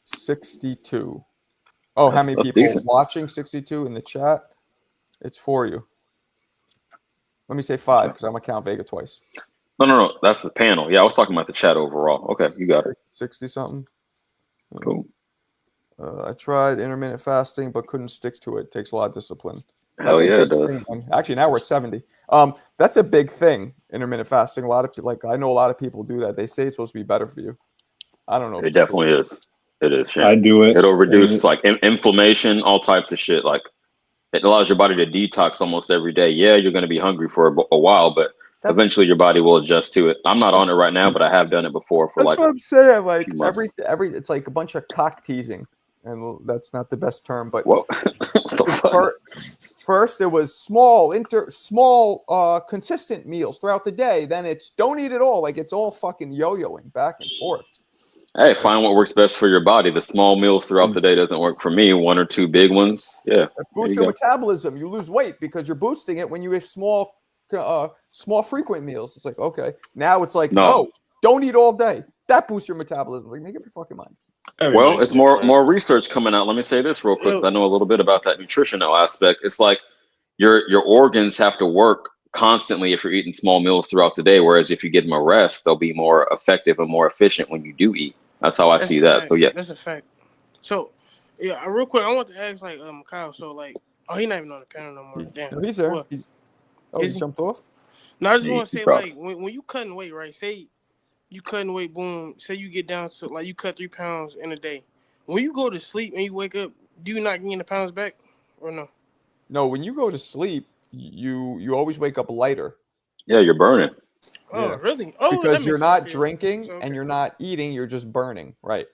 62. Oh, how many That's people decent. watching? 62 in the chat. It's for you. Let me say 5 because I'm gonna count Vega twice. No. That's the panel. Yeah, I was talking about the chat overall. Okay, you got it. 60 something. Cool. I tried intermittent fasting but couldn't stick to it. Takes a lot of discipline. Hell That's a yeah, it big does. thing, man. Actually, now we're at 70. That's a big thing. Intermittent fasting. A lot of people, like I know a lot of people do that. They say it's supposed to be better for you. I don't know if It it's true. definitely is. It is. Yeah. I do it. It'll reduce and like inflammation, all types of shit. Like it allows your body to detox almost every day. Yeah, you're going to be hungry for a while, but That's eventually your body will adjust to it. I'm not on it right now, but I have done it before for that's like what I'm saying. a few Like every months. it's like a bunch of cock teasing, and that's not the best term, but Whoa, what the fuck? First, it was consistent meals throughout the day. Then it's don't eat it all. Like it's all fucking yo-yoing back and forth. Hey, find what works best for your body. The small meals throughout the day doesn't work for me. 1 or 2 big ones. Yeah, That there boosts you your go. metabolism. You lose weight because you're boosting it when you have small frequent meals. It's like okay, now it's like no, don't eat all day. That boosts your metabolism. Like make up your fucking mind. Well, Everybody's it's more different. research coming out. Let me say this real quick because Yo, I know a little bit about that nutritional aspect. It's like your organs have to work constantly if you're eating small meals throughout the day. Whereas if you give them a rest, they'll be more effective and more efficient when you do eat. That's how I that's see a that. fact. So yeah, That's a fact. So, yeah, real quick, I want to ask like Kyle. So like, oh, he's not even on the panel no more. Damn. No, he's there. What He is he? jumped off. No, I just he, want to he say probably. like when you cutting weight, right? Say you cutting weight, boom. Say you get down to like you cut 3 pounds in a day. When you go to sleep and you wake up, do you not gain the pounds back or no? No, when you go to sleep, you always wake up lighter. Yeah, you're burning. Oh, Yeah. really? Oh, that Because you're makes sense. not Yeah. drinking So and okay. you're not eating, you're just burning. Right.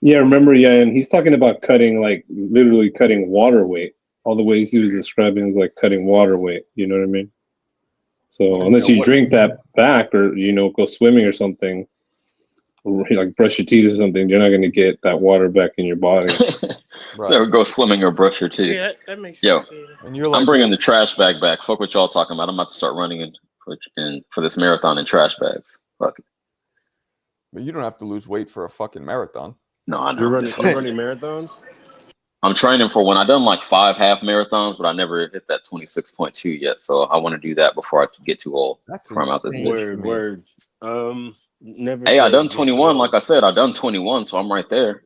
yeah, remember, yeah, and he's talking about cutting, like literally cutting water weight. All the ways he was describing was like cutting water weight. You know what I mean? So And unless you what drink that back, or go swimming or something, or like brush your teeth or something, you're not going to get that water back in your body. right. There, go swimming or brush your teeth. Yeah, that makes Yo, sense. Yeah. And you're I'm like, bringing well, the trash bag back. Fuck what y'all talking about. I'm about to start running for this marathon in trash bags. Fuck it. but you don't have to lose weight for a fucking marathon. No, I You're know. running. You're running marathons. I'm training for one. I've done like 5 half marathons, but I never hit that 26.2 yet. So I want to do that before I get too old. That's Before I'm out this insane bitch. to Word, me. word. Never Hey, I said done get too 21. Like old. I said, I done 21, so I'm right there.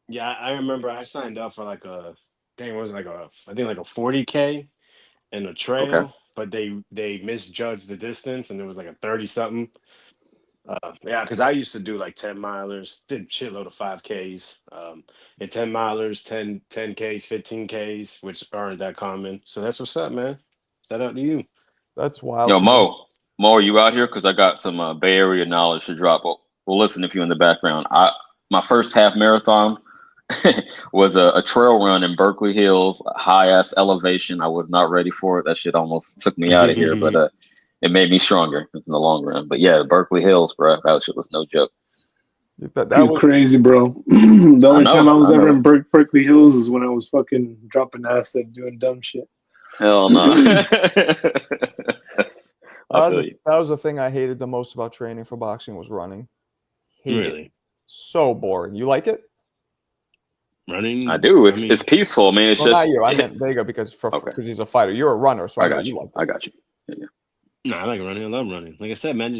Yeah, I remember I signed up for like what was it, like I think like a 40K and a Okay. trail, but they misjudged the distance and it was like a 30 something. Yeah, because I used to do like 10 milers, did shitload of 5Ks, and 10 milers, 10Ks, 15Ks, which aren't that common. So that's what's up, man. Shout out to you. That's wild Yo, to me. Mo, are you out here? Because I got some Bay Area knowledge to drop. Well, listen, if you're in the background, my first half marathon was a trail run in Berkeley Hills, high ass elevation. I was not ready for it. That shit almost took me out of here, but it made me stronger in the long run. But yeah, Berkeley Hills, bro, that shit was no joke. That You was crazy, bro. The only time I was I ever know. in Berkeley Hills is when I was fucking dropping acid, doing dumb shit. Hell no. I feel you. that was the thing I hated the most about training for boxing was running. Hate it. Really? So boring. You like it? I Running? do. I It's mean, peaceful. I mean, it's Well, not just you. I meant Vega because okay. he's a fighter. You're a runner, so I I know got you you. like it. I got you. Yeah. no, I like running. I love running. Like I said, man,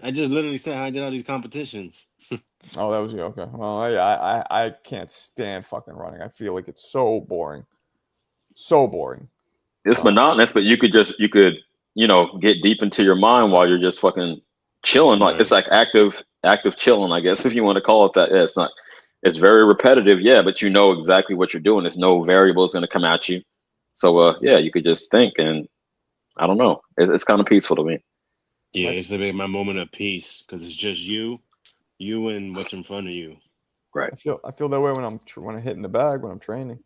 I just literally said how I did all these competitions. Oh, that was you. Okay. Well, yeah, I can't stand fucking running. I feel like it's so boring. So boring. It's monotonous, but you could get deep into your mind while you're just fucking chilling. Like it's Right. like active chilling, I guess, if you want to call it that. Yeah, it's very repetitive, yeah, but you know exactly what you're doing. There's no variables gonna come at you. So yeah, you could just think, and I don't know. It's kind of peaceful to me. Yeah, Like, it's like my moment of peace because it's just you and what's in front of you. Right. I feel that way when I'm hitting the bag when I'm training.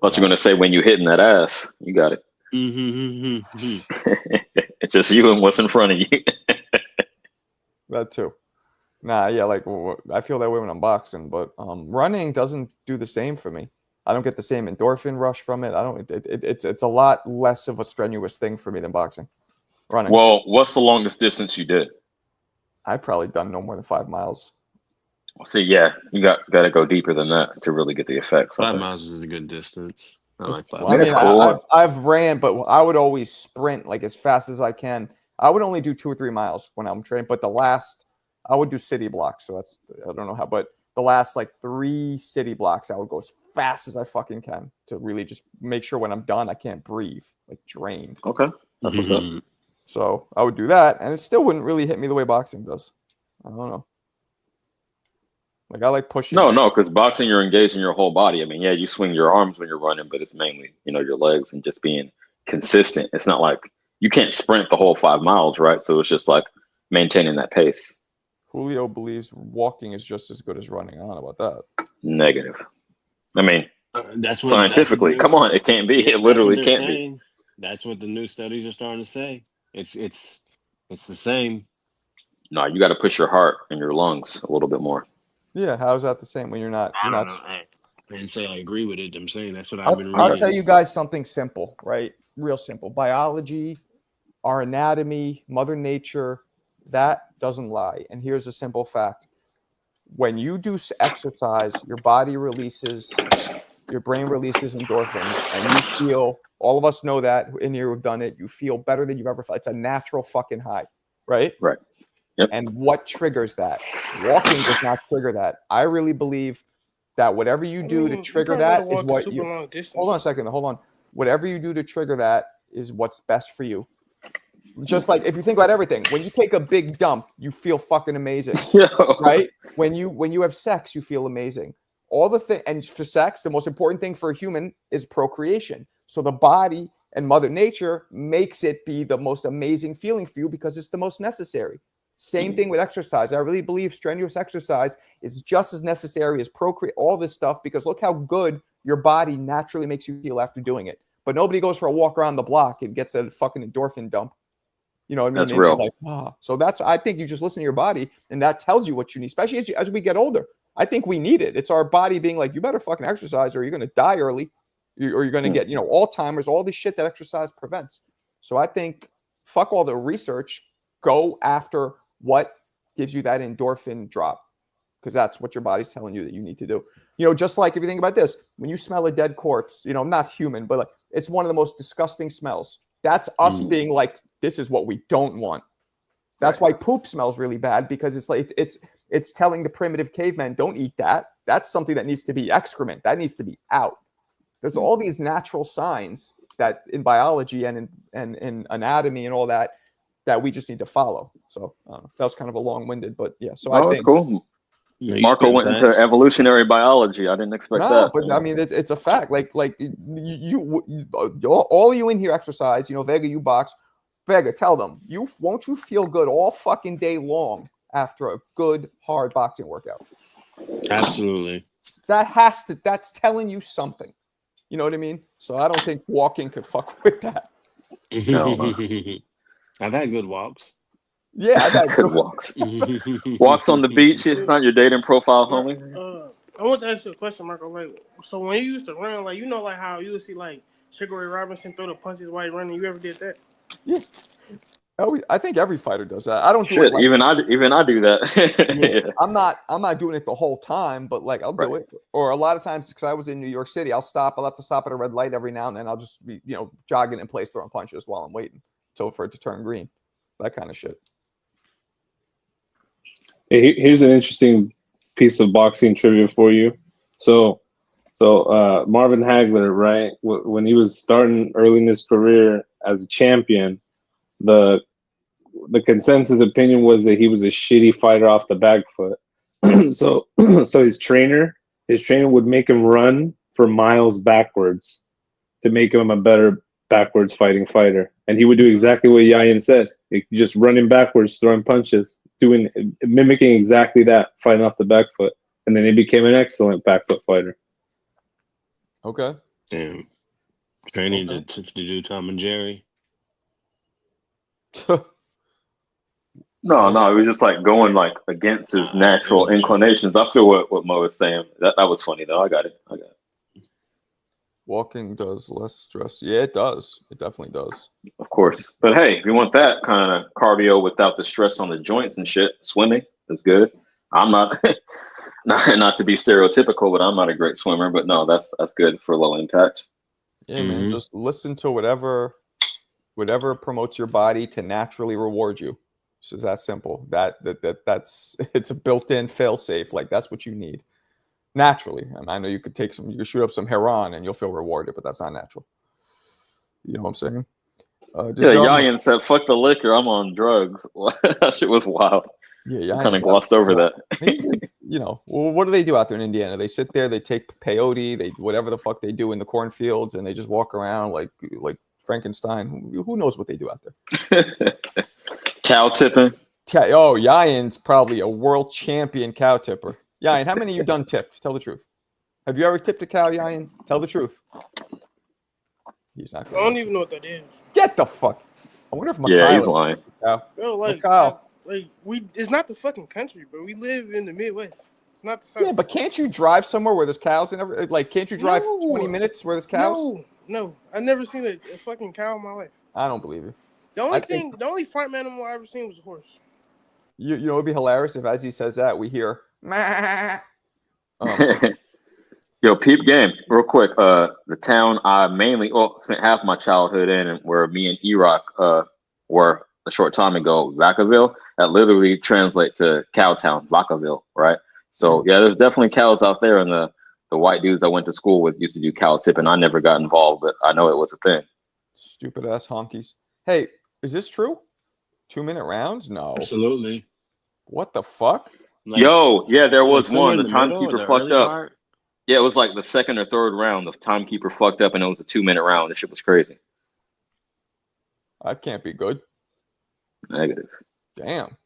Thought you're gonna say when you hitting that ass. You got it. Mm-hmm. It's just you and what's in front of you. That too. Nah, yeah, like I feel that way when I'm boxing, but running doesn't do the same for me. I don't get the same endorphin rush from it. I don't. It's a lot less of a strenuous thing for me than boxing. Running. Well, what's the longest distance you did? I've probably done no more than 5 miles. See, yeah, you got to go deeper than that to really get the effects. I 5 miles think. is a good distance. I like It's, five I mean, I it's mean, miles. I, cool. I've ran, but I would always sprint like as fast as I can. I would only do 2 or 3 miles when I'm training, but I would do city blocks. So I don't know how, but the last like 3 city blocks, I would go as fast as I fucking can to really just make sure when I'm done, I can't breathe, like drained. Okay, that's what's up. So I would do that, and it still wouldn't really hit me the way boxing does. I don't know. Like I like pushing. No, because boxing, you're engaging your whole body. I mean, yeah, you swing your arms when you're running, but it's mainly, your legs and just being consistent. It's not like you can't sprint the whole 5 miles, right? So it's just like maintaining that pace. Julio believes walking is just as good as running. I don't know about that. Negative. I mean, That's what the scientifically, come news. on, it can't be. Yeah, It that's what literally they're can't be. saying. That's what the new studies are starting to say. It's the same. No, you got to push your heart and your lungs a little bit more. Yeah, how's that the same when you're not? I You're don't not. know. I didn't say I agree with it. I'm saying that's what I've been I'll tell reading. you guys something simple, right? Real simple. Biology, our anatomy, Mother Nature, that doesn't lie. And here's a simple fact: when you do exercise, your body releases, your brain releases endorphins, and you feel. All of us know that in here who've done it. You feel better than you've ever felt. It's a natural fucking high, right? Right. Yep. And what triggers that? Walking does not trigger that. I really believe that whatever you do to You trigger probably gotta that is walk a what super you. long distance. Hold on a second. Hold on. Whatever you do to trigger that is what's best for you. Just like if you think about everything, when you take a big dump, you feel fucking amazing, right? When you have sex, you feel amazing. All the thing, and for sex, the most important thing for a human is procreation. So the body and Mother Nature makes it be the most amazing feeling for you because it's the most necessary. Same thing with exercise. I really believe strenuous exercise is just as necessary as procreate, all this stuff, because look how good your body naturally makes you feel after doing it. But nobody goes for a walk around the block and gets a fucking endorphin dump. You know what I mean? That's And you're real. like, so I think you just listen to your body and that tells you what you need, especially as we get older. I think we need it. It's our body being like, you better fucking exercise or you're going to die early or you're going to get, Alzheimer's, all this shit that exercise prevents. So I think fuck all the research, go after what gives you that endorphin drop because that's what your body's telling you that you need to do. Just like if you think about this, when you smell a dead corpse, not human, but like it's one of the most disgusting smells. That's us being like, this is what we don't want. That's why poop smells really bad because it's like it's telling the primitive cavemen, don't eat that. That's something that needs to be excrement. That needs to be out. There's all these natural signs that in biology and in anatomy and all that we just need to follow. So that was kind of a long-winded, but yeah. So I That's think cool. No, you Marco spitting went into facts. evolutionary biology. I didn't expect no, that. but I mean it's a fact. Like all you in here exercise. Vega, you box. Vega, tell them won't you feel good all fucking day long after a good hard boxing workout? Absolutely. That's telling you something. You know what I mean? So I don't think walking could fuck with that. Hell no. I've had good walks. Yeah, I've had Good walks. Walks on the beach. It's not your dating profile, homie. I want to ask you a question, Marco. Like, so when you used to run, like like how you would see like Sugar Ray Robinson throw the punches while he running. You ever did that? Yeah. I think every fighter does that. I don't do it Shit, like even I do that. yeah. Yeah. I'm not doing it the whole time, but like I'll do it. Or a lot of times because I was in New York City, I'll have to stop at a red light every now and then. I'll just be, jogging in place throwing punches while I'm waiting for it to turn green. That kind of shit. Hey, here's an interesting piece of boxing trivia for you. So Marvin Hagler, right? When he was starting early in his career as a champion, the consensus opinion was that he was a shitty fighter off the back foot. so his trainer would make him run for miles backwards to make him a better backwards fighting fighter. And he would do exactly what Yayan said. Just running backwards, throwing punches, mimicking exactly that, fighting off the back foot. And then he became an excellent back foot fighter. Okay. Damn. Training to do Tom and Jerry. No, it was just like going like against his natural inclinations. I feel what Mo was saying. That was funny though. I got it. Walking does less stress. Yeah, it does. It definitely does. Of course. But hey, if you want that kind of cardio without the stress on the joints and shit, swimming is good. I'm not Not to be stereotypical, but I'm not a great swimmer. But no, that's good for low impact. Yeah, man. Just listen to whatever promotes your body to naturally reward you. So it's that simple. That's it's a built-in fail-safe. Like that's what you need naturally. And I know you could shoot up some heron and you'll feel rewarded, but that's not natural. You know what I'm saying? Yeah, Yayan said, "Fuck the liquor. I'm on drugs." That shit was wild. Yeah, I kind of glossed over that. What do they do out there in Indiana? They sit there, they take peyote, they whatever the fuck they do in the cornfields, and they just walk around like Frankenstein. Who knows what they do out there? Cow tipping. Oh, Yayan's probably a world champion cow tipper. Yayan, how many you done tipped? Tell the truth. Have you ever tipped a cow, Yayan? Tell the truth. He's not. I don't even know what that is. Get the fuck. I wonder if Mikhail. Yeah, he's lying. Bro, like, it's not the fucking country, bro. We live in the Midwest. It's not the South. Yeah, but can't you drive somewhere where there's cows and can't you drive 20 minutes where there's cows? No. I've never seen a fucking cow in my life. I don't believe you. The only farm animal I ever seen was a horse. You know, it'd be hilarious if as he says that we hear Yo, peep game, real quick. The town I mainly spent half my childhood in, and where me and E-Rock were a short time ago, Vacaville. That literally translates to Cowtown, Vacaville, right? So yeah, there's definitely cows out there, and the white dudes I went to school with used to do cow tipping. I never got involved, but I know it was a thing. Stupid ass honkies. Hey, is this true? 2-minute rounds? No. Absolutely. What the fuck? Yeah, there was one. The timekeeper fucked up. Part? Yeah, it was like the second or third round. The timekeeper fucked up, and it was a 2-minute round. This shit was crazy. That can't be good. Negative. Damn.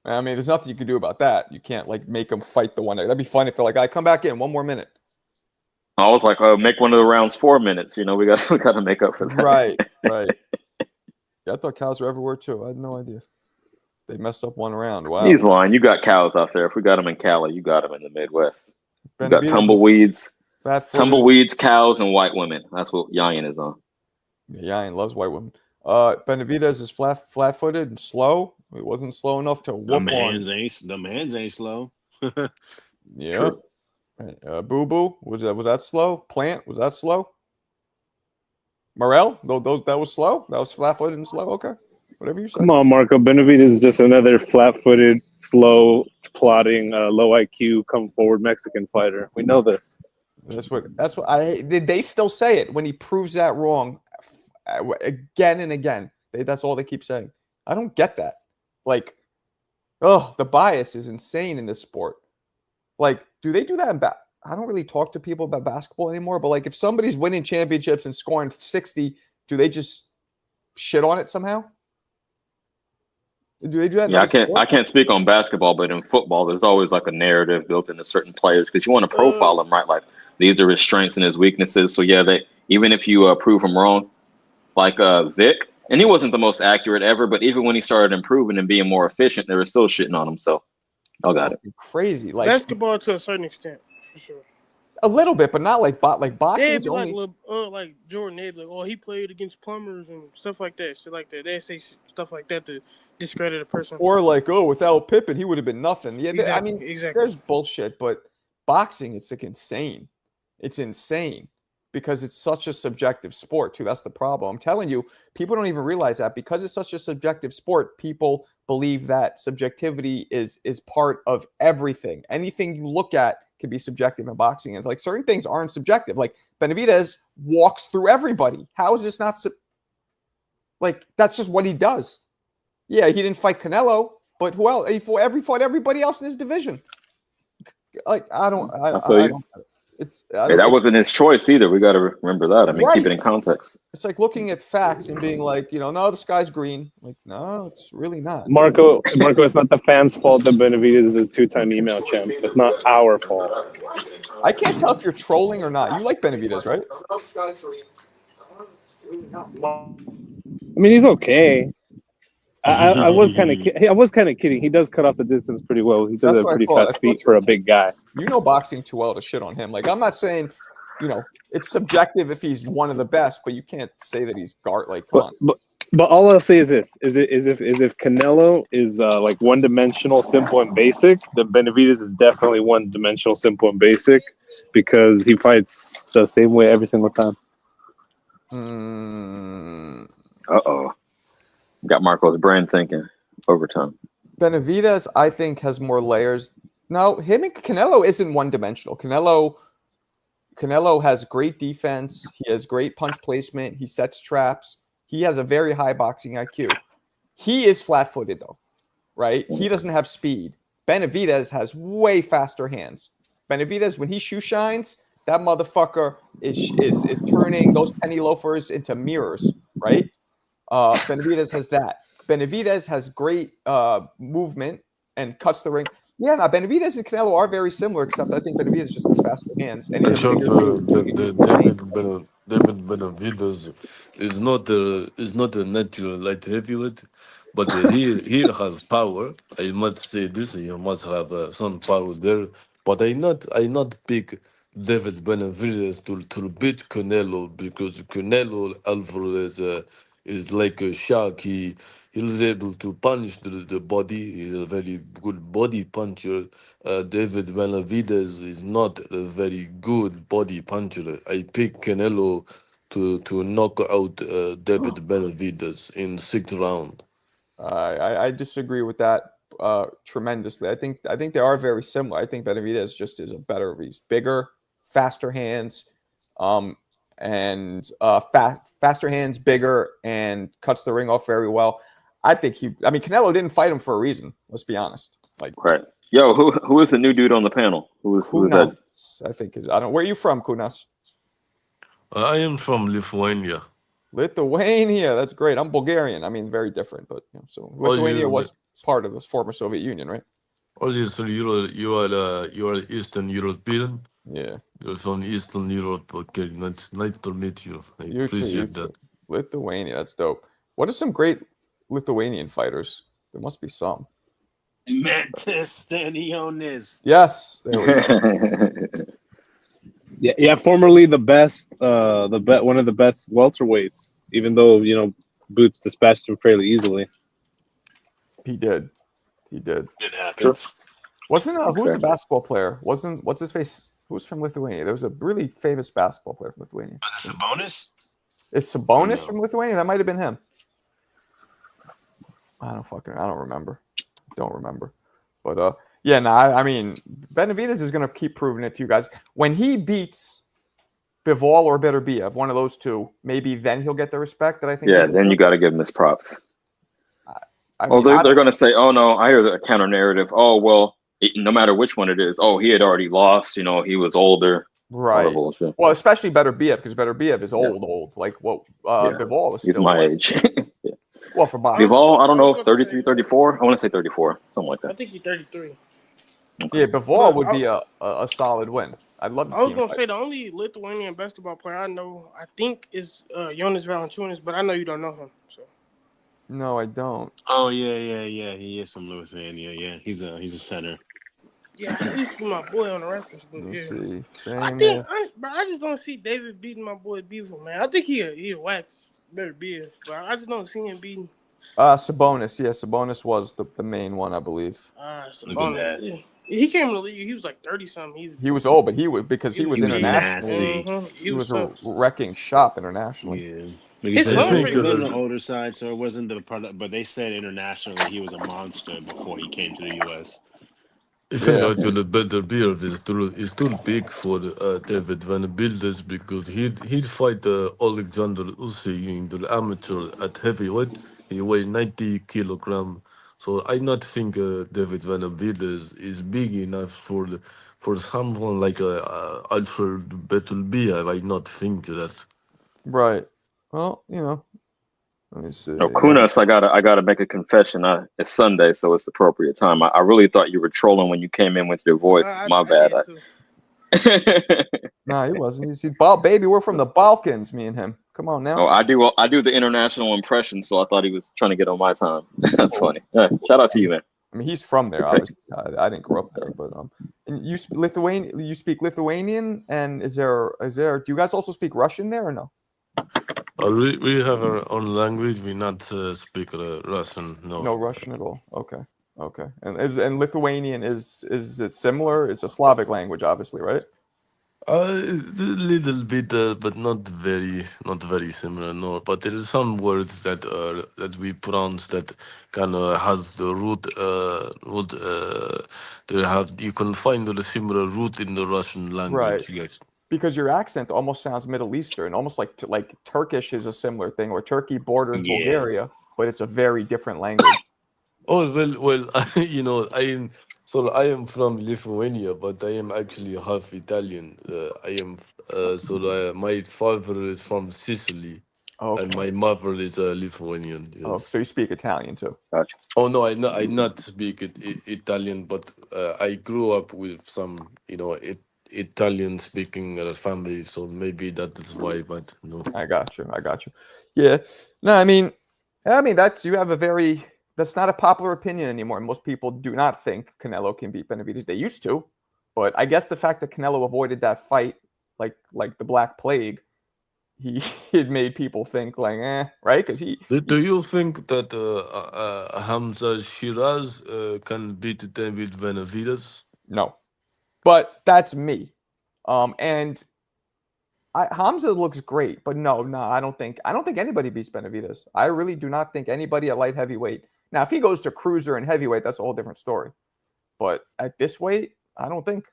I mean, there's nothing you can do about that. You can't make them fight the one. That'd be fun if they're like, "I come back in 1 more minute." I was like, make one of the rounds 4 minutes. You know, we got to make up for that. Right. Yeah, I thought cows were everywhere too. I had no idea. They messed up one round. Wow. He's lying. You got cows out there. If we got them in Cali, you got them in the Midwest. You got tumbleweeds, cows, and white women. That's what Yayan is on. Yeah, Yayan loves white women. Benavidez is flat-footed and slow. It wasn't slow enough to whoop the man's ain't slow. Yeah. Boo Boo was that slow? Plant was that slow? Morel, that was slow. That was flat-footed and slow. Okay, whatever you said. Come on, Marco. Benavidez is just another flat-footed, slow, plodding, low IQ, come forward Mexican fighter. We know this. That's what they still say it when he proves that wrong again and again. That's all they keep saying. I don't get that. The bias is insane in this sport. Do they do that in I don't really talk to people about basketball anymore, but if somebody's winning championships and scoring 60, do they just shit on it somehow? Do they do that? Yeah, I can't speak on basketball, but in football, there's always a narrative built into certain players because you want to profile them, right? Like these are his strengths and his weaknesses. So yeah, even if you prove them wrong, Vic, and he wasn't the most accurate ever, but even when he started improving and being more efficient, they were still shitting on him. So I got it. Crazy, basketball to a certain extent, for sure. A little bit, but not like boxing. They'd be like Jordan. They'd be like, he played against plumbers and stuff like that. Shit like that. They say stuff like that to discredit a person. Or without Pippen, he would have been nothing. Yeah, exactly. There's bullshit, but boxing, it's insane. It's insane because it's such a subjective sport too. That's the problem. I'm telling you, people don't even realize that because it's such a subjective sport. People believe that subjectivity is part of everything. Anything you look at can be subjective in boxing. And it's certain things aren't subjective. Benavidez walks through everybody. How is this not that's just what he does. Yeah, he didn't fight Canelo, but who else? He fought everybody else in his division. I don't. That wasn't his choice either. We got to remember that. I mean, keep it in context. It's like looking at facts and being no, the sky's green. No, it's really not. Marco, it's not the fans' fault that Benavidez is a 2-time email champ. It's not our fault. I can't tell if you're trolling or not. You like Benavidez, right? I mean, he's okay. I was kind of kidding. He does cut off the distance pretty well. He does a pretty fast feet for a big guy. You know boxing too well to shit on him. I'm not saying, it's subjective if he's one of the best, but you can't say that he's come on. But all I'll say is this: is if Canelo is like one dimensional, simple and basic, then Benavidez is definitely one dimensional, simple and basic, because he fights the same way every single time. Uh-oh. Got Marco's brain thinking overtime. Benavidez, I think, has more layers. No, him and Canelo isn't one dimensional. Canelo has great defense. He has great punch placement. He sets traps. He has a very high boxing IQ. He is flat-footed though, right? He doesn't have speed. Benavidez has way faster hands. Benavidez, when he shoe shines, that motherfucker is turning those penny loafers into mirrors, right? Benavidez has that. Benavidez has great movement and cuts the ring. Yeah, now Benavidez and Canelo are very similar, except I think Benavidez just has faster hands and he's I a thought bigger dude. the David Benavidez is not a natural light heavyweight, but he has power. I must say this. He must have some power there. But I not pick David Benavidez to beat Canelo, because Canelo Alvarez is like a shark. He's able to punch the body. He's a very good body puncher. David Benavidez is not a very good body puncher. I pick Canelo to knock out David Benavidez in 6th round. I disagree with that tremendously. I think they are very similar. I think Benavidez just is a better. He's bigger, faster hands, um, and faster hands, bigger, and cuts the ring off very well. I think he. I mean, Canelo didn't fight him for a reason. Let's be honest. Like Right. Yo, who is the new dude on the panel? Who is that? Kunas, I think is. I don't. Where are you from, Kunas? I am from Lithuania. Lithuania. That's great. I'm Bulgarian. I mean, very different, but so All Lithuania you, was part of the former Soviet Union, right? all you, so you are Eastern European. Yeah. You're from Eastern Europe. Okay, nice to meet you. I You too. You appreciate that. too. Lithuania. That's dope. What are some great Lithuanian fighters? There must be some. Mantis Stanionis. Yes. There we go. Yeah. Formerly the best, one of the best welterweights. Even though Boots dispatched him fairly easily. He did. He did. It Sure. happens. Wasn't who was Okay. the basketball player? Wasn't what's his face? Who was from Lithuania? There was a really famous basketball player from Lithuania. Was this a bonus? Is Sabonis No. from Lithuania? That might have been him. I don't remember. Don't remember. But yeah, no, I mean Benavidez is gonna keep proving it to you guys. When he beats Bivol or Beterbiev, one of those two, maybe then he'll get the respect that I think. Yeah, then you got to give him his props. I Oh, mean, they're going to say, oh, no, I hear the counter narrative. Oh, well, no matter which one it is. Oh, he had already lost. He was older. All that right. bullshit. Well, especially Beterbiev because Beterbiev is old. Like what Yeah. Bivol is He's still my like, age. well for boxing. Bivol, I don't know, I it's was about to 33, say- 34. I want to say 34, something like I that. think he's 33. Yeah, Bivol But would be a solid win. I'd love to I see was him gonna fight. say the only Lithuanian basketball player I know, I think, is Jonas Valanciunas, but I know you don't know him. So No, I don't. Oh yeah. He is from Lithuania. Yeah, he's a center. yeah, he used to be my boy on the Raptors. But Let me yeah, see. I think, Famous. but I just don't see David beating my boy Beautiful, man. I think he wax better be, but I just don't see him beating Sabonis. Yeah, Sabonis was the main one, I believe. Look at Sabonis. that. Yeah. He came in the league. He was like 30 something. He was old, but he was because he was He was internationally. nasty. He He was was tough. wrecking shop internationally. Yeah, like you His said, I son he think pretty was on good the too. older side, so it wasn't the product. But they said internationally he was a monster before he came to the U.S. I think Yeah. actually Beterbiev is too big for David Van Bildes, because he'd fight Alexander Usyk in the amateur at heavyweight. He weighed 90 kilogram. So I not think David Van Bildes is big enough for someone like Alfred Beterbiev. I not think that. Right. Well, let me see. No, Kunas, I gotta make a confession. It's Sunday, so it's the appropriate time. I really thought you were trolling when you came in with your voice. I, My I bad. did too. Nah, he wasn't. He's baby. We're from the Balkans, me and him. Come on now. Oh, I do the international impression, so I thought he was trying to get on my time. That's funny. Yeah, shout out to you, man. I mean, he's from there. Good pick. Obviously, I didn't grow up there, but and you Lithuanian. You speak Lithuanian, and is there? Do you guys also speak Russian there or no? We have our own language. We not speak Russian. No. No Russian at all. Okay. Okay. And Lithuanian is it similar? It's a Slavic language, obviously, right? It's a little bit, but not very similar. No, but there is some words that we pronounce that kind of has the root. They have you can find the similar root in the Russian Right. language. Yes. Because your accent almost sounds Middle Eastern, almost like Turkish is a similar thing, where Turkey borders Yeah. Bulgaria, but it's a very different language. Oh well. I am from Lithuania, but I am actually half Italian. I am my father is from Sicily, and Okay. my mother is Lithuanian. Oh, Yes. so you speak Italian too. Gotcha. Oh no, I not speak Italian, but I grew up with some Italian speaking family, so maybe that is why. But no, I got you. I got you. Yeah. No, I mean that's you have a very that's not a popular opinion anymore. Most people do not think Canelo can beat Benavidez. They used to, but I guess the fact that Canelo avoided that fight like the Black Plague, he it made people think like, right? Because do you think that Hamza Shiraz can beat David Benavides? no, but that's me. And Hamza looks great, but no, I don't think anybody beats Benavidez. I really do not think anybody at light heavyweight. Now, if he goes to cruiser and heavyweight, that's a whole different story. But at this weight, I don't think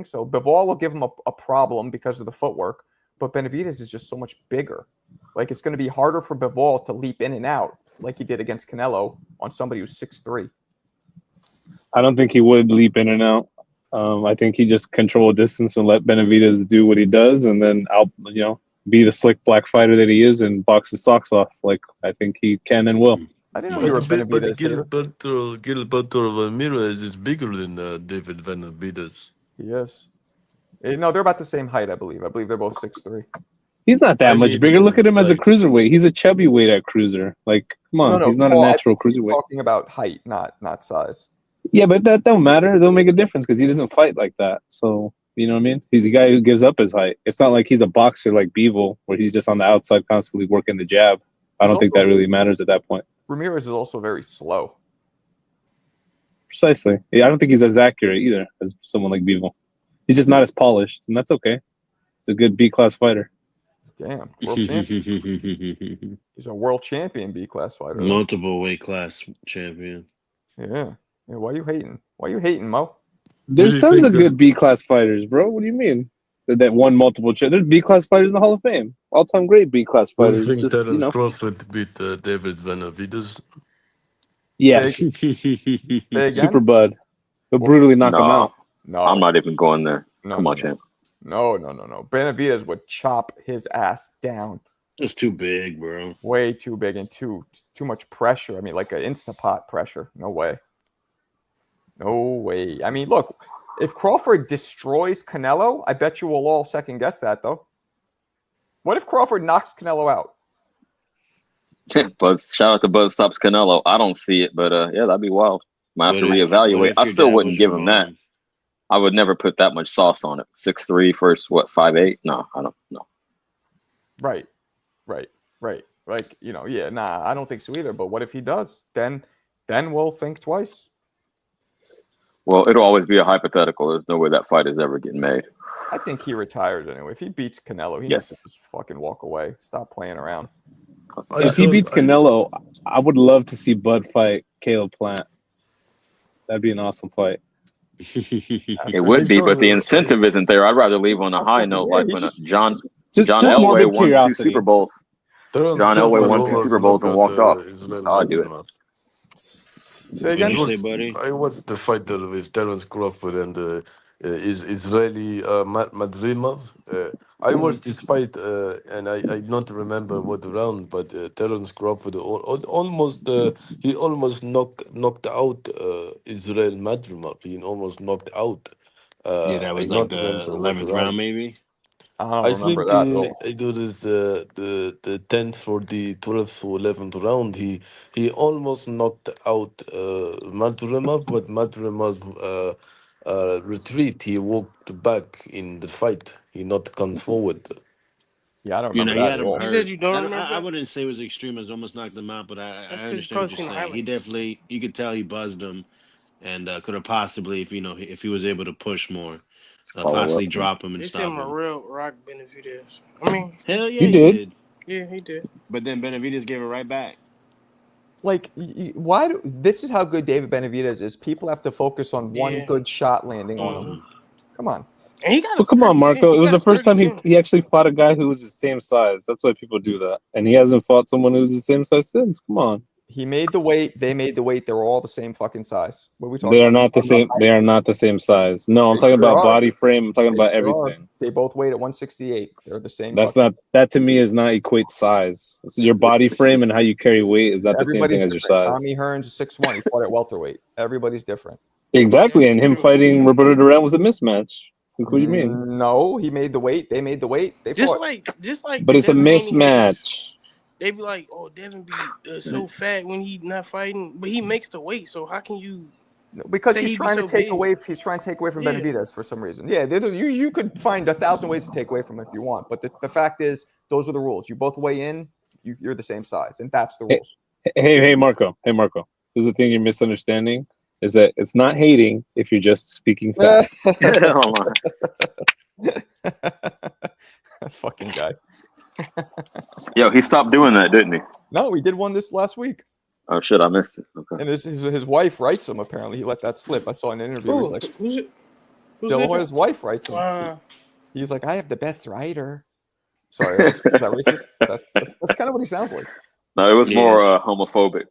so. Bivol will give him a problem because of the footwork, but Benavidez is just so much bigger. Like it's going to be harder for Bivol to leap in and out like he did against Canelo on somebody who's 6'3". I don't think he would leap in and out. I think he just control distance and let Benavidez do what he does, and then I'll be the slick black fighter that he is and box his socks off like I think he can and will. I didn't know you But were a but Benavidez hater. Gilberto Ramirez is bigger than David Benavides. He is. No, they're about the same height, I believe. I believe they're both 6'3". He's not I that much bigger. Look mean, at him as a size. cruiserweight. He's a chubby weight at cruiser. Like, come No, on, no, he's not a tall. I natural think he's cruiserweight. talking about height, not size. Yeah, but that don't matter. It'll make a difference because he doesn't fight like that. So you know what I mean? He's a guy who gives up his height. It's not like he's a boxer like Beevil, where he's just on the outside constantly working the jab. I He's don't think also that really matters at that point. Ramirez is also very slow. Precisely. Yeah, I don't think he's as accurate either as someone like Beevil. He's just not as polished, and that's okay. He's a good B class fighter. Damn, world champion. He's a world champion B class fighter. Though. Multiple weight class champion. Yeah. Yeah. Why you hating? Why you hating, Mo? There's you tons think of good B class fighters, bro. What do you mean? That won multiple. There's B class fighters in the Hall of Fame. All time great B class Do you fighters. think Just Terence Crawford beat David Benavides? Say, yes, say again. super bud. He'll Well, brutally knock him No, out. No, I'm not even going there. no, Come no, on, no, champ. no. Benavidez would chop his ass down. It's too big, bro. Way too big and too much pressure. I mean, like an Instapot pressure. No way. No way. I mean, look, if Crawford destroys Canelo, I bet you we'll all second guess that, though. What if Crawford knocks Canelo out? Buzz, shout out to Buzz Stops Canelo. I don't see it, but yeah, that'd be wild. Might have to What reevaluate. if I your still dad wouldn't was give him that. wrong? I would never put that much sauce on it. 6'3", first, what, 5'8"? No, I don't know. Right. Like, yeah, nah, I don't think so either. But what if he does? Then we'll think twice. Well, it'll always be a hypothetical. There's no way that fight is ever getting made. I think he retires anyway. If he beats Canelo, he needs to Yes. just fucking walk away. Stop playing around. If he beats Canelo, I would love to see Bud fight Caleb Plant. That'd be an awesome fight. It would be, but the incentive isn't there. I'd rather leave on a high note, like when John just Elway morbid won 2 curiosity. Super Bowls. Terence John Elway Crawford won 2 almost Super Bowls and knocked walked off. Israel That's how I do it. Madrimov. Say again. I watched the fight with Terence Crawford and is Israeli Madrimov. I watched this fight and I don't remember what round, but Terence Crawford almost he almost knocked out Israel Madrimov. He almost knocked out. Yeah, that I was like don't the remember what 11th round, round. maybe. I don't I remember think that at all. it was the 10th or the 12th or 11th round. He almost knocked out Madrimov, but Madrimov retreat. He walked back in the fight. He not come forward. Yeah, I don't You remember know, he that had at him all. You hurt. said you don't I, remember I that? wouldn't say it was extreme as almost knocked him out, but I That's because you understand probably what you're seen the saying. He highlights. definitely, you could tell he buzzed him, and could have possibly, if he was able to push more, Follow up. possibly drop him and They sent stop him a him. real rock Benavidez. I mean, Hell yeah, He he did. did. yeah, he did. But then Benavidez gave it right back. Like, why do this is how good David Benavidez is? People have to focus on one Yeah. good shot landing on him. Mhm. Come on. And he got But a come on, sturdy chin. Marco. It He was got the a first sturdy time chin. he actually fought a guy who was the same size. That's why people do that. And he hasn't fought someone who's the same size since. Come on. He made the weight. They made the weight. They're all the same fucking size. What are we talking They are about? not the Talking about same. They are not the same size. No, I'm They talking sure about are. body frame. I'm talking They about sure are. everything. They both weigh at 168. They're the same. That's fucking, not that to me is not equate size. So your body frame and how you carry weight is not the same thing everybody's as your different. size. Tommy Hearns is 6'1". He fought at welterweight. Everybody's different. Exactly, That's and him true. That's fighting true. Roberto Duran was a mismatch. What do you mean? No, he made the weight. They made the weight. They Just fought like But the it's a Devin Haney haters. mismatch. They be like, "Oh, Devin be so fat when he not fighting, but he makes the weight. So how can you because say he's he be trying to so take big?" away. He's trying to take away from Yeah. Benavidez for some reason. Yeah, you could find 1,000 ways to take away from him if you want, but the fact is, those are the rules. You both weigh in. You're the same size, and that's the Hey, rules. hey, Marco. Hey, Marco. This is the thing you're misunderstanding. Is that it's not hating if you're just speaking facts. Hold on. Fucking guy. Yo, he stopped doing that, didn't he? No, he did one this last week, Oh shit, I missed it. Okay. and his wife writes him. Apparently, he let that slip. I saw an interview. He's Who? like, Who's it? Who's De La it? Hoya's wife writes him. Uh, He's like, I have the best writer. Sorry, is that racist? That's kind of what he sounds like. No, it was Yeah. more homophobic.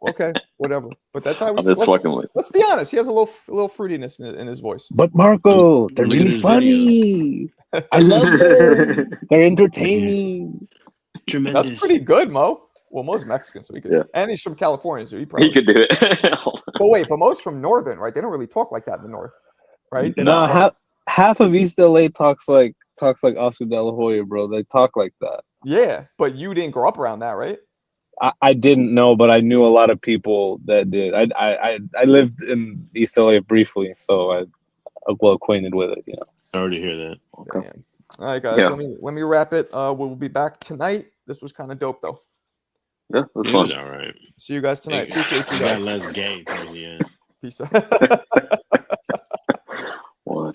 Okay, whatever. But that's how I'm just fucking with. let's be honest. He has a little fruitiness in his voice. But Marco, they're Look at really his videos. funny. I love them. They're entertaining. Tremendous. That's pretty good, Mo. Well, Mo's Mexican, so he could. Yeah. And he's from California, so he He probably. could do it. But wait, but Mo's from Northern, right? They don't really talk like that in the North, right? They No, don't talk- half of East LA talks like Oscar De La Hoya, bro. They talk like that. Yeah, but you didn't grow up around that, right? I didn't know, but I knew a lot of people that did. I lived in East LA briefly, so I'm well acquainted with it. You know. Sorry to hear that. Okay. Damn. All right, guys. Yeah. Let me wrap it. We'll be back tonight. This was kind of dope, though. Yeah, that's It fun. was all right. See you guys tonight. It Appreciate you got guys. less gay towards the end. Peace out.